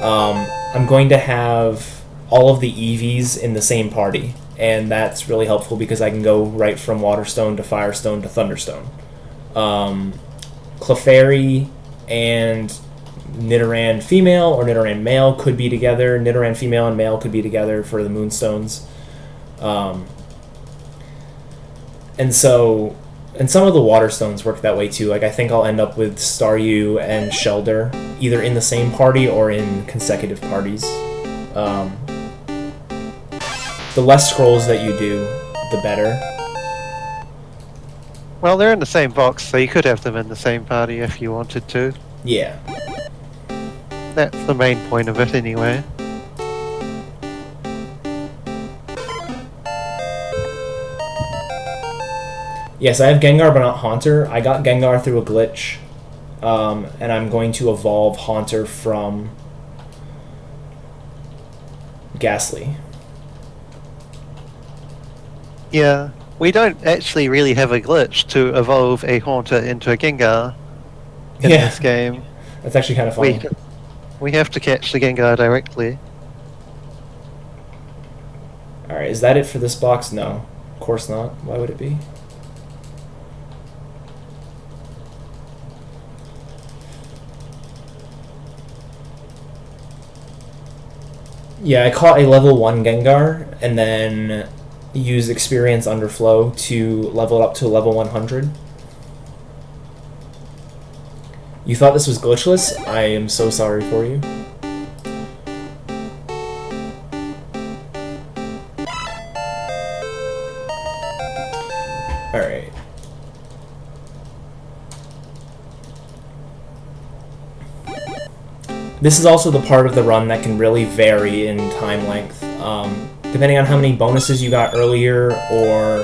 I'm going to have all of the EVs in the same party, and that's really helpful because I can go right from Waterstone to Firestone to Thunderstone. Clefairy and Nidoran female or Nidoran male could be together. Nidoran female and male could be together for the Moonstones. And so, and some of the water stones work that way too. Like I think I'll end up with Staryu and Shelder either in the same party or in consecutive parties. The less scrolls that you do, the better. Well, they're in the same box, so you could have them in the same party if you wanted to. Yeah. That's the main point of it anyway. Yes, I have Gengar but not Haunter. I got Gengar through a glitch, and I'm going to evolve Haunter from Ghastly. Yeah, we don't actually really have a glitch to evolve a Haunter into a Gengar in this game. That's actually kind of funny. We have to catch the Gengar directly. Alright, is that it for this box? No. Of course not. Why would it be? Yeah, I caught a level 1 Gengar, and then used Experience Underflow to level it up to level 100. You thought this was glitchless? I am so sorry for you. Alright. This is also the part of the run that can really vary in time length, depending on how many bonuses you got earlier, or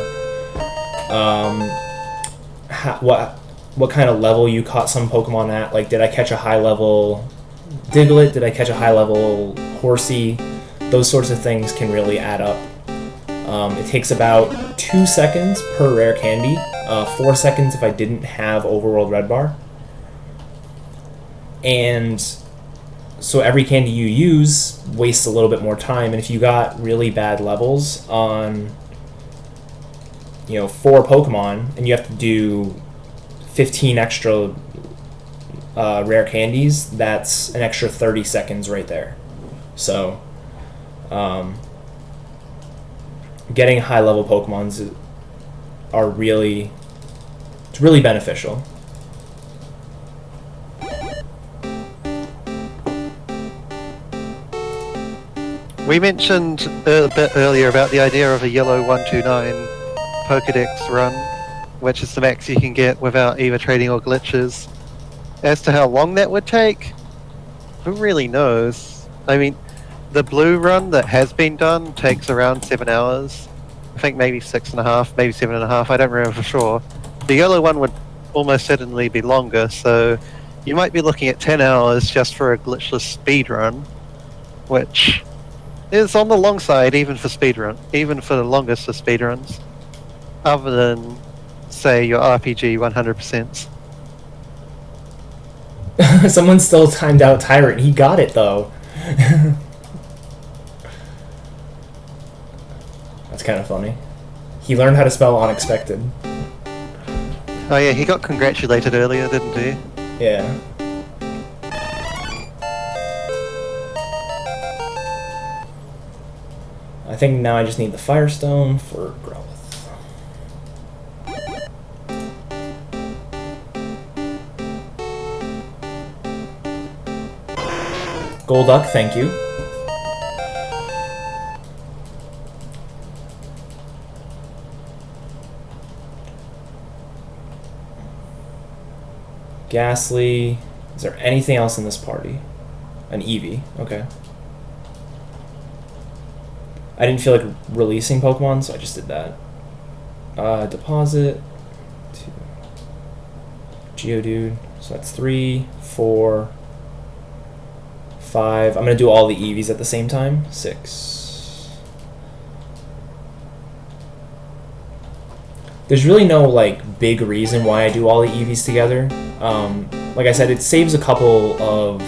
what kind of level you caught some Pokemon at. Like, did I catch a high level Diglett? Did I catch a high level Horsey? Those sorts of things can really add up. It takes about 2 seconds per rare candy, 4 seconds if I didn't have Overworld Red Bar. And so every candy you use wastes a little bit more time, and if you got really bad levels on, 4 Pokemon, and you have to do 15 extra rare candies, that's an extra 30 seconds right there. So, getting high-level Pokemons are really beneficial. We mentioned a bit earlier about the idea of a yellow 129 Pokedex run, which is the max you can get without either trading or glitches. As to how long that would take, who really knows? I mean, the blue run that has been done takes around 7 hours. I think maybe 6.5, maybe 7.5, I don't remember for sure. The yellow one would almost certainly be longer, so you might be looking at 10 hours just for a glitchless speed run, which is on the long side even for the longest of speedruns, other than, say, your RPG 100%. Someone still timed out Tyrant. He got it, though. That's kind of funny. He learned how to spell unexpected. Oh yeah, he got congratulated earlier, didn't he? Yeah. I think now I just need the Firestone for Growth. Golduck, thank you. Ghastly. Is there anything else in this party? An Eevee, okay. I didn't feel like releasing Pokemon, so I just did that. Deposit. 2. Geodude. So that's 3, 4, 5. I'm going to do all the Eevees at the same time. 6. There's really no, like, big reason why I do all the Eevees together. Like I said, it saves a couple of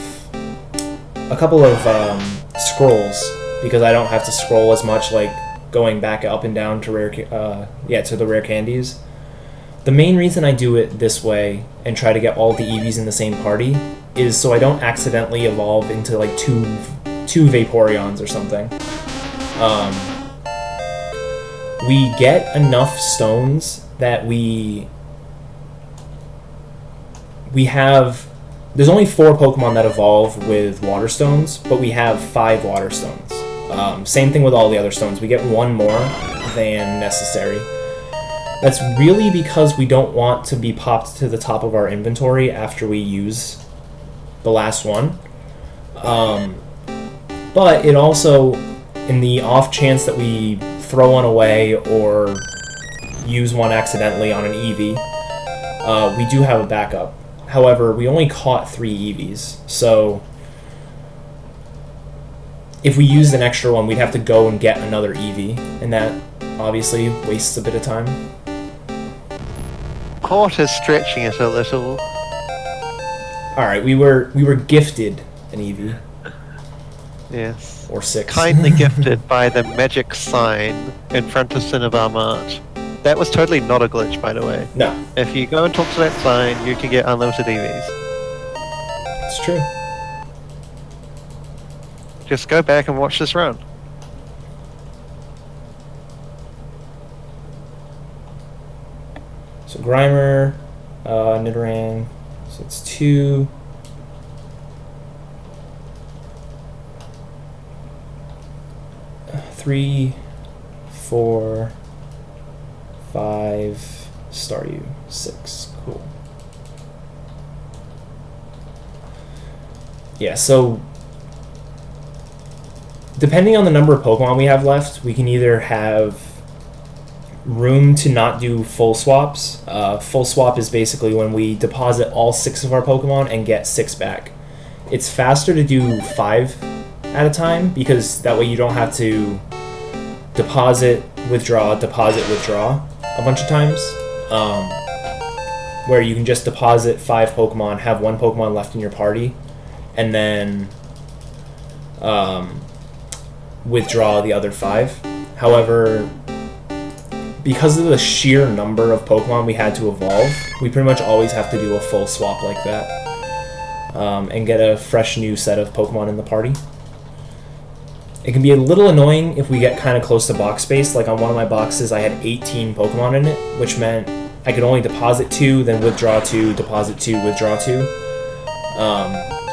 scrolls, because I don't have to scroll as much, like going back up and down to to the rare candies. The main reason I do it this way and try to get all the Eevees in the same party is so I don't accidentally evolve into like two Vaporeons or something. We get enough stones that we have. There's only 4 Pokemon that evolve with water stones, but we have 5 water stones. Same thing with all the other stones. We get 1 more than necessary. That's really because we don't want to be popped to the top of our inventory after we use the last one. But it also, in the off chance that we throw one away or use one accidentally on an Eevee, we do have a backup. However, we only caught 3 Eevees, so if we used an extra one, we'd have to go and get another Eevee, and that obviously wastes a bit of time. Court is stretching it a little. Alright, we were gifted an Eevee. Yes. Or 6. Kindly gifted by the magic sign in front of Cinnabar Mart. That was totally not a glitch, by the way. No. If you go and talk to that sign, you can get unlimited EVs. It's true. Just go back and watch this run. So Grimer, Nidoran, so it's 2. Three, 4, 5, Staryu, 6. Cool. Yeah, so depending on the number of Pokemon we have left, we can either have room to not do full swaps. Full swap is basically when we deposit all 6 of our Pokemon and get 6 back. It's faster to do 5 at a time because that way you don't have to deposit, withdraw a bunch of times. Where you can just deposit 5 Pokemon, have 1 Pokemon left in your party, and then withdraw the other 5. However, because of the sheer number of Pokemon we had to evolve, we pretty much always have to do a full swap like that and get a fresh new set of Pokemon in the party. It can be a little annoying if we get kind of close to box space. Like on one of my boxes, I had 18 Pokemon in it, which meant I could only deposit 2, then withdraw 2, deposit 2, withdraw 2.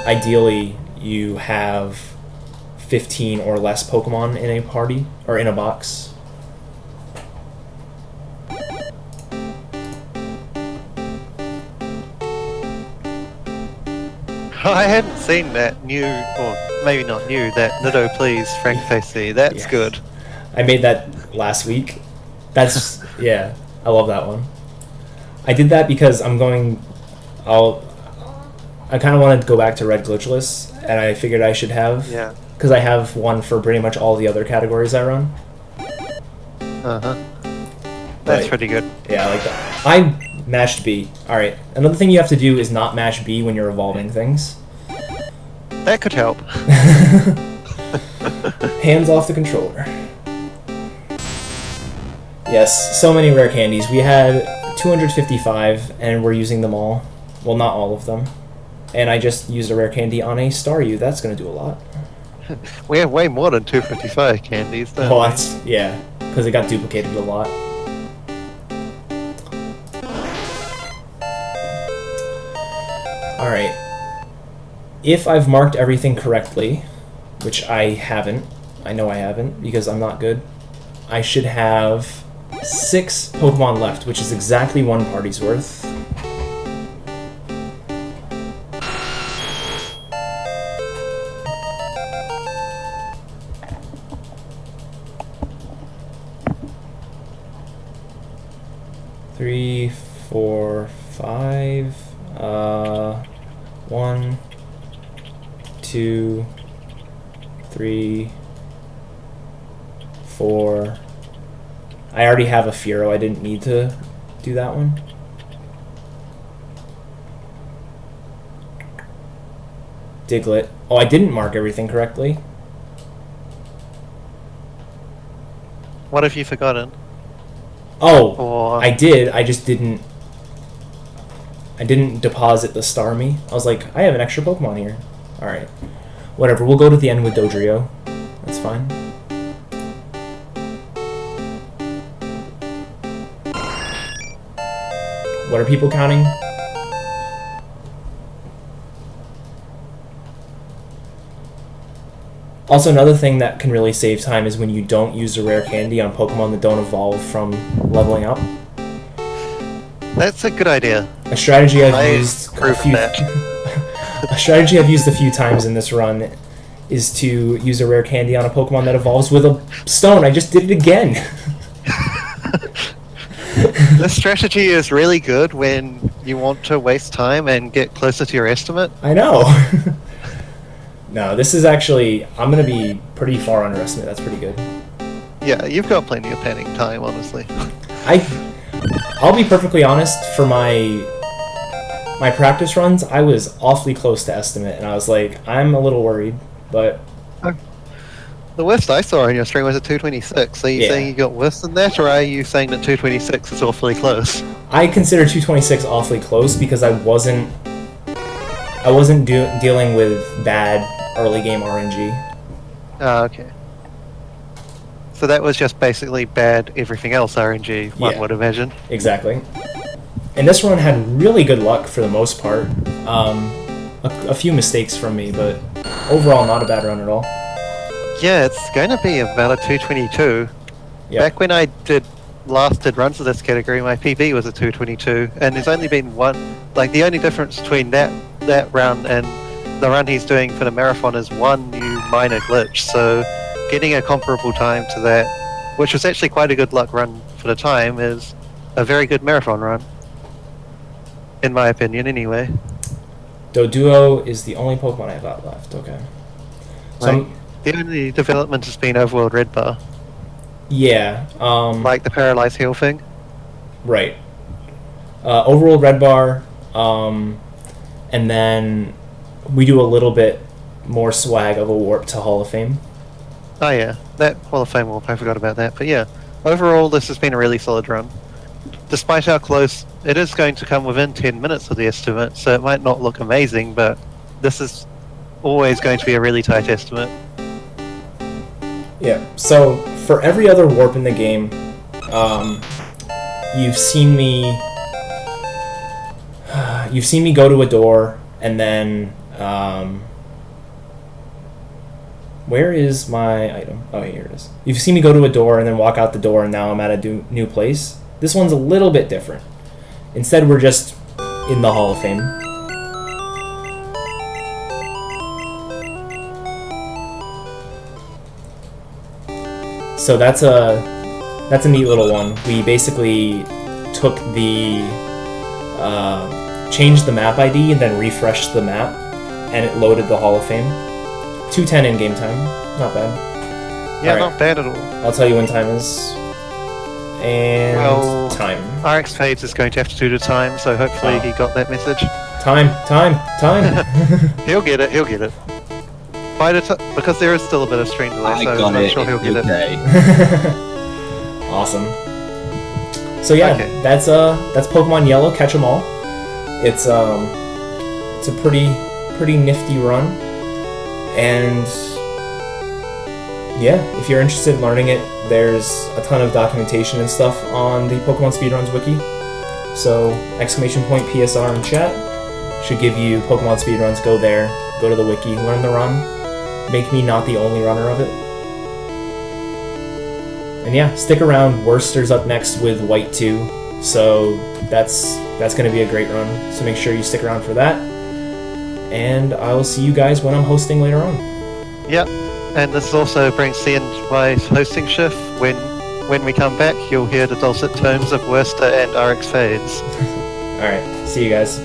Ideally, you have 15 or less Pokemon in a party, or in a box. I hadn't seen that new, or maybe not new, that Nido Please Frank Facey. That's Yes. good. I made that last week. That's, yeah, I love that one. I did that because I kind of wanted to go back to Red Glitchless, and I figured I should have, Yeah. because I have one for pretty much all the other categories I run. Uh-huh. That's Right. pretty good. Yeah, I like that. I mashed B. Alright, another thing you have to do is not mash B when you're evolving things. That could help. Hands off the controller. Yes, so many rare candies. We had 255, and we're using them all. Well, not all of them. And I just used a rare candy on a Staryu. That's going to do a lot. We have way more than 255 candies, don't Oh, we? that's, yeah, because it got duplicated a lot. Alright. If I've marked everything correctly, which I haven't, I know I haven't, because I'm not good, I should have 6 Pokemon left, which is exactly 1 party's worth. Three, 4, 5. 1, 2, 3, 4. I already have a Fearow. I didn't need to do that one. Diglett. Oh, I didn't mark everything correctly. What have you forgotten? Oh, Or I did. I just didn't I didn't deposit the Starmie. I was like, I have an extra Pokemon here. Alright. Whatever, we'll go to the end with Dodrio. That's fine. What are people counting? Also, another thing that can really save time is when you don't use a rare candy on Pokemon that don't evolve from leveling up. That's a good idea. A strategy I've used a proof few that. a strategy I've used a few times in this run is to use a rare candy on a Pokemon that evolves with a stone. I just did it again. This strategy is really good when you want to waste time and get closer to your estimate. I know. No, this is actually... I'm going to be pretty far underestimate. That's pretty good. Yeah, you've got plenty of panning time, honestly. I'll be perfectly honest, for my practice runs, I was awfully close to estimate, and I was like, I'm a little worried, but... The worst I saw on your stream was a 226. Are you saying you got worse than that, or are you saying that 226 is awfully close? I consider 226 awfully close because I wasn't dealing with bad early game RNG. Ah, okay. So that was just basically bad everything else RNG, one would imagine. Exactly. And this run had really good luck for the most part. A few mistakes from me, but overall not a bad run at all. Yeah, it's going to be about a 222. Yep. Back when I did runs of this category, my PB was a 222, and there's only been one. Like, the only difference between that run and the run he's doing for the marathon is one new minor glitch. So, getting a comparable time to that, which was actually quite a good luck run for the time, is a very good marathon run. In my opinion, anyway. Doduo is the only Pokemon I have out left. Okay. So the only development has been Overworld Red Bar. Yeah. Like the Paralyzed Heal thing. Right. Overworld Red Bar, and then we do a little bit more swag of a warp to Hall of Fame. Oh yeah, that Hall of Fame warp, I forgot about that. But yeah, overall this has been a really solid run. Despite how close, it is going to come within 10 minutes of the estimate, so it might not look amazing, but this is always going to be a really tight estimate. Yeah, so for every other warp in the game, you've seen me go to a door and then where is my item? Oh, here it is. You've seen me go to a door and then walk out the door, and now I'm at a new place. This one's a little bit different. Instead, we're just in the Hall of Fame. So that's a neat little one. We basically took the changed the map ID and then refreshed the map, and it loaded the Hall of Fame. 2:10 in game time, not bad. Yeah, All right. not bad at all. I'll tell you when time is. And Well, time. RX Fades is going to have to do the time, so hopefully he got that message. Time. He'll get it. By the because there is still a bit of stream delay, so I'm sure he'll get it. Awesome. So yeah, that's Pokemon Yellow. Catch 'em all. It's a pretty nifty run, and yeah, if you're interested in learning it, there's a ton of documentation and stuff on the Pokemon Speedruns wiki. So !PSR in chat should give you Pokemon Speedruns. Go there, go to the wiki, learn the run. Make me not the only runner of it. And yeah, stick around. Worcester's up next with White 2, so that's going to be a great run. So make sure you stick around for that. And I will see you guys when I'm hosting later on. Yep, and this also brings the end of my hosting shift. When we come back, you'll hear the dulcet tones of Worcester and RX Fades. Alright, see you guys.